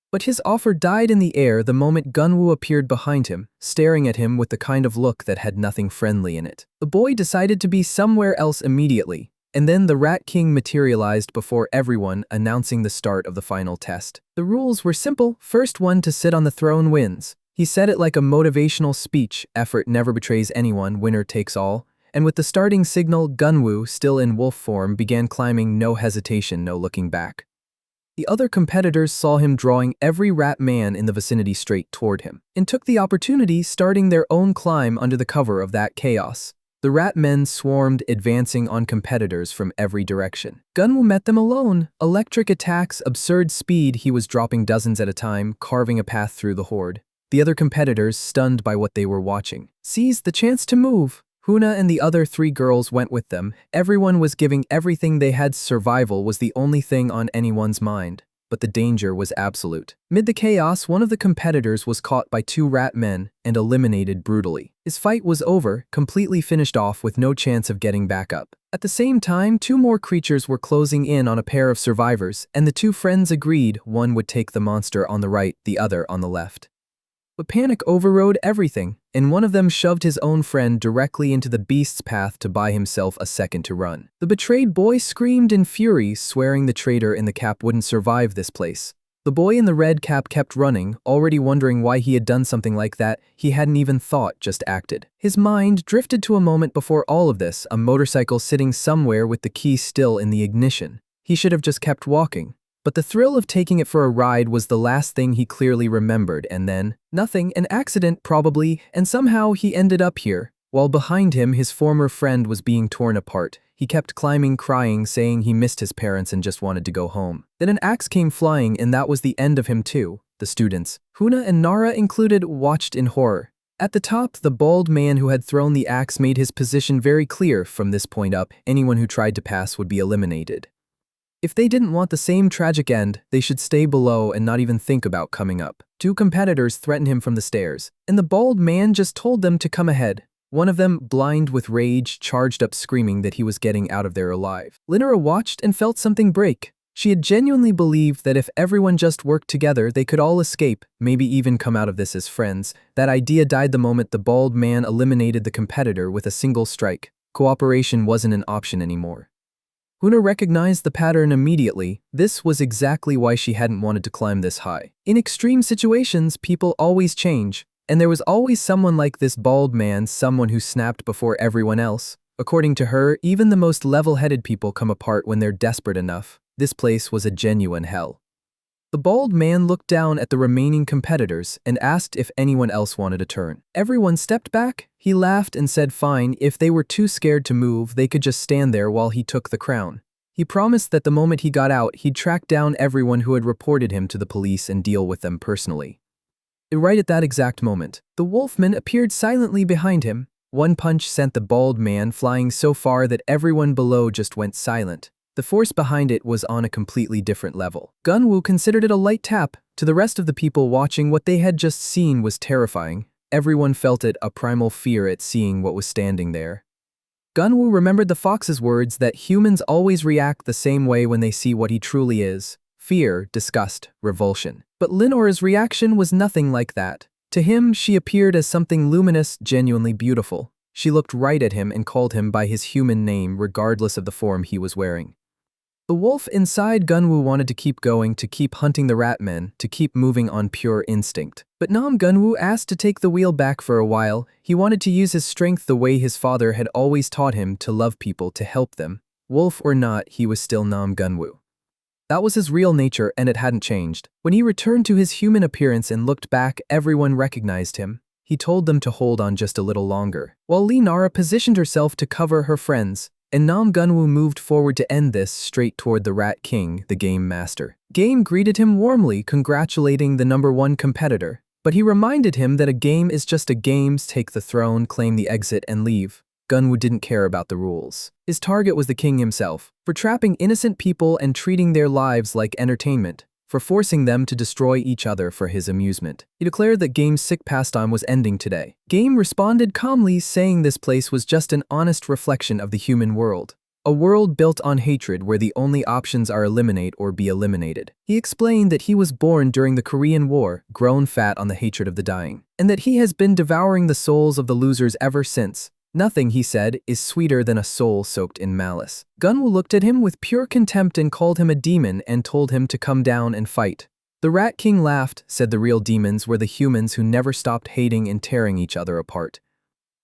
Speaker 1: But his offer died in the air the moment Gunwoo appeared behind him, staring at him with the kind of look that had nothing friendly in it. The boy decided to be somewhere else immediately, and then the Rat King materialized before everyone, announcing the start of the final test. The rules were simple. First one to sit on the throne wins. He said it like a motivational speech, effort never betrays anyone, winner takes all, and with the starting signal, Gunwoo, still in wolf form, began climbing, no hesitation, no looking back. The other competitors saw him drawing every rat man in the vicinity straight toward him, and took the opportunity, starting their own climb under the cover of that chaos. The rat men swarmed, advancing on competitors from every direction. Gunwoo met them alone. Electric attacks, absurd speed, he was dropping dozens at a time, carving a path through the horde. The other competitors, stunned by what they were watching, seized the chance to move. Huna and the other 3 girls went with them. Everyone was giving everything they had. Survival was the only thing on anyone's mind, but the danger was absolute. Mid the chaos, one of the competitors was caught by 2 rat men and eliminated brutally. His fight was over, completely finished off with no chance of getting back up. At the same time, 2 more creatures were closing in on a pair of survivors, and the 2 friends agreed one would take the monster on the right, the other on the left. But panic overrode everything, and one of them shoved his own friend directly into the beast's path to buy himself a second to run. The betrayed boy screamed in fury, swearing the traitor in the cap wouldn't survive this place. The boy in the red cap kept running, already wondering why he had done something like that. He hadn't even thought, just acted. His mind drifted to a moment before all of this, a motorcycle sitting somewhere with the key still in the ignition. He should have just kept walking. But the thrill of taking it for a ride was the last thing he clearly remembered, and then, nothing, an accident probably, and somehow he ended up here. While behind him his former friend was being torn apart. He kept climbing, crying, saying he missed his parents and just wanted to go home. Then an axe came flying, and that was the end of him too. The students, Huna and Nara included, watched in horror. At the top, the bald man who had thrown the axe made his position very clear. From this point up, anyone who tried to pass would be eliminated. If they didn't want the same tragic end, they should stay below and not even think about coming up. 2 competitors threatened him from the stairs, and the bald man just told them to come ahead. One of them, blind with rage, charged up screaming that he was getting out of there alive. Linora watched and felt something break. She had genuinely believed that if everyone just worked together, they could all escape, maybe even come out of this as friends. That idea died the moment the bald man eliminated the competitor with a single strike. Cooperation wasn't an option anymore. Huna recognized the pattern immediately. This was exactly why she hadn't wanted to climb this high. In extreme situations, people always change, and there was always someone like this bald man, someone who snapped before everyone else. According to her, even the most level-headed people come apart when they're desperate enough. This place was a genuine hell. The bald man looked down at the remaining competitors and asked if anyone else wanted a turn. Everyone stepped back. He laughed and said fine, if they were too scared to move, they could just stand there while he took the crown. He promised that the moment he got out, he'd track down everyone who had reported him to the police and deal with them personally. Right at that exact moment, the wolfman appeared silently behind him. One punch sent the bald man flying so far that everyone below just went silent. The force behind it was on a completely different level. Gunwoo considered it a light tap. To the rest of the people watching, what they had just seen was terrifying. Everyone felt it, a primal fear at seeing what was standing there. Gunwoo remembered the fox's words that humans always react the same way when they see what he truly is: fear, disgust, revulsion. But Linora's reaction was nothing like that. To him, she appeared as something luminous, genuinely beautiful. She looked right at him and called him by his human name regardless of the form he was wearing. The wolf inside Gunwoo wanted to keep going, to keep hunting the rat men, to keep moving on pure instinct. But Nam Gunwoo asked to take the wheel back for a while. He wanted to use his strength the way his father had always taught him, to love people, to help them. Wolf or not, he was still Nam Gunwoo. That was his real nature, and it hadn't changed. When he returned to his human appearance and looked back, everyone recognized him. He told them to hold on just a little longer, while Nara positioned herself to cover her friends, and Nam Gunwoo moved forward to end this, straight toward the Rat King, the game master. Game greeted him warmly, congratulating the #1 competitor, but he reminded him that a game is just a game. Take the throne, claim the exit, and leave. Gunwoo didn't care about the rules. His target was the king himself, for trapping innocent people and treating their lives like entertainment, for forcing them to destroy each other for his amusement. He declared that Game's sick pastime was ending today. Game responded calmly, saying this place was just an honest reflection of the human world. A world built on hatred where the only options are eliminate or be eliminated. He explained that he was born during the Korean War, grown fat on the hatred of the dying, and that he has been devouring the souls of the losers ever since. Nothing, he said, is sweeter than a soul soaked in malice. Gunwoo looked at him with pure contempt and called him a demon and told him to come down and fight. The Rat King laughed, said the real demons were the humans who never stopped hating and tearing each other apart.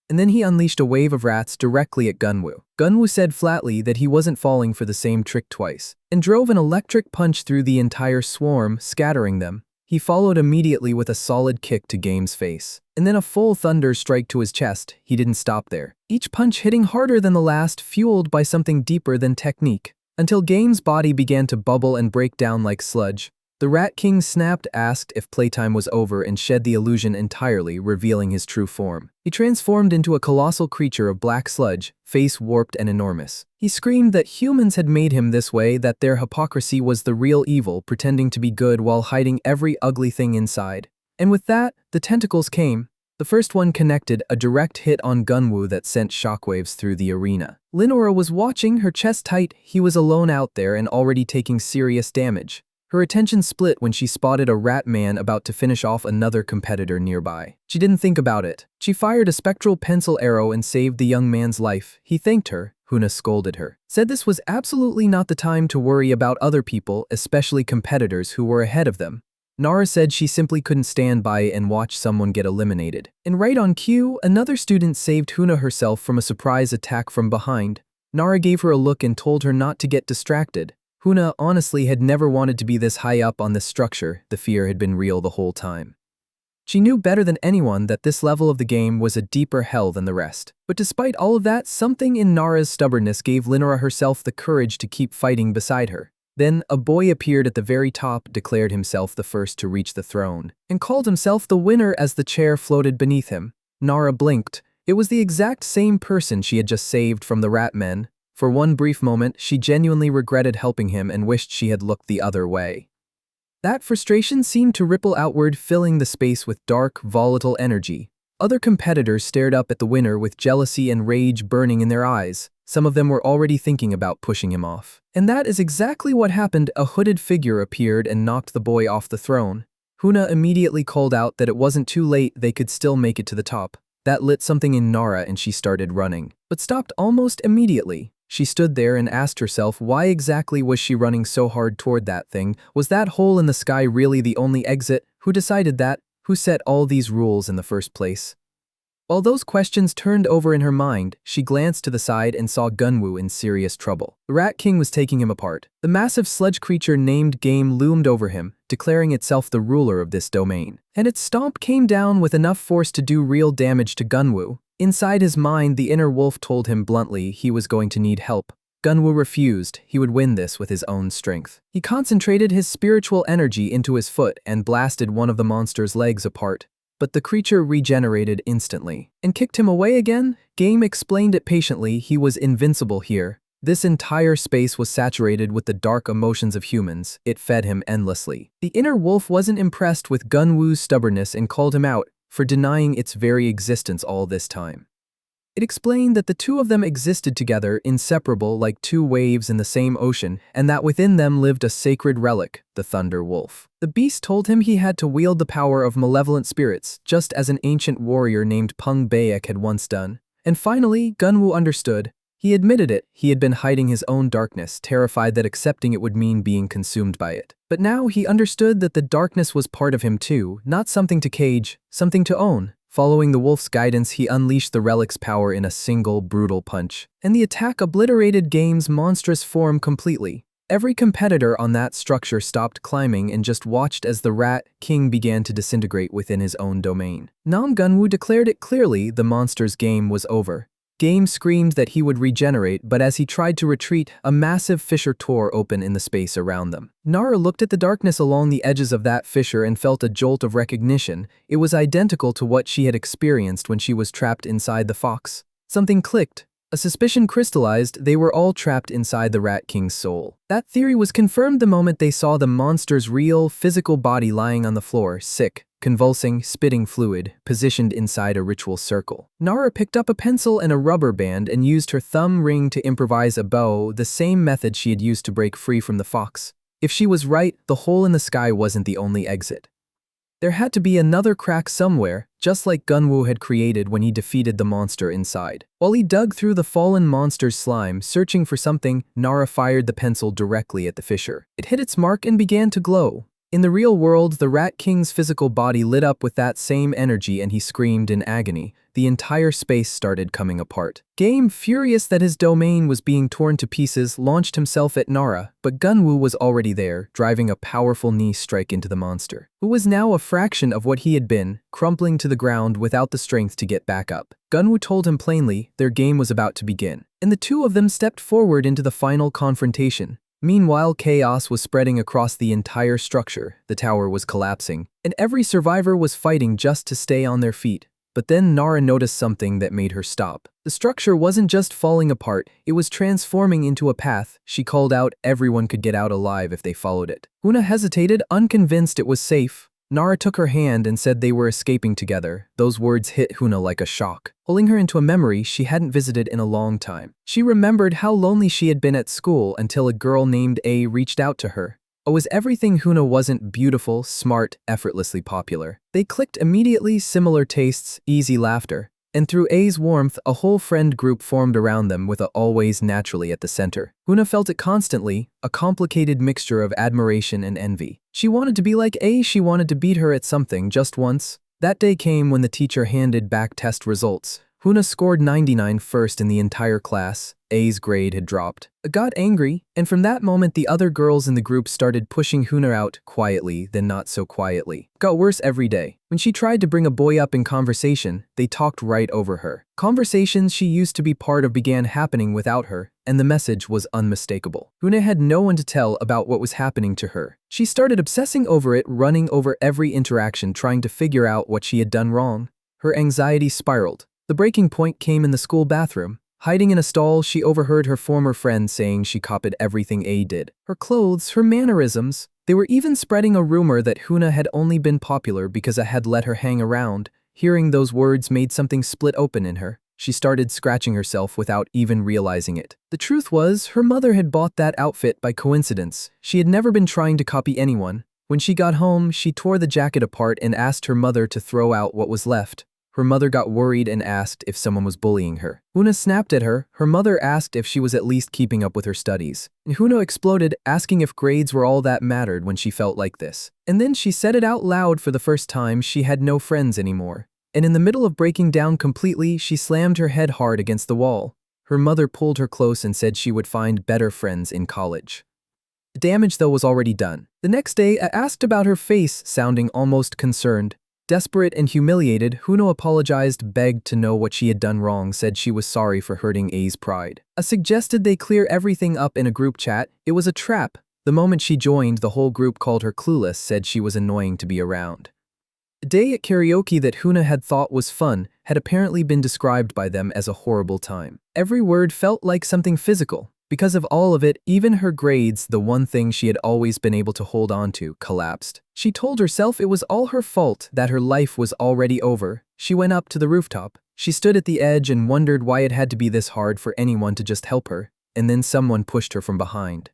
Speaker 1: And then he unleashed a wave of rats directly at Gunwoo. Gunwoo said flatly that he wasn't falling for the same trick twice, and drove an electric punch through the entire swarm, scattering them. He followed immediately with a solid kick to Game's face, and then a full thunder strike to his chest. He didn't stop there, each punch hitting harder than the last, fueled by something deeper than technique, until Game's body began to bubble and break down like sludge. The Rat King snapped, asked if playtime was over, and shed the illusion entirely, revealing his true form. He transformed into a colossal creature of black sludge, face warped and enormous. He screamed that humans had made him this way, that their hypocrisy was the real evil, pretending to be good while hiding every ugly thing inside. And with that, the tentacles came. The first one connected, a direct hit on Gunwoo that sent shockwaves through the arena. Lenora was watching, her chest tight. He was alone out there and already taking serious damage. Her attention split when she spotted a rat man about to finish off another competitor nearby. She didn't think about it. She fired a spectral pencil arrow and saved the young man's life. He thanked her. Huna scolded her, said this was absolutely not the time to worry about other people, especially competitors who were ahead of them. Nara said she simply couldn't stand by and watch someone get eliminated. And right on cue, another student saved Huna herself from a surprise attack from behind. Nara gave her a look and told her not to get distracted. Huna honestly had never wanted to be this high up on this structure. The fear had been real the whole time. She knew better than anyone that this level of the game was a deeper hell than the rest. But despite all of that, something in Nara's stubbornness gave Lenora herself the courage to keep fighting beside her. Then, a boy appeared at the very top, declared himself the first to reach the throne, and called himself the winner as the chair floated beneath him. Nara blinked. It was the exact same person she had just saved from the rat men. For one brief moment, she genuinely regretted helping him and wished she had looked the other way. That frustration seemed to ripple outward, filling the space with dark, volatile energy. Other competitors stared up at the winner with jealousy and rage burning in their eyes. Some of them were already thinking about pushing him off. And that is exactly what happened. A hooded figure appeared and knocked the boy off the throne. Huna immediately called out that it wasn't too late, they could still make it to the top. That lit something in Nara and she started running, but stopped almost immediately. She stood there and asked herself, why exactly was she running so hard toward that thing? Was that hole in the sky really the only exit? Who decided that? Who set all these rules in the first place? While those questions turned over in her mind, she glanced to the side and saw Gunwoo in serious trouble. The Rat King was taking him apart. The massive sludge creature named Game loomed over him, declaring itself the ruler of this domain. And its stomp came down with enough force to do real damage to Gunwoo. Inside his mind, the inner wolf told him bluntly he was going to need help. Gunwoo refused. He would win this with his own strength. He concentrated his spiritual energy into his foot and blasted one of the monster's legs apart. But the creature regenerated instantly and kicked him away again. Game explained it patiently. He was invincible here. This entire space was saturated with the dark emotions of humans. It fed him endlessly. The inner wolf wasn't impressed with Gunwoo's stubbornness and called him out for denying its very existence all this time. It explained that the two of them existed together, inseparable like two waves in the same ocean, and that within them lived a sacred relic, the Thunder Wolf. The beast told him he had to wield the power of malevolent spirits, just as an ancient warrior named Peng Baek had once done. And finally, Gunwoo understood. He admitted it. He had been hiding his own darkness, terrified that accepting it would mean being consumed by it. But now he understood that the darkness was part of him too, not something to cage, something to own. Following the wolf's guidance, he unleashed the relic's power in a single, brutal punch, and the attack obliterated Game's monstrous form completely. Every competitor on that structure stopped climbing and just watched as the Rat King began to disintegrate within his own domain. Gunwoo declared it clearly, the monster's game was over. Game screamed that he would regenerate, but as he tried to retreat, a massive fissure tore open in the space around them. Nara looked at the darkness along the edges of that fissure and felt a jolt of recognition. It was identical to what she had experienced when she was trapped inside the fox. Something clicked. A suspicion crystallized. They were all trapped inside the Rat King's soul. That theory was confirmed the moment they saw the monster's real, physical body lying on the floor, sick, convulsing, spitting fluid, positioned inside a ritual circle. Nara picked up a pencil and a rubber band and used her thumb ring to improvise a bow, the same method she had used to break free from the fox. If she was right, the hole in the sky wasn't the only exit. There had to be another crack somewhere, just like Gunwoo had created when he defeated the monster inside. While he dug through the fallen monster's slime, searching for something, Nara fired the pencil directly at the fissure. It hit its mark and began to glow. In the real world, the Rat King's physical body lit up with that same energy and he screamed in agony. The entire space started coming apart. Game, furious that his domain was being torn to pieces, launched himself at Nara, but Gunwoo was already there, driving a powerful knee strike into the monster, who was now a fraction of what he had been, crumpling to the ground without the strength to get back up. Gunwoo told him plainly their game was about to begin, and the two of them stepped forward into the final confrontation. Meanwhile, chaos was spreading across the entire structure, the tower was collapsing, and every survivor was fighting just to stay on their feet. But then Nara noticed something that made her stop. The structure wasn't just falling apart, it was transforming into a path. She called out everyone could get out alive if they followed it. Huna hesitated, unconvinced it was safe. Nara took her hand and said they were escaping together. Those words hit Huna like a shock, pulling her into a memory she hadn't visited in a long time. She remembered how lonely she had been at school until a girl named A reached out to her. Was everything Huna wasn't beautiful, smart, effortlessly popular. They clicked immediately, similar tastes, easy laughter. And through A's warmth, a whole friend group formed around them with A always naturally at the center. Huna felt it constantly, a complicated mixture of admiration and envy. She wanted to be like A, she wanted to beat her at something just once. That day came when the teacher handed back test results. Huna scored 99 first in the entire class. A's grade had dropped. A got angry, and from that moment the other girls in the group started pushing Huna out, quietly, then not so quietly. It got worse every day. When she tried to bring a boy up in conversation, they talked right over her. Conversations she used to be part of began happening without her, and the message was unmistakable. Huna had no one to tell about what was happening to her. She started obsessing over it, running over every interaction, trying to figure out what she had done wrong. Her anxiety spiraled. The breaking point came in the school bathroom. Hiding in a stall, she overheard her former friend saying she copied everything A did. Her clothes, her mannerisms. They were even spreading a rumor that Huna had only been popular because A had let her hang around. Hearing those words made something split open in her. She started scratching herself without even realizing it. The truth was, her mother had bought that outfit by coincidence. She had never been trying to copy anyone. When she got home, she tore the jacket apart and asked her mother to throw out what was left. Her mother got worried and asked if someone was bullying her. Huna snapped at her. Her mother asked if she was at least keeping up with her studies. And Huna exploded, asking if grades were all that mattered when she felt like this. And then she said it out loud for the first time. She had no friends anymore. And in the middle of breaking down completely, she slammed her head hard against the wall. Her mother pulled her close and said she would find better friends in college. The damage, though, was already done. The next day, I asked about her face, sounding almost concerned. Desperate and humiliated, Huna apologized, begged to know what she had done wrong, said she was sorry for hurting A's pride. I suggested they clear everything up in a group chat. It was a trap. The moment she joined, the whole group called her clueless, said she was annoying to be around. A day at karaoke that Huna had thought was fun had apparently been described by them as a horrible time. Every word felt like something physical. Because of all of it, even her grades, the one thing she had always been able to hold on to, collapsed. She told herself it was all her fault, that her life was already over. She went up to the rooftop. She stood at the edge and wondered why it had to be this hard for anyone to just help her, and then someone pushed her from behind.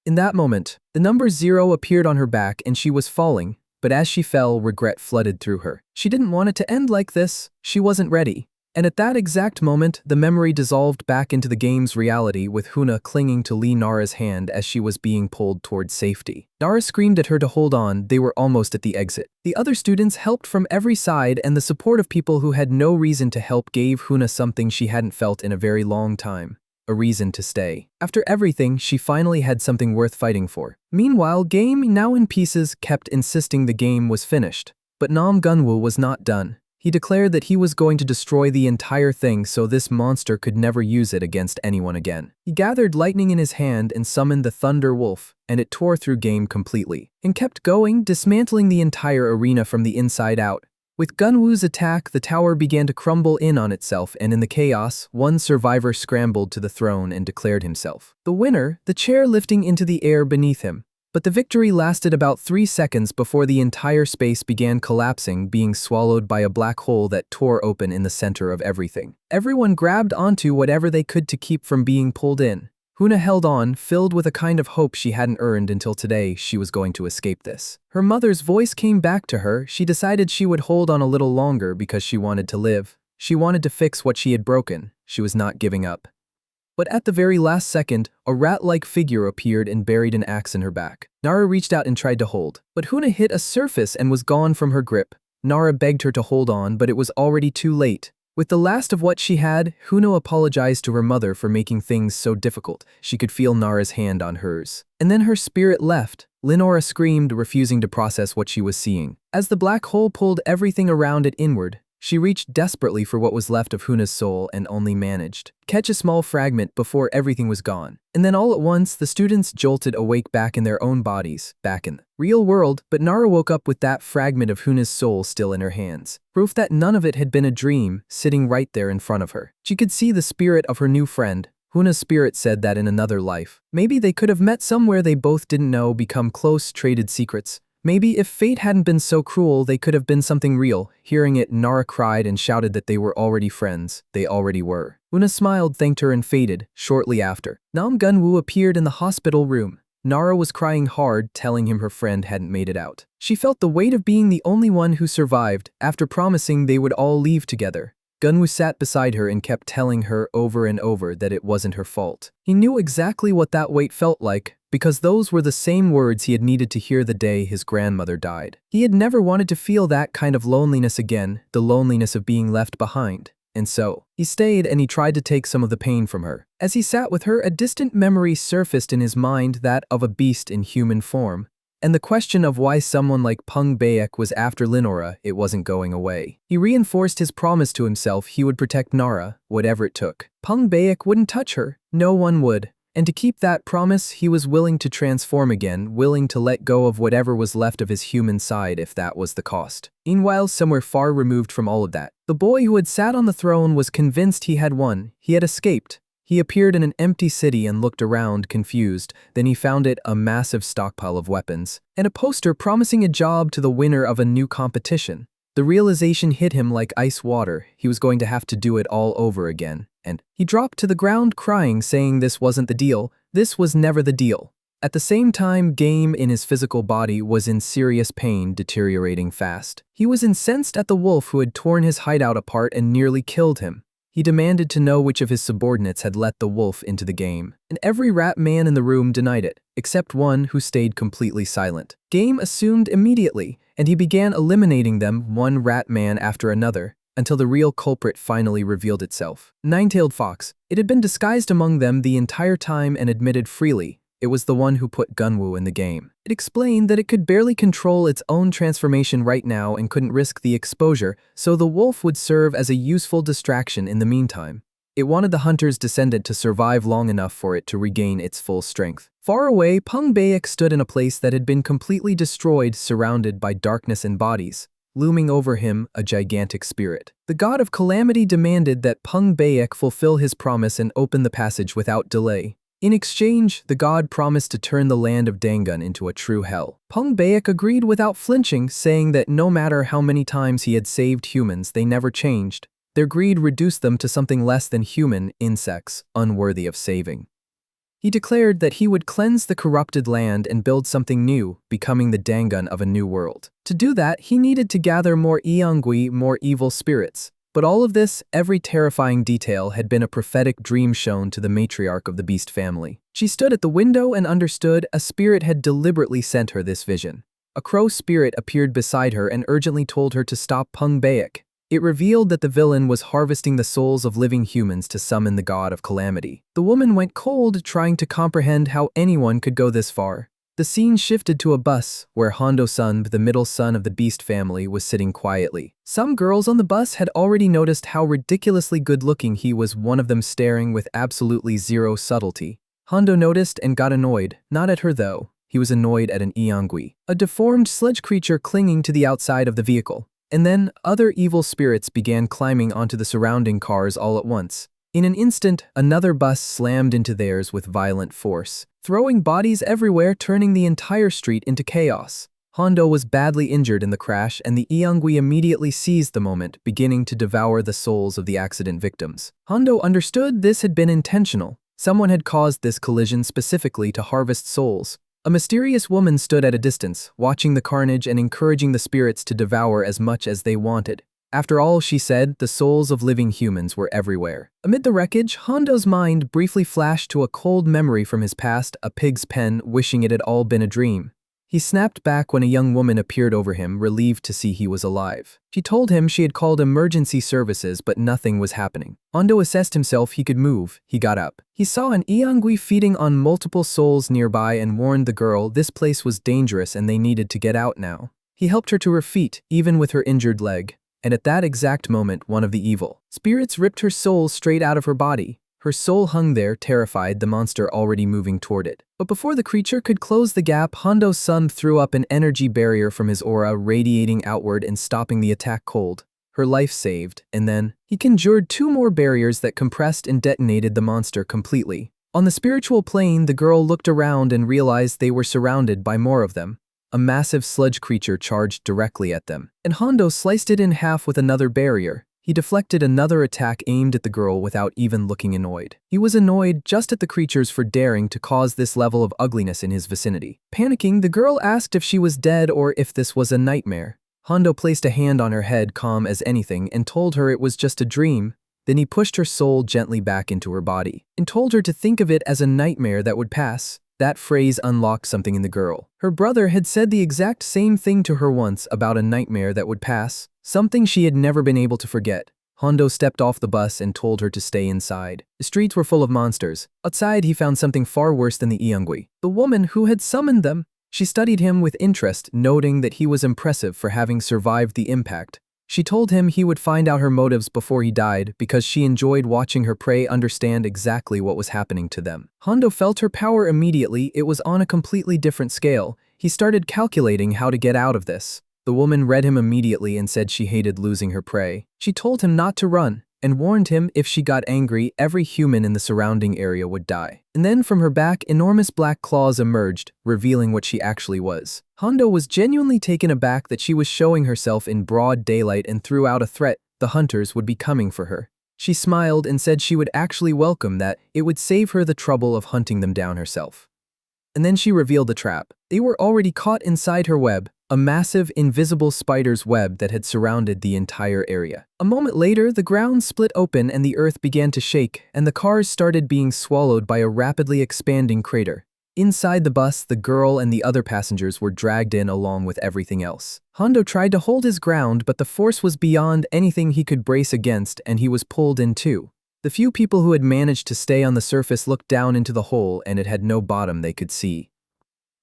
Speaker 1: In that moment, the number 0 appeared on her back and she was falling, but as she fell, regret flooded through her. She didn't want it to end like this. She wasn't ready. And at that exact moment, the memory dissolved back into the game's reality with Huna clinging to Nara's hand as she was being pulled towards safety. Nara screamed at her to hold on. They were almost at the exit. The other students helped from every side, and the support of people who had no reason to help gave Huna something she hadn't felt in a very long time. A reason to stay. After everything, she finally had something worth fighting for. Meanwhile, Game, now in pieces, kept insisting the game was finished. But Nam Gunwoo was not done. He declared that he was going to destroy the entire thing so this monster could never use it against anyone again. He gathered lightning in his hand and summoned the Thunder Wolf, and it tore through Game completely, and kept going, dismantling the entire arena from the inside out. With Gunwoo's attack, the tower began to crumble in on itself, and in the chaos, one survivor scrambled to the throne and declared himself the winner, the chair lifting into the air beneath him. But the victory lasted about 3 seconds before the entire space began collapsing, being swallowed by a black hole that tore open in the center of everything. Everyone grabbed onto whatever they could to keep from being pulled in. Huna held on, filled with a kind of hope she hadn't earned until today she was going to escape this. Her mother's voice came back to her. She decided she would hold on a little longer because she wanted to live. She wanted to fix what she had broken. She was not giving up. But at the very last second, a rat-like figure appeared and buried an axe in her back. Nara reached out and tried to hold, but Huna hit a surface and was gone from her grip. Nara begged her to hold on, but it was already too late. With the last of what she had, Huno apologized to her mother for making things so difficult. She could feel Nara's hand on hers. And then her spirit left. Lenora screamed, refusing to process what she was seeing. As the black hole pulled everything around it inward, she reached desperately for what was left of Huna's soul and only managed to catch a small fragment before everything was gone. And then all at once, the students jolted awake back in their own bodies, back in the real world, but Nara woke up with that fragment of Huna's soul still in her hands. Proof that none of it had been a dream, sitting right there in front of her. She could see the spirit of her new friend. Huna's spirit said that in another life, maybe they could have met somewhere they both didn't know, become close, traded secrets. Maybe if fate hadn't been so cruel, they could have been something real. Hearing it, Nara cried and shouted that they were already friends. They already were. Una smiled, thanked her, and faded. Shortly after, Nam Gunwoo appeared in the hospital room. Nara was crying hard, telling him her friend hadn't made it out. She felt the weight of being the only one who survived, after promising they would all leave together. Gunwoo sat beside her and kept telling her over and over that it wasn't her fault. He knew exactly what that weight felt like, because those were the same words he had needed to hear the day his grandmother died. He had never wanted to feel that kind of loneliness again, the loneliness of being left behind. And so, he stayed and he tried to take some of the pain from her. As he sat with her, a distant memory surfaced in his mind, that of a beast in human form. And the question of why someone like Pung Baek was after Lenora, it wasn't going away. He reinforced his promise to himself he would protect Nara, whatever it took. Pung Baek wouldn't touch her. No one would. And to keep that promise, he was willing to transform again, willing to let go of whatever was left of his human side if that was the cost. Meanwhile, somewhere far removed from all of that, the boy who had sat on the throne was convinced he had won. He had escaped. He appeared in an empty city and looked around, confused. Then he found it a massive stockpile of weapons, and a poster promising a job to the winner of a new competition. The realization hit him like ice water. He was going to have to do it all over again. And he dropped to the ground crying, saying this wasn't the deal. This was never the deal. At the same time, Game in his physical body was in serious pain, deteriorating fast. He was incensed at the wolf who had torn his hideout apart and nearly killed him. He demanded to know which of his subordinates had let the wolf into the game, and every rat man in the room denied it, except one who stayed completely silent. Game assumed immediately, and he began eliminating them one rat man after another, until the real culprit finally revealed itself. Nine-tailed fox. It had been disguised among them the entire time and admitted freely. It was the one who put Gunwoo in the game. It explained that it could barely control its own transformation right now and couldn't risk the exposure, so the wolf would serve as a useful distraction in the meantime. It wanted the hunter's descendant to survive long enough for it to regain its full strength. Far away, Pung Baek stood in a place that had been completely destroyed, surrounded by darkness and bodies. Looming over him, a gigantic spirit. The god of calamity demanded that Pung Baek fulfill his promise and open the passage without delay. In exchange, the god promised to turn the land of Dangun into a true hell. Pung Baek agreed without flinching, saying that no matter how many times he had saved humans, they never changed. Their greed reduced them to something less than human insects, unworthy of saving. He declared that he would cleanse the corrupted land and build something new, becoming the Dangun of a new world. To do that, he needed to gather more Iangui, more evil spirits. But all of this, every terrifying detail, had been a prophetic dream shown to the matriarch of the beast family. She stood at the window and understood a spirit had deliberately sent her this vision. A crow spirit appeared beside her and urgently told her to stop Pung Baek. It revealed that the villain was harvesting the souls of living humans to summon the god of calamity. The woman went cold, trying to comprehend how anyone could go this far. The scene shifted to a bus, where Hondo-sun, the middle son of the beast family, was sitting quietly. Some girls on the bus had already noticed how ridiculously good-looking he was, one of them staring with absolutely zero subtlety. Hondo noticed and got annoyed, not at her though. He was annoyed at an Iangui, a deformed sledge creature clinging to the outside of the vehicle. And then, other evil spirits began climbing onto the surrounding cars all at once. In an instant, another bus slammed into theirs with violent force, throwing bodies everywhere, turning the entire street into chaos. Hondo was badly injured in the crash, and the Iangui immediately seized the moment, beginning to devour the souls of the accident victims. Hondo understood this had been intentional. Someone had caused this collision specifically to harvest souls. A mysterious woman stood at a distance, watching the carnage and encouraging the spirits to devour as much as they wanted. After all, she said, the souls of living humans were everywhere. Amid the wreckage, Hondo's mind briefly flashed to a cold memory from his past, a pig's pen, wishing it had all been a dream. He snapped back when a young woman appeared over him, relieved to see he was alive. She told him she had called emergency services, but nothing was happening. Hondo assessed himself he could move. He got up. He saw an Iangui feeding on multiple souls nearby and warned the girl this place was dangerous and they needed to get out now. He helped her to her feet, even with her injured leg. And at that exact moment, one of the evil spirits ripped her soul straight out of her body. Her soul hung there, terrified, the monster already moving toward it. But before the creature could close the gap, Hondo's son threw up an energy barrier from his aura, radiating outward and stopping the attack cold. Her life saved, and then he conjured 2 more barriers that compressed and detonated the monster completely. On the spiritual plane, the girl looked around and realized they were surrounded by more of them. A massive sludge creature charged directly at them, and Hondo sliced it in half with another barrier. He deflected another attack aimed at the girl without even looking annoyed. He was annoyed just at the creatures for daring to cause this level of ugliness in his vicinity. Panicking, the girl asked if she was dead or if this was a nightmare. Hondo placed a hand on her head, calm as anything, and told her it was just a dream. Then he pushed her soul gently back into her body and told her to think of it as a nightmare that would pass. That phrase unlocked something in the girl. Her brother had said the exact same thing to her once about a nightmare that would pass, something she had never been able to forget. Hondo stepped off the bus and told her to stay inside. The streets were full of monsters. Outside, he found something far worse than the Iangui, the woman who had summoned them. She studied him with interest, noting that he was impressive for having survived the impact. She told him he would find out her motives before he died because she enjoyed watching her prey understand exactly what was happening to them. Hondo felt her power immediately. It was on a completely different scale. He started calculating how to get out of this. The woman read him immediately and said she hated losing her prey. She told him not to run and warned him if she got angry, every human in the surrounding area would die. And then from her back, enormous black claws emerged, revealing what she actually was. Hondo was genuinely taken aback that she was showing herself in broad daylight and threw out a threat. The hunters would be coming for her. She smiled and said she would actually welcome that. It would save her the trouble of hunting them down herself. And then she revealed the trap. They were already caught inside her web, a massive, invisible spider's web that had surrounded the entire area. A moment later, the ground split open and the earth began to shake, and the cars started being swallowed by a rapidly expanding crater. Inside the bus, the girl and the other passengers were dragged in along with everything else. Hondo tried to hold his ground, but the force was beyond anything he could brace against, and he was pulled in too. The few people who had managed to stay on the surface looked down into the hole, and it had no bottom they could see.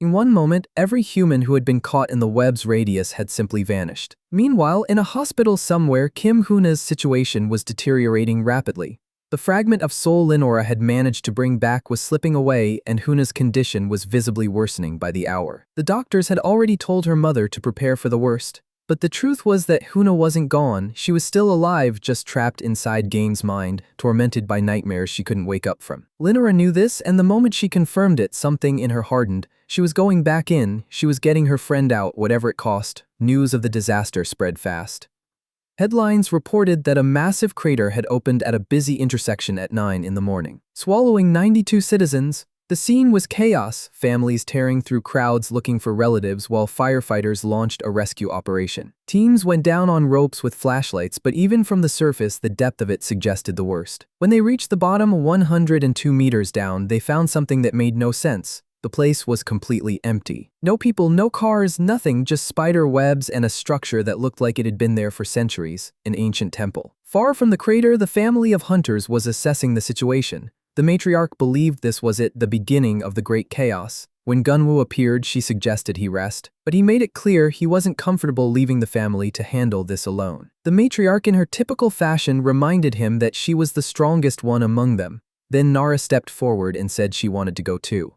Speaker 1: In one moment, every human who had been caught in the web's radius had simply vanished. Meanwhile, in a hospital somewhere, Kim Huna's situation was deteriorating rapidly. The fragment of soul Linora had managed to bring back was slipping away, and Huna's condition was visibly worsening by the hour. The doctors had already told her mother to prepare for the worst. But the truth was that Huna wasn't gone. She was still alive, just trapped inside Game's mind, tormented by nightmares she couldn't wake up from. Linora knew this, and the moment she confirmed it, something in her hardened. She was going back in. She was getting her friend out, whatever it cost. News of the disaster spread fast. Headlines reported that a massive crater had opened at a busy intersection at 9 in the morning, swallowing 92 citizens. The scene was chaos, families tearing through crowds looking for relatives while firefighters launched a rescue operation. Teams went down on ropes with flashlights, but even from the surface, the depth of it suggested the worst. When they reached the bottom 102 meters down, they found something that made no sense. The place was completely empty. No people, no cars, nothing, just spider webs and a structure that looked like it had been there for centuries, an ancient temple. Far from the crater, the family of hunters was assessing the situation. The matriarch believed this was the beginning of the great chaos. When Gunwoo appeared, she suggested he rest, but he made it clear he wasn't comfortable leaving the family to handle this alone. The matriarch, in her typical fashion, reminded him that she was the strongest one among them. Then Nara stepped forward and said she wanted to go too.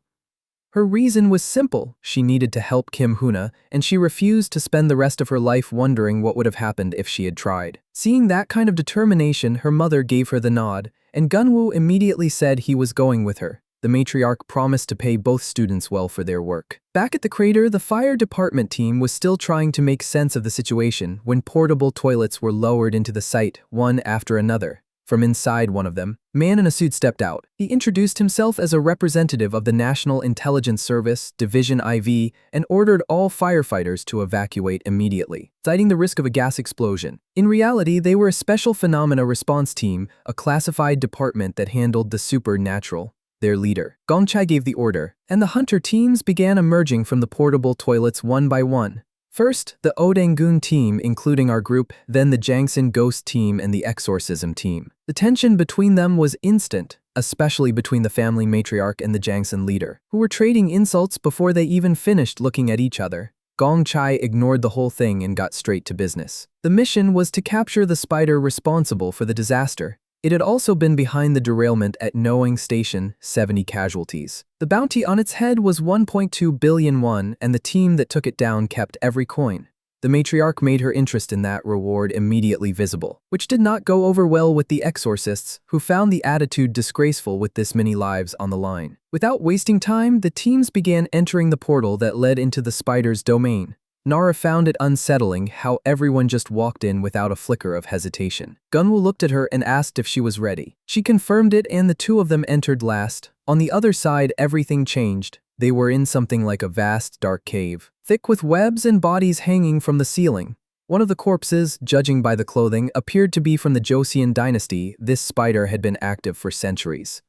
Speaker 1: Her reason was simple. She needed to help Kim Huna, and she refused to spend the rest of her life wondering what would have happened if she had tried. Seeing that kind of determination, her mother gave her the nod, and Gunwoo immediately said he was going with her. The matriarch promised to pay both students well for their work. Back at the crater, the fire department team was still trying to make sense of the situation when portable toilets were lowered into the site, one after another. From inside one of them, a man in a suit stepped out. He introduced himself as a representative of the National Intelligence Service, Division IV, and ordered all firefighters to evacuate immediately, citing the risk of a gas explosion. In reality, they were a special phenomena response team, a classified department that handled the supernatural. Their leader, Gongchai, gave the order, and the hunter teams began emerging from the portable toilets one by one. First, the Odangun team, including our group, then the Jangsan Ghost team and the Exorcism team. The tension between them was instant, especially between the family matriarch and the Jangsan leader, who were trading insults before they even finished looking at each other. Gongchai ignored the whole thing and got straight to business. The mission was to capture the spider responsible for the disaster. It had also been behind the derailment at Knowing Station, 70 casualties. The bounty on its head was 1.2 billion won, and the team that took it down kept every coin. The matriarch made her interest in that reward immediately visible, which did not go over well with the exorcists, who found the attitude disgraceful with this many lives on the line. Without wasting time, the teams began entering the portal that led into the spider's domain. Nara found it unsettling how everyone just walked in without a flicker of hesitation. Gunwoo looked at her and asked if she was ready. She confirmed it, and the two of them entered last. On the other side, everything changed. They were in something like a vast, dark cave, thick with webs and bodies hanging from the ceiling. One of the corpses, judging by the clothing, appeared to be from the Joseon dynasty. This spider had been active for centuries.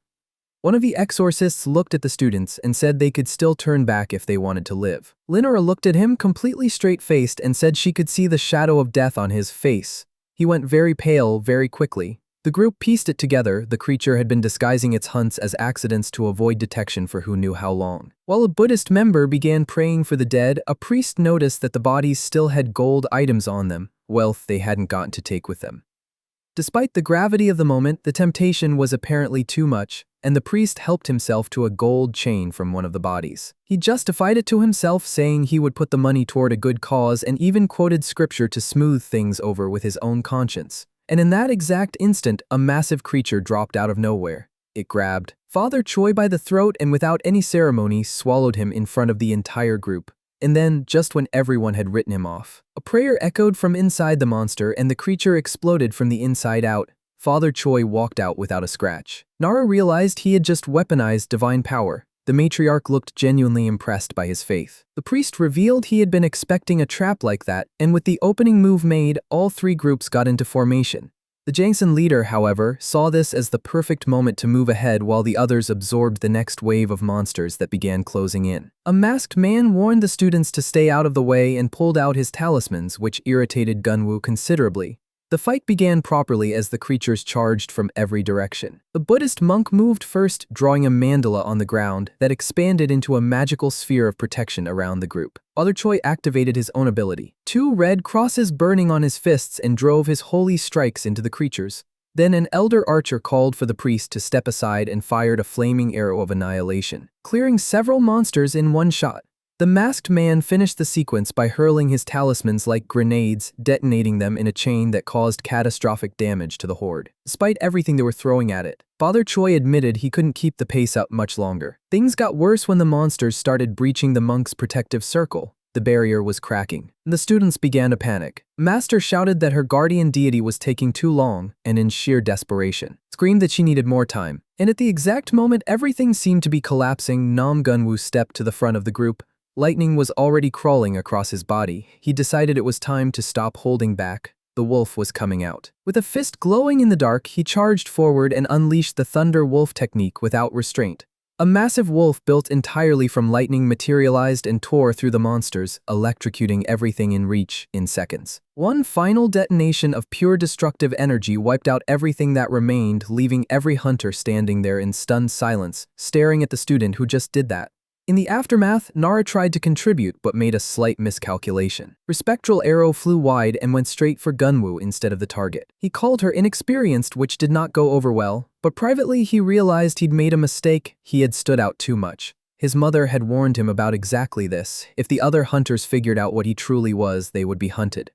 Speaker 1: One of the exorcists looked at the students and said they could still turn back if they wanted to live. Linora looked at him completely straight-faced and said she could see the shadow of death on his face. He went very pale very quickly. The group pieced it together. The creature had been disguising its hunts as accidents to avoid detection for who knew how long. While a Buddhist member began praying for the dead, a priest noticed that the bodies still had gold items on them, wealth they hadn't gotten to take with them. Despite the gravity of the moment, the temptation was apparently too much, and the priest helped himself to a gold chain from one of the bodies. He justified it to himself, saying he would put the money toward a good cause, and even quoted scripture to smooth things over with his own conscience. And in that exact instant, a massive creature dropped out of nowhere. It grabbed Father Choi by the throat and without any ceremony swallowed him in front of the entire group. And then, just when everyone had written him off, a prayer echoed from inside the monster and the creature exploded from the inside out. Father Choi walked out without a scratch. Nara realized he had just weaponized divine power. The matriarch looked genuinely impressed by his faith. The priest revealed he had been expecting a trap like that, and with the opening move made, all three groups got into formation. The Jangsan leader, however, saw this as the perfect moment to move ahead while the others absorbed the next wave of monsters that began closing in. A masked man warned the students to stay out of the way and pulled out his talismans, which irritated Gunwoo considerably. The fight began properly as the creatures charged from every direction. The Buddhist monk moved first, drawing a mandala on the ground that expanded into a magical sphere of protection around the group. Father Choi activated his own ability. Two red crosses burning on his fists and drove his holy strikes into the creatures. Then an elder archer called for the priest to step aside and fired a flaming arrow of annihilation, clearing several monsters in one shot. The masked man finished the sequence by hurling his talismans like grenades, detonating them in a chain that caused catastrophic damage to the horde. Despite everything they were throwing at it, Father Choi admitted he couldn't keep the pace up much longer. Things got worse when the monsters started breaching the monk's protective circle. The barrier was cracking. The students began to panic. Master shouted that her guardian deity was taking too long, and in sheer desperation, screamed that she needed more time. And at the exact moment everything seemed to be collapsing, Nam Gunwoo stepped to the front of the group. Lightning was already crawling across his body. He decided it was time to stop holding back. The wolf was coming out. With a fist glowing in the dark, he charged forward and unleashed the Thunder Wolf technique without restraint. A massive wolf built entirely from lightning materialized and tore through the monsters, electrocuting everything in reach in seconds. One final detonation of pure destructive energy wiped out everything that remained, leaving every hunter standing there in stunned silence, staring at the student who just did that. In the aftermath, Nara tried to contribute but made a slight miscalculation. Her spectral arrow flew wide and went straight for Gunwoo instead of the target. He called her inexperienced, which did not go over well, but privately he realized he'd made a mistake. He had stood out too much. His mother had warned him about exactly this. If the other hunters figured out what he truly was, they would be hunted.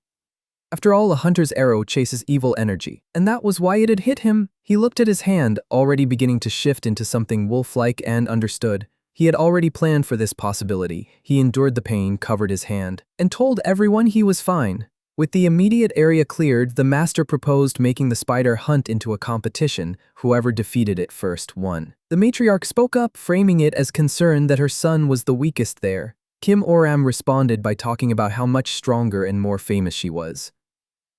Speaker 1: After all, a hunter's arrow chases evil energy, and that was why it had hit him. He looked at his hand, already beginning to shift into something wolf-like, and understood. He had already planned for this possibility. He endured the pain, covered his hand, and told everyone he was fine. With the immediate area cleared, the master proposed making the spider hunt into a competition. Whoever defeated it first won. The matriarch spoke up, framing it as concern that her son was the weakest there. Kim Oram responded by talking about how much stronger and more famous she was.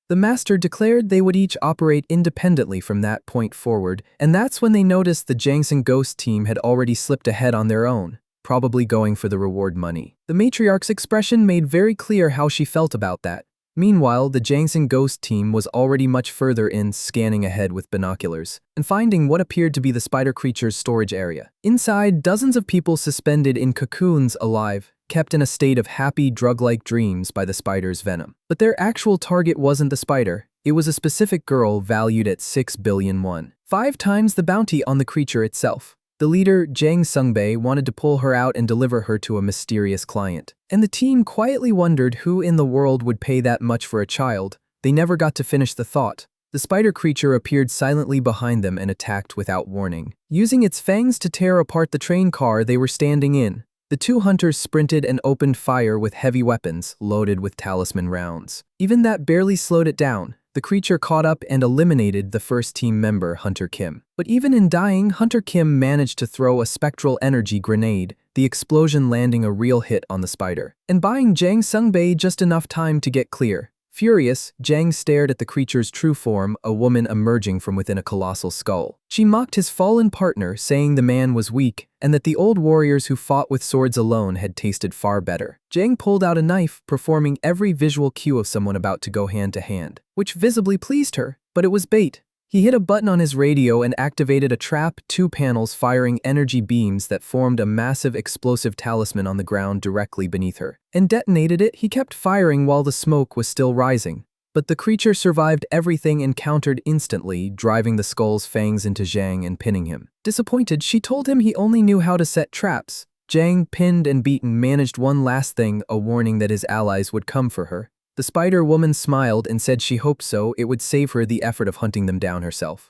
Speaker 1: The master declared they would each operate independently from that point forward, and that's when they noticed the Jangsan Ghost team had already slipped ahead on their own, probably going for the reward money. The matriarch's expression made very clear how she felt about that. Meanwhile, the Jangsan Ghost team was already much further in, scanning ahead with binoculars, and finding what appeared to be the spider creature's storage area. Inside, dozens of people suspended in cocoons alive, kept in a state of happy, drug-like dreams by the spider's venom. But their actual target wasn't the spider, it was a specific girl valued at 6 billion won, 5 times the bounty on the creature itself. The leader, Jang Sungbei, wanted to pull her out and deliver her to a mysterious client. And the team quietly wondered who in the world would pay that much for a child. They never got to finish the thought. The spider creature appeared silently behind them and attacked without warning, using its fangs to tear apart the train car they were standing in. The two hunters sprinted and opened fire with heavy weapons, loaded with talisman rounds. Even that barely slowed it down. The creature caught up and eliminated the first team member, Hunter Kim. But even in dying, Hunter Kim managed to throw a spectral energy grenade, the explosion landing a real hit on the spider, and buying Jang Sungbei just enough time to get clear. Furious, Jang stared at the creature's true form, a woman emerging from within a colossal skull. She mocked his fallen partner, saying the man was weak, and that the old warriors who fought with swords alone had tasted far better. Jang pulled out a knife, performing every visual cue of someone about to go hand to hand, which visibly pleased her, but it was bait. He hit a button on his radio and activated a trap, 2 panels firing energy beams that formed a massive explosive talisman on the ground directly beneath her, and detonated it. He kept firing while the smoke was still rising. But the creature survived everything and countered instantly, driving the skull's fangs into Zhang and pinning him. Disappointed, she told him he only knew how to set traps. Zhang, pinned and beaten, managed one last thing, a warning that his allies would come for her. The spider woman smiled and said she hoped so, it would save her the effort of hunting them down herself.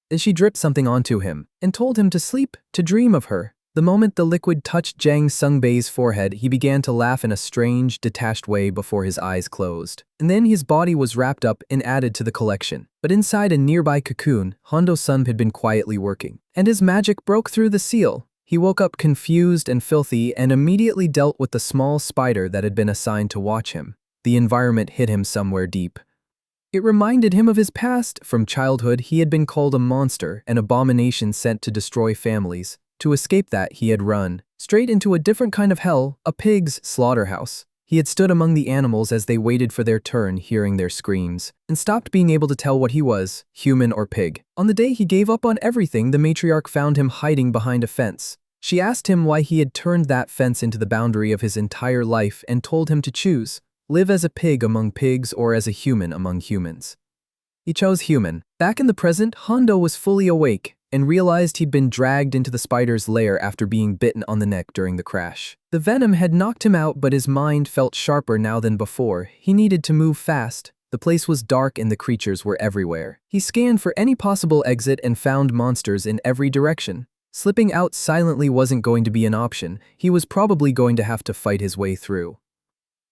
Speaker 1: Then she dripped something onto him and told him to sleep, to dream of her. The moment the liquid touched Jang Sungbei's forehead, he began to laugh in a strange, detached way before his eyes closed. And then his body was wrapped up and added to the collection. But inside a nearby cocoon, Hondo Sun had been quietly working, and his magic broke through the seal. He woke up confused and filthy and immediately dealt with the small spider that had been assigned to watch him. The environment hit him somewhere deep. It reminded him of his past. From childhood, he had been called a monster, an abomination sent to destroy families. To escape that, he had run straight into a different kind of hell, a pig's slaughterhouse. He had stood among the animals as they waited for their turn, hearing their screams, and stopped being able to tell what he was, human or pig. On the day he gave up on everything, the matriarch found him hiding behind a fence. She asked him why he had turned that fence into the boundary of his entire life and told him to choose. Live as a pig among pigs or as a human among humans. He chose human. Back in the present, Hondo was fully awake and realized he'd been dragged into the spider's lair after being bitten on the neck during the crash. The venom had knocked him out, but his mind felt sharper now than before. He needed to move fast. The place was dark and the creatures were everywhere. He scanned for any possible exit and found monsters in every direction. Slipping out silently wasn't going to be an option. He was probably going to have to fight his way through.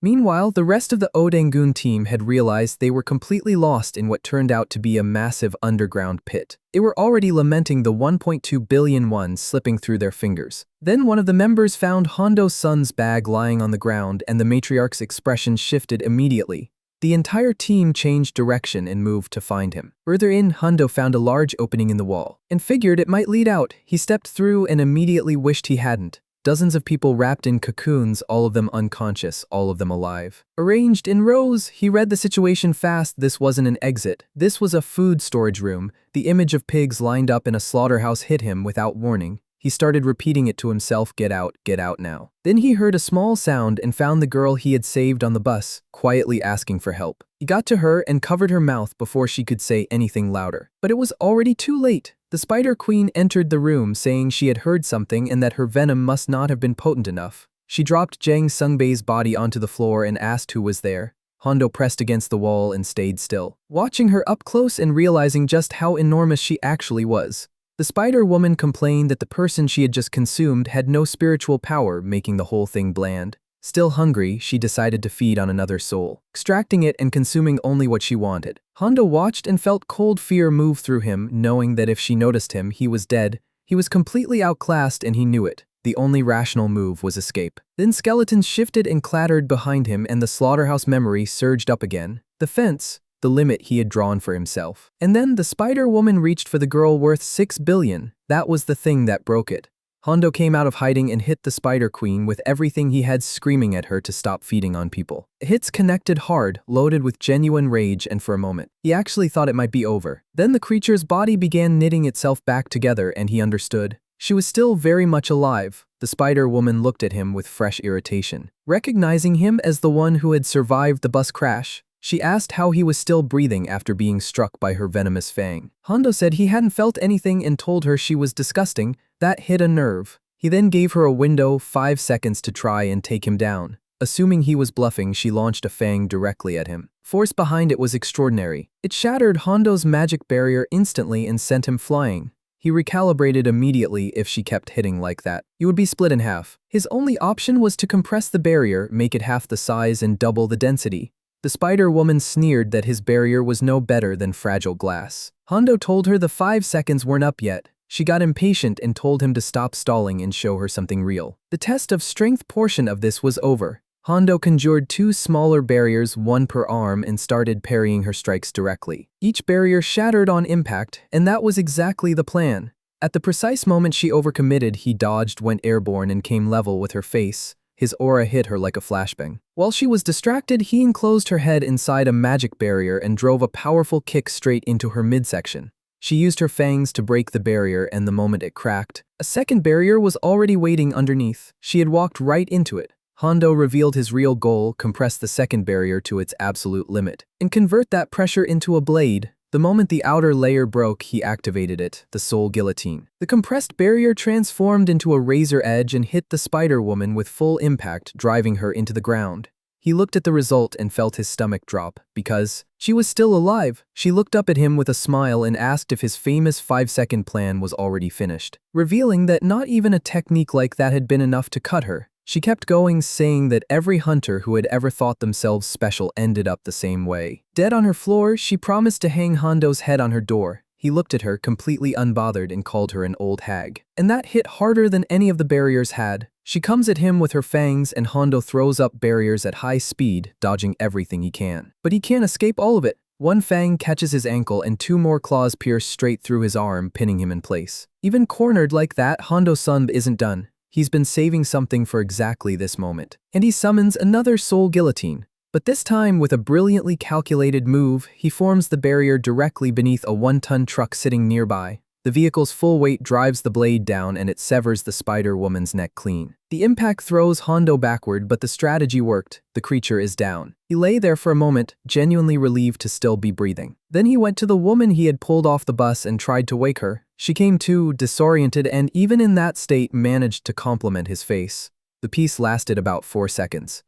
Speaker 1: Meanwhile, the rest of the Odangun team had realized they were completely lost in what turned out to be a massive underground pit. They were already lamenting the 1.2 billion won slipping through their fingers. Then one of the members found Hondo Sun's bag lying on the ground, and the matriarch's expression shifted immediately. The entire team changed direction and moved to find him. Further in, Hondo found a large opening in the wall and figured it might lead out. He stepped through and immediately wished he hadn't. Dozens of people wrapped in cocoons, all of them unconscious, all of them alive. Arranged in rows, he read the situation fast. This wasn't an exit. This was a food storage room. The image of pigs lined up in a slaughterhouse hit him without warning. He started repeating it to himself, get out now. Then he heard a small sound and found the girl he had saved on the bus, quietly asking for help. He got to her and covered her mouth before she could say anything louder. But it was already too late. The Spider Queen entered the room saying she had heard something and that her venom must not have been potent enough. She dropped Jang Sungbei's body onto the floor and asked who was there. Hondo pressed against the wall and stayed still, watching her up close and realizing just how enormous she actually was. The Spider Woman complained that the person she had just consumed had no spiritual power, making the whole thing bland. Still hungry, she decided to feed on another soul, extracting it and consuming only what she wanted. Hondo watched and felt cold fear move through him, knowing that if she noticed him, he was dead. He was completely outclassed and he knew it. The only rational move was escape. Then skeletons shifted and clattered behind him and the slaughterhouse memory surged up again. The fence, the limit he had drawn for himself. And then the spider woman reached for the girl worth 6 billion. That was the thing that broke it. Hondo came out of hiding and hit the Spider Queen with everything he had, screaming at her to stop feeding on people. Hits connected hard, loaded with genuine rage, and for a moment, he actually thought it might be over. Then the creature's body began knitting itself back together and he understood. She was still very much alive. The Spider Woman looked at him with fresh irritation. Recognizing him as the one who had survived the bus crash, she asked how he was still breathing after being struck by her venomous fang. Hondo said he hadn't felt anything and told her she was disgusting. That hit a nerve. He then gave her a window, 5 seconds to try and take him down. Assuming he was bluffing, she launched a fang directly at him. Force behind it was extraordinary. It shattered Hondo's magic barrier instantly and sent him flying. He recalibrated immediately. If she kept hitting like that, he would be split in half. His only option was to compress the barrier, make it half the size and double the density. The Spider Woman sneered that his barrier was no better than fragile glass. Hondo told her the 5 seconds weren't up yet. She got impatient and told him to stop stalling and show her something real. The test of strength portion of this was over. Hondo conjured 2 smaller barriers, one per arm, and started parrying her strikes directly. Each barrier shattered on impact, and that was exactly the plan. At the precise moment she overcommitted, he dodged, went airborne, and came level with her face. His aura hit her like a flashbang. While she was distracted, he enclosed her head inside a magic barrier and drove a powerful kick straight into her midsection. She used her fangs to break the barrier, and the moment it cracked, a second barrier was already waiting underneath. She had walked right into it. Hondo revealed his real goal: compress the second barrier to its absolute limit, and convert that pressure into a blade. The moment the outer layer broke, he activated it, the soul guillotine. The compressed barrier transformed into a razor edge and hit the Spider Woman with full impact, driving her into the ground. He looked at the result and felt his stomach drop, because she was still alive. She looked up at him with a smile and asked if his famous 5-second plan was already finished, revealing that not even a technique like that had been enough to cut her. She kept going, saying that every hunter who had ever thought themselves special ended up the same way. Dead on her floor, she promised to hang Hondo's head on her door. He looked at her, completely unbothered, and called her an old hag. And that hit harder than any of the barriers had. She comes at him with her fangs, and Hondo throws up barriers at high speed, dodging everything he can. But he can't escape all of it. One fang catches his ankle and 2 more claws pierce straight through his arm, pinning him in place. Even cornered like that, Hondo-san isn't done. He's been saving something for exactly this moment. And he summons another soul guillotine. But this time, with a brilliantly calculated move, he forms the barrier directly beneath a 1-ton truck sitting nearby. The vehicle's full weight drives the blade down and it severs the Spider Woman's neck clean. The impact throws Hondo backward, but the strategy worked. The creature is down. He lay there for a moment, genuinely relieved to still be breathing. Then he went to the woman he had pulled off the bus and tried to wake her. She came to, disoriented, and even in that state managed to compliment his face. The piece lasted about 4 seconds.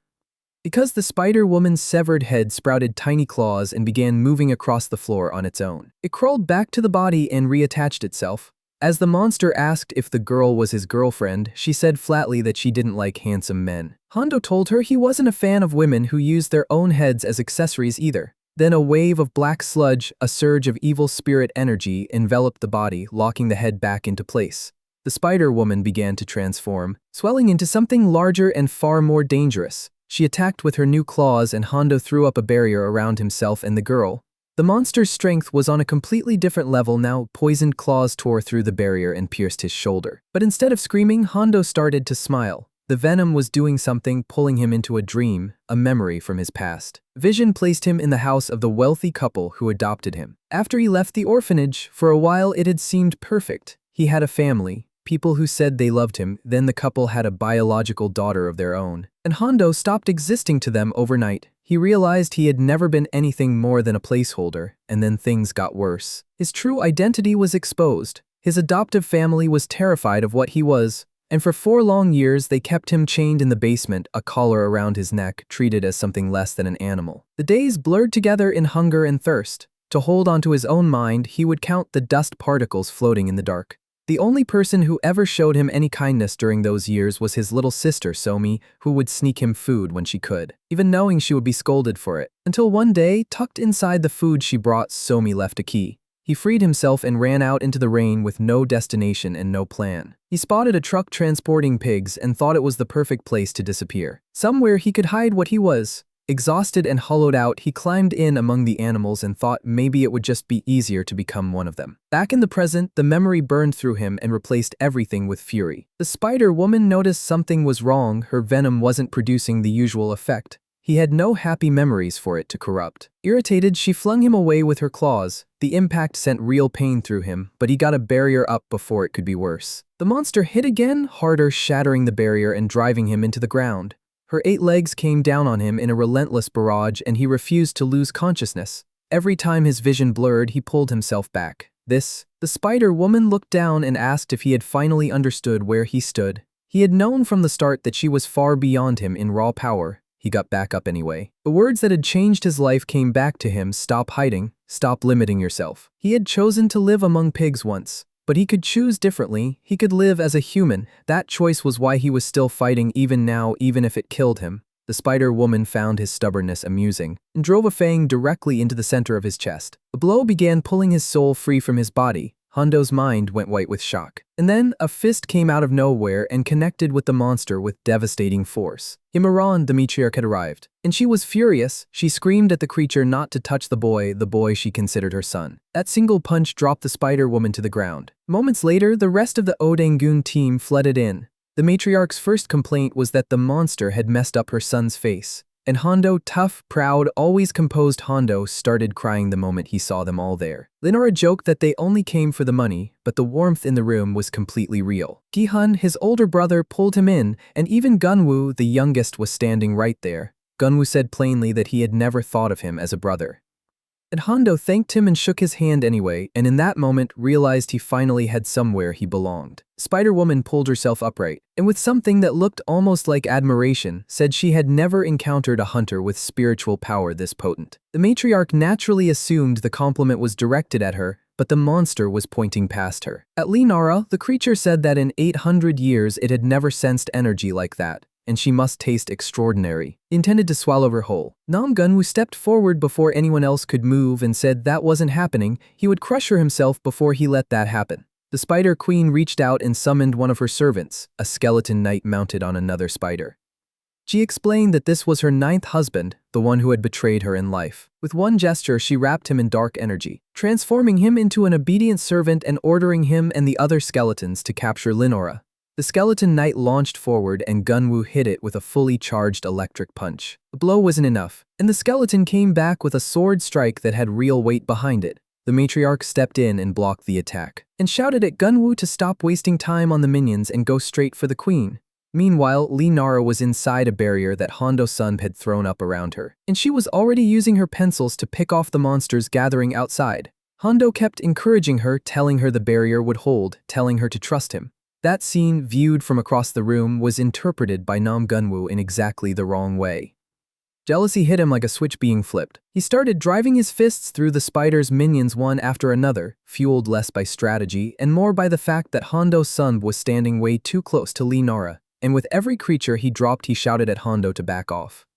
Speaker 1: Because the Spider Woman's severed head sprouted tiny claws and began moving across the floor on its own. It crawled back to the body and reattached itself. As the monster asked if the girl was his girlfriend, she said flatly that she didn't like handsome men. Hondo told her he wasn't a fan of women who used their own heads as accessories either. Then a wave of black sludge, a surge of evil spirit energy, enveloped the body, locking the head back into place. The Spider Woman began to transform, swelling into something larger and far more dangerous. She attacked with her new claws, and Hondo threw up a barrier around himself and the girl. The monster's strength was on a completely different level now. Poisoned claws tore through the barrier and pierced his shoulder. But instead of screaming, Hondo started to smile. The venom was doing something, pulling him into a dream, a memory from his past. Vision placed him in the house of the wealthy couple who adopted him. After he left the orphanage, for a while it had seemed perfect. He had a family, people who said they loved him, then the couple had a biological daughter of their own. And Hondo stopped existing to them overnight. He realized he had never been anything more than a placeholder, and then things got worse. His true identity was exposed. His adoptive family was terrified of what he was. And for 4 long years they kept him chained in the basement, a collar around his neck, treated as something less than an animal. The days blurred together in hunger and thirst. To hold onto his own mind, he would count the dust particles floating in the dark. The only person who ever showed him any kindness during those years was his little sister Somi, who would sneak him food when she could, even knowing she would be scolded for it. Until one day, tucked inside the food she brought, Somi left a key. He freed himself and ran out into the rain with no destination and no plan. He spotted a truck transporting pigs and thought it was the perfect place to disappear. Somewhere he could hide what he was. Exhausted and hollowed out, he climbed in among the animals and thought maybe it would just be easier to become one of them. Back in the present, the memory burned through him and replaced everything with fury. The spider woman noticed something was wrong. Her venom wasn't producing the usual effect. He had no happy memories for it to corrupt. Irritated, she flung him away with her claws. The impact sent real pain through him, but he got a barrier up before it could be worse. The monster hit again, harder, shattering the barrier and driving him into the ground. Her 8 legs came down on him in a relentless barrage, and he refused to lose consciousness. Every time his vision blurred, he pulled himself back. The spider woman looked down and asked if he had finally understood where he stood. He had known from the start that she was far beyond him in raw power. He got back up anyway. The words that had changed his life came back to him: stop hiding, stop limiting yourself. He had chosen to live among pigs once, but he could choose differently. He could live as a human. That choice was why he was still fighting even now, even if it killed him. The spider woman found his stubbornness amusing and drove a fang directly into the center of his chest. The blow began pulling his soul free from his body. Hondo's mind went white with shock. And then a fist came out of nowhere and connected with the monster with devastating force. Imaran, the matriarch, had arrived, and she was furious. She screamed at the creature not to touch the boy she considered her son. That single punch dropped the spider woman to the ground. Moments later, the rest of the Odangun team flooded in. The matriarch's first complaint was that the monster had messed up her son's face. And Hondo, tough, proud, always composed Hondo, started crying the moment he saw them all there. Linora joked that they only came for the money, but the warmth in the room was completely real. Gihun, his older brother, pulled him in, and even Gunwoo, the youngest, was standing right there. Gunwoo said plainly that he had never thought of him as a brother. And Hondo thanked him and shook his hand anyway, and in that moment realized he finally had somewhere he belonged. Spider-Woman pulled herself upright, and with something that looked almost like admiration, said she had never encountered a hunter with spiritual power this potent. The matriarch naturally assumed the compliment was directed at her, but the monster was pointing past her. At Linara, the creature said that in 800 years it had never sensed energy like that, and she must taste extraordinary. Intended to swallow her whole. Namgunwoo stepped forward before anyone else could move and said that wasn't happening. He would crush her himself before he let that happen. The Spider Queen reached out and summoned one of her servants, a skeleton knight mounted on another spider. She explained that this was her 9th husband, the one who had betrayed her in life. With one gesture, she wrapped him in dark energy, transforming him into an obedient servant and ordering him and the other skeletons to capture Linora. The skeleton knight launched forward and Gunwoo hit it with a fully charged electric punch. The blow wasn't enough, and the skeleton came back with a sword strike that had real weight behind it. The matriarch stepped in and blocked the attack, and shouted at Gunwoo to stop wasting time on the minions and go straight for the queen. Meanwhile, Linara was inside a barrier that Hondo-san had thrown up around her, and she was already using her pencils to pick off the monsters gathering outside. Hondo kept encouraging her, telling her the barrier would hold, telling her to trust him. That scene, viewed from across the room, was interpreted by Nam Gunwoo in exactly the wrong way. Jealousy hit him like a switch being flipped. He started driving his fists through the spider's minions one after another, fueled less by strategy and more by the fact that Hondo-san was standing way too close to Linara, and with every creature he dropped he shouted at Hondo to back off.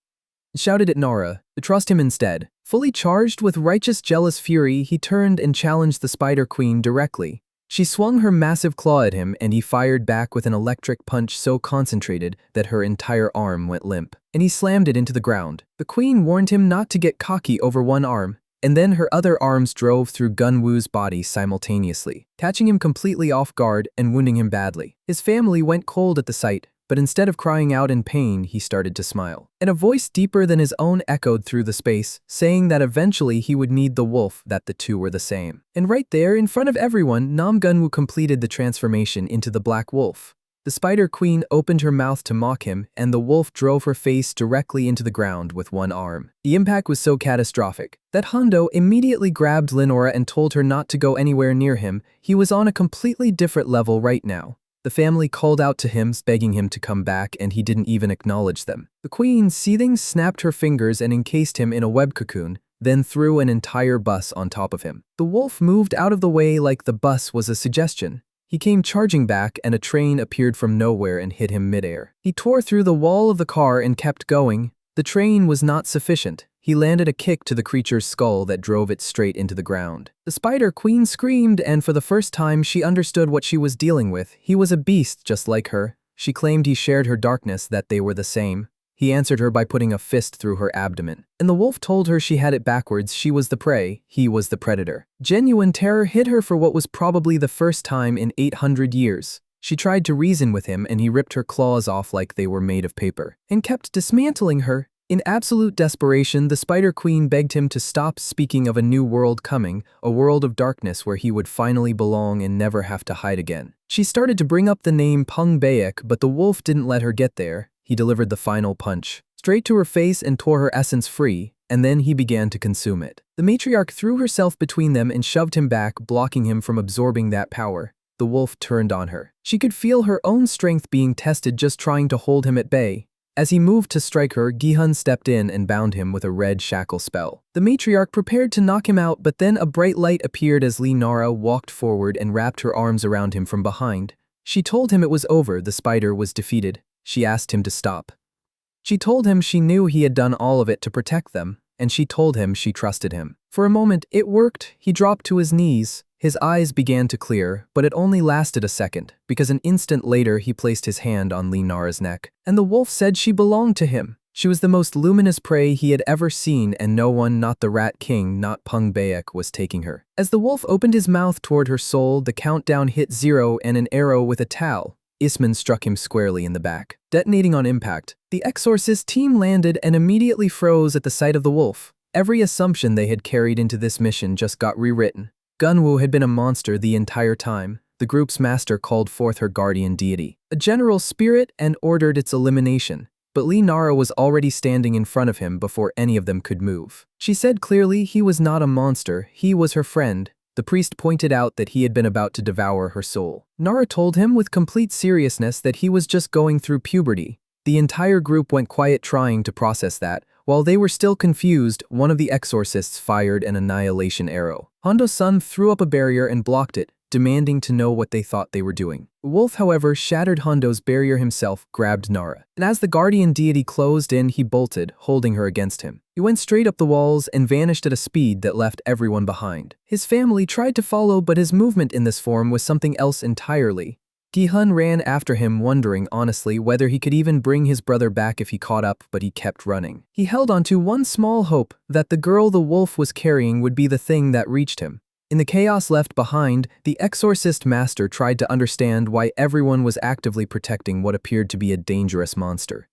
Speaker 1: He shouted at Nara to trust him instead. Fully charged with righteous jealous fury, he turned and challenged the Spider Queen directly. She swung her massive claw at him and he fired back with an electric punch so concentrated that her entire arm went limp, and he slammed it into the ground. The queen warned him not to get cocky over one arm, and then her other arms drove through Gunwoo's body simultaneously, catching him completely off guard and wounding him badly. His family went cold at the sight, but instead of crying out in pain, he started to smile. And a voice deeper than his own echoed through the space, saying that eventually he would need the wolf, that the two were the same. And right there, in front of everyone, Nam Gunwoo completed the transformation into the Black Wolf. The Spider Queen opened her mouth to mock him, and the wolf drove her face directly into the ground with one arm. The impact was so catastrophic that Hondo immediately grabbed Linora and told her not to go anywhere near him. He was on a completely different level right now. The family called out to him, begging him to come back, and he didn't even acknowledge them. The queen, seething, snapped her fingers and encased him in a web cocoon, then threw an entire bus on top of him. The wolf moved out of the way like the bus was a suggestion. He came charging back and a train appeared from nowhere and hit him midair. He tore through the wall of the car and kept going. The train was not sufficient. He landed a kick to the creature's skull that drove it straight into the ground. The Spider Queen screamed, and for the first time she understood what she was dealing with. He was a beast just like her. She claimed he shared her darkness, that they were the same. He answered her by putting a fist through her abdomen. And the wolf told her she had it backwards. She was the prey, he was the predator. Genuine terror hit her for what was probably the first time in 800 years. She tried to reason with him and he ripped her claws off like they were made of paper, and kept dismantling her. In absolute desperation, the Spider Queen begged him to stop speaking of a new world coming, a world of darkness where he would finally belong and never have to hide again. She started to bring up the name Pung Baek, but the wolf didn't let her get there. He delivered the final punch, straight to her face and tore her essence free, and then he began to consume it. The matriarch threw herself between them and shoved him back, blocking him from absorbing that power. The wolf turned on her. She could feel her own strength being tested just trying to hold him at bay. As he moved to strike her, Gi-hun stepped in and bound him with a red shackle spell. The matriarch prepared to knock him out, but then a bright light appeared as Lee Nara walked forward and wrapped her arms around him from behind. She told him it was over, the spider was defeated. She asked him to stop. She told him she knew he had done all of it to protect them, and she told him she trusted him. For a moment, it worked. He dropped to his knees. His eyes began to clear, but it only lasted a second, because an instant later he placed his hand on Lee Nara's neck, and the wolf said she belonged to him. She was the most luminous prey he had ever seen, and no one, not the Rat King, not Pung Baek, was taking her. As the wolf opened his mouth toward her soul, the countdown hit 0 and an arrow with a towel. Isman struck him squarely in the back, detonating on impact. The Exorcist team landed and immediately froze at the sight of the wolf. Every assumption they had carried into this mission just got rewritten. Gunwoo had been a monster the entire time. The group's master called forth her guardian deity, a general spirit, and ordered its elimination. But Lee Nara was already standing in front of him before any of them could move. She said clearly he was not a monster, he was her friend. The priest pointed out that he had been about to devour her soul. Nara told him with complete seriousness that he was just going through puberty. The entire group went quiet trying to process that. While they were still confused, one of the exorcists fired an annihilation arrow. Hondo-sun threw up a barrier and blocked it, demanding to know what they thought they were doing. Wolf, however, shattered Hondo's barrier himself, grabbed Nara, and as the guardian deity closed in, he bolted, holding her against him. He went straight up the walls and vanished at a speed that left everyone behind. His family tried to follow, but his movement in this form was something else entirely. Gi-hun ran after him, wondering honestly whether he could even bring his brother back if he caught up, but he kept running. He held on to one small hope, that the girl the wolf was carrying would be the thing that reached him. In the chaos left behind, the exorcist master tried to understand why everyone was actively protecting what appeared to be a dangerous monster.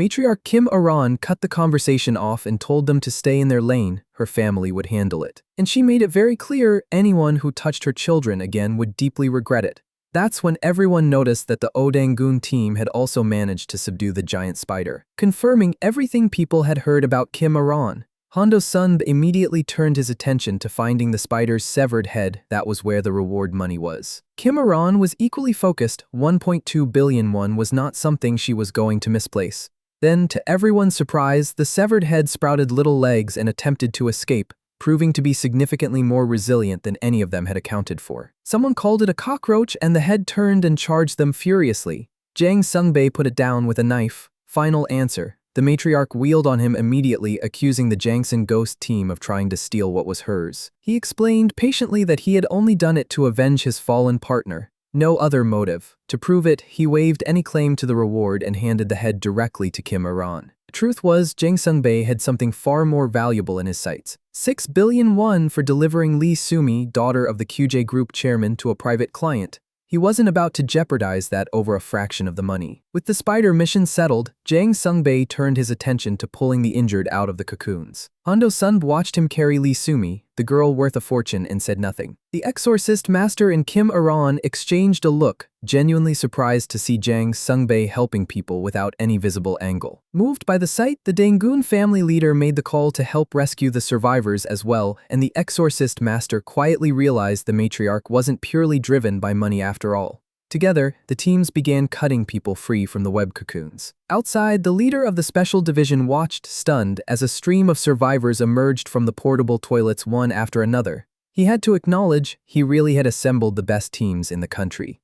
Speaker 1: Matriarch Kim Aran cut the conversation off and told them to stay in their lane, her family would handle it. And she made it very clear anyone who touched her children again would deeply regret it. That's when everyone noticed that the Odangun team had also managed to subdue the giant spider, confirming everything people had heard about Kim Aran. Hondo-sun immediately turned his attention to finding the spider's severed head. That was where the reward money was. Kim Aran was equally focused. 1.2 billion won was not something she was going to misplace. Then, to everyone's surprise, the severed head sprouted little legs and attempted to escape, proving to be significantly more resilient than any of them had accounted for. Someone called it a cockroach and the head turned and charged them furiously. Jang Sungbei put it down with a knife. Final answer. The matriarch wheeled on him immediately, accusing the Jangsun ghost team of trying to steal what was hers. He explained patiently that he had only done it to avenge his fallen partner. No other motive. To prove it, he waived any claim to the reward and handed the head directly to Kim Aran. The truth was, Jang Sungbei had something far more valuable in his sights. 6 billion won for delivering Lee Sumi, daughter of the QJ Group chairman, to a private client. He wasn't about to jeopardize that over a fraction of the money. With the spider mission settled, Jang Sungbei turned his attention to pulling the injured out of the cocoons. Hondo-sun watched him carry Lee Sumi, the girl worth a fortune, and said nothing. The exorcist master and Kim Aran exchanged a look, genuinely surprised to see Jang Sungbei helping people without any visible angle. Moved by the sight, the Dangun family leader made the call to help rescue the survivors as well, and the exorcist master quietly realized the matriarch wasn't purely driven by money after all. Together, the teams began cutting people free from the web cocoons. Outside, the leader of the special division watched, stunned, as a stream of survivors emerged from the portable toilets one after another. He had to acknowledge he really had assembled the best teams in the country.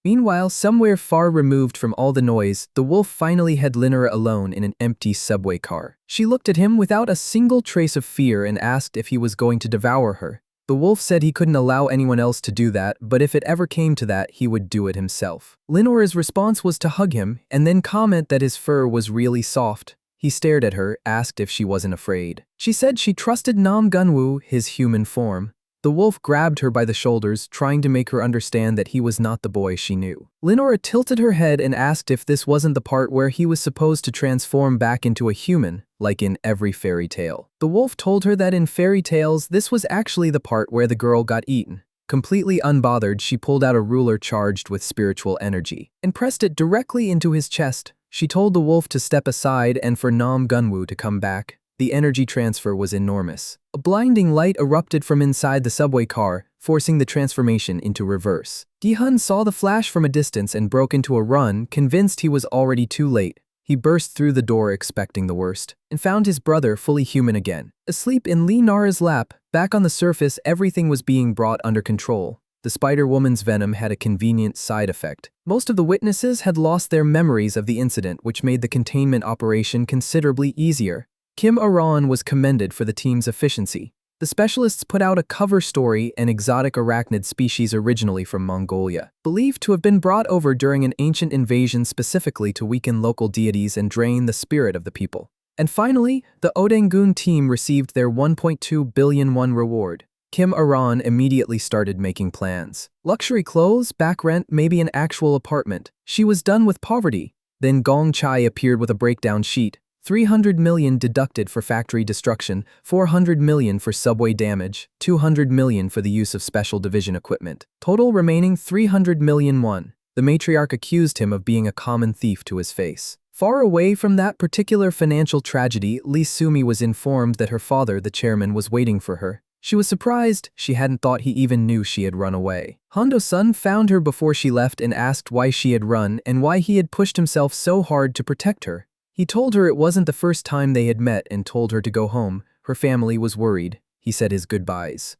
Speaker 1: Meanwhile, somewhere far removed from all the noise, the wolf finally had Linora alone in an empty subway car. She looked at him without a single trace of fear and asked if he was going to devour her. The wolf said he couldn't allow anyone else to do that, but if it ever came to that, he would do it himself. Linora's response was to hug him and then comment that his fur was really soft. He stared at her, asked if she wasn't afraid. She said she trusted Nam Gunwoo, his human form. The wolf grabbed her by the shoulders, trying to make her understand that he was not the boy she knew. Linora tilted her head and asked if this wasn't the part where he was supposed to transform back into a human, like in every fairy tale. The wolf told her that in fairy tales, this was actually the part where the girl got eaten. Completely unbothered, she pulled out a ruler charged with spiritual energy and pressed it directly into his chest. She told the wolf to step aside and for Nam Gunwoo to come back. The energy transfer was enormous. A blinding light erupted from inside the subway car, forcing the transformation into reverse. Gi-hun saw the flash from a distance and broke into a run, convinced he was already too late. He burst through the door expecting the worst, and found his brother fully human again. Asleep in Lee Nara's lap, back on the surface, everything was being brought under control. The Spider-Woman's venom had a convenient side effect. Most of the witnesses had lost their memories of the incident, which made the containment operation considerably easier. Kim Aran was commended for the team's efficiency. The specialists put out a cover story, an exotic arachnid species originally from Mongolia, believed to have been brought over during an ancient invasion specifically to weaken local deities and drain the spirit of the people. And finally, the Odengun team received their 1.2 billion won reward. Kim Aran immediately started making plans. Luxury clothes, back rent, maybe an actual apartment. She was done with poverty. Then Gong Chai appeared with a breakdown sheet. 300 million deducted for factory destruction, 400 million for subway damage, 200 million for the use of special division equipment. Total remaining 300 million won. The matriarch accused him of being a common thief to his face. Far away from that particular financial tragedy, Lee Sumi was informed that her father, the chairman, was waiting for her. She was surprised. She hadn't thought he even knew she had run away. Hondo-san found her before she left and asked why she had run and why he had pushed himself so hard to protect her. He told her it wasn't the first time they had met and told her to go home. Her family was worried. He said his goodbyes.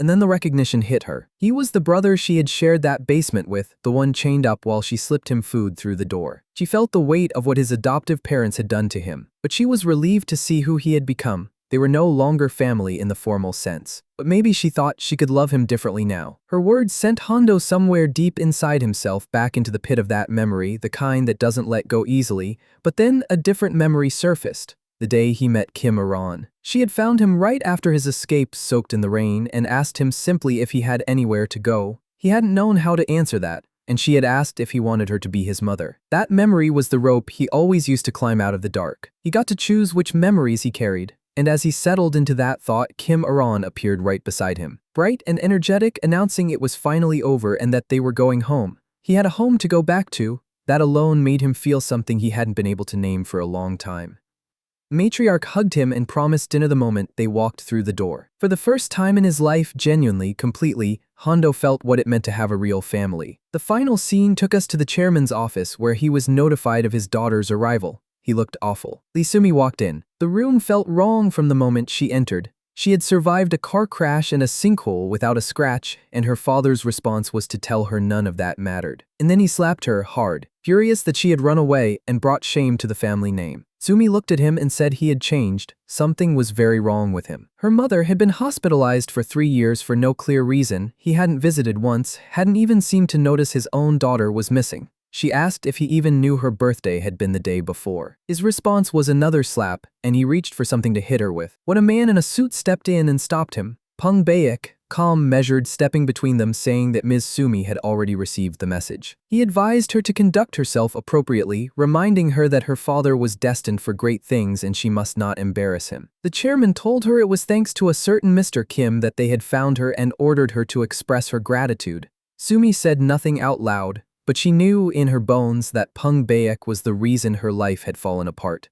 Speaker 1: And then the recognition hit her. He was the brother she had shared that basement with, the one chained up while she slipped him food through the door. She felt the weight of what his adoptive parents had done to him, but she was relieved to see who he had become. They were no longer family in the formal sense, but maybe she thought she could love him differently now. Her words sent Hondo somewhere deep inside himself back into the pit of that memory, the kind that doesn't let go easily, but then a different memory surfaced. The day he met Kim Aran. She had found him right after his escape soaked in the rain and asked him simply if he had anywhere to go. He hadn't known how to answer that, and she had asked if he wanted her to be his mother. That memory was the rope he always used to climb out of the dark. He got to choose which memories he carried. And as he settled into that thought, Kim Aran appeared right beside him, bright and energetic, announcing it was finally over and that they were going home. He had a home to go back to. That alone made him feel something he hadn't been able to name for a long time. Matriarch hugged him and promised dinner the moment they walked through the door. For the first time in his life, genuinely, completely, Hondo felt what it meant to have a real family. The final scene took us to the chairman's office where he was notified of his daughter's arrival. He looked awful. Lee Sumi walked in. The room felt wrong from the moment she entered. She had survived a car crash and a sinkhole without a scratch, and her father's response was to tell her none of that mattered. And then he slapped her hard, furious that she had run away and brought shame to the family name. Sumi looked at him and said he had changed. Something was very wrong with him. Her mother had been hospitalized for 3 years for no clear reason. He hadn't visited once, hadn't even seemed to notice his own daughter was missing. She asked if he even knew her birthday had been the day before. His response was another slap, and he reached for something to hit her with, when a man in a suit stepped in and stopped him. Pung Baek, calm, measured, stepping between them, saying that Ms. Sumi had already received the message. He advised her to conduct herself appropriately, reminding her that her father was destined for great things and she must not embarrass him. The chairman told her it was thanks to a certain Mr. Kim that they had found her and ordered her to express her gratitude. Sumi said nothing out loud, but she knew in her bones that Pung Baek was the reason her life had fallen apart.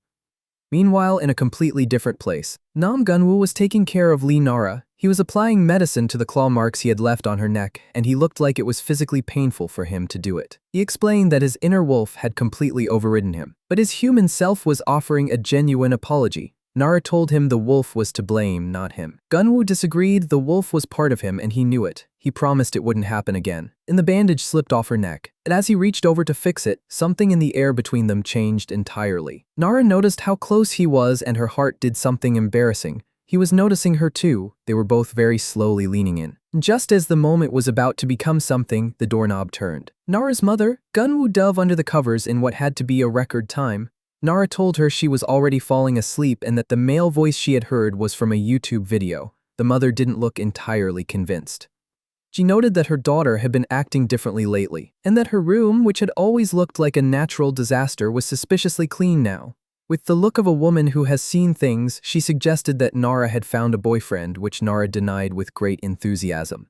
Speaker 1: Meanwhile, in a completely different place, Nam Gunwoo was taking care of Lee Nara. He was applying medicine to the claw marks he had left on her neck, and he looked like it was physically painful for him to do it. He explained that his inner wolf had completely overridden him, but his human self was offering a genuine apology. Nara told him the wolf was to blame, not him. Gunwoo disagreed. The wolf was part of him and he knew it. He promised it wouldn't happen again. And the bandage slipped off her neck. And as he reached over to fix it, something in the air between them changed entirely. Nara noticed how close he was and her heart did something embarrassing. He was noticing her too. They were both very slowly leaning in. Just as the moment was about to become something, the doorknob turned. Nara's mother, Gunwoo, dove under the covers in what had to be a record time. Nara told her she was already falling asleep and that the male voice she had heard was from a YouTube video. The mother didn't look entirely convinced. She noted that her daughter had been acting differently lately, and that her room, which had always looked like a natural disaster, was suspiciously clean now. With the look of a woman who has seen things, she suggested that Nara had found a boyfriend, which Nara denied with great enthusiasm.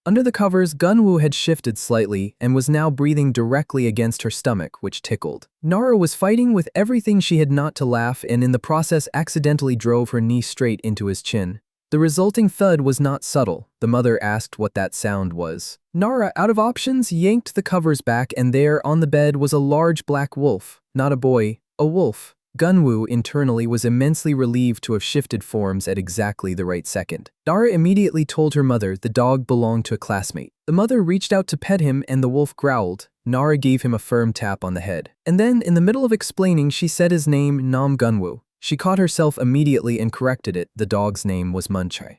Speaker 1: Under the covers, Gunwoo had shifted slightly and was now breathing directly against her stomach, which tickled. Nara was fighting with everything she had not to laugh and in the process accidentally drove her knee straight into his chin. The resulting thud was not subtle. The mother asked what that sound was. Nara, out of options, yanked the covers back and there on the bed was a large black wolf. Not a boy, a wolf. Gunwoo internally was immensely relieved to have shifted forms at exactly the right second. Nara immediately told her mother the dog belonged to a classmate. The mother reached out to pet him and the wolf growled. Nara gave him a firm tap on the head. And then, in the middle of explaining, she said his name, Nam Gunwoo. She caught herself immediately and corrected it. The dog's name was Munchai.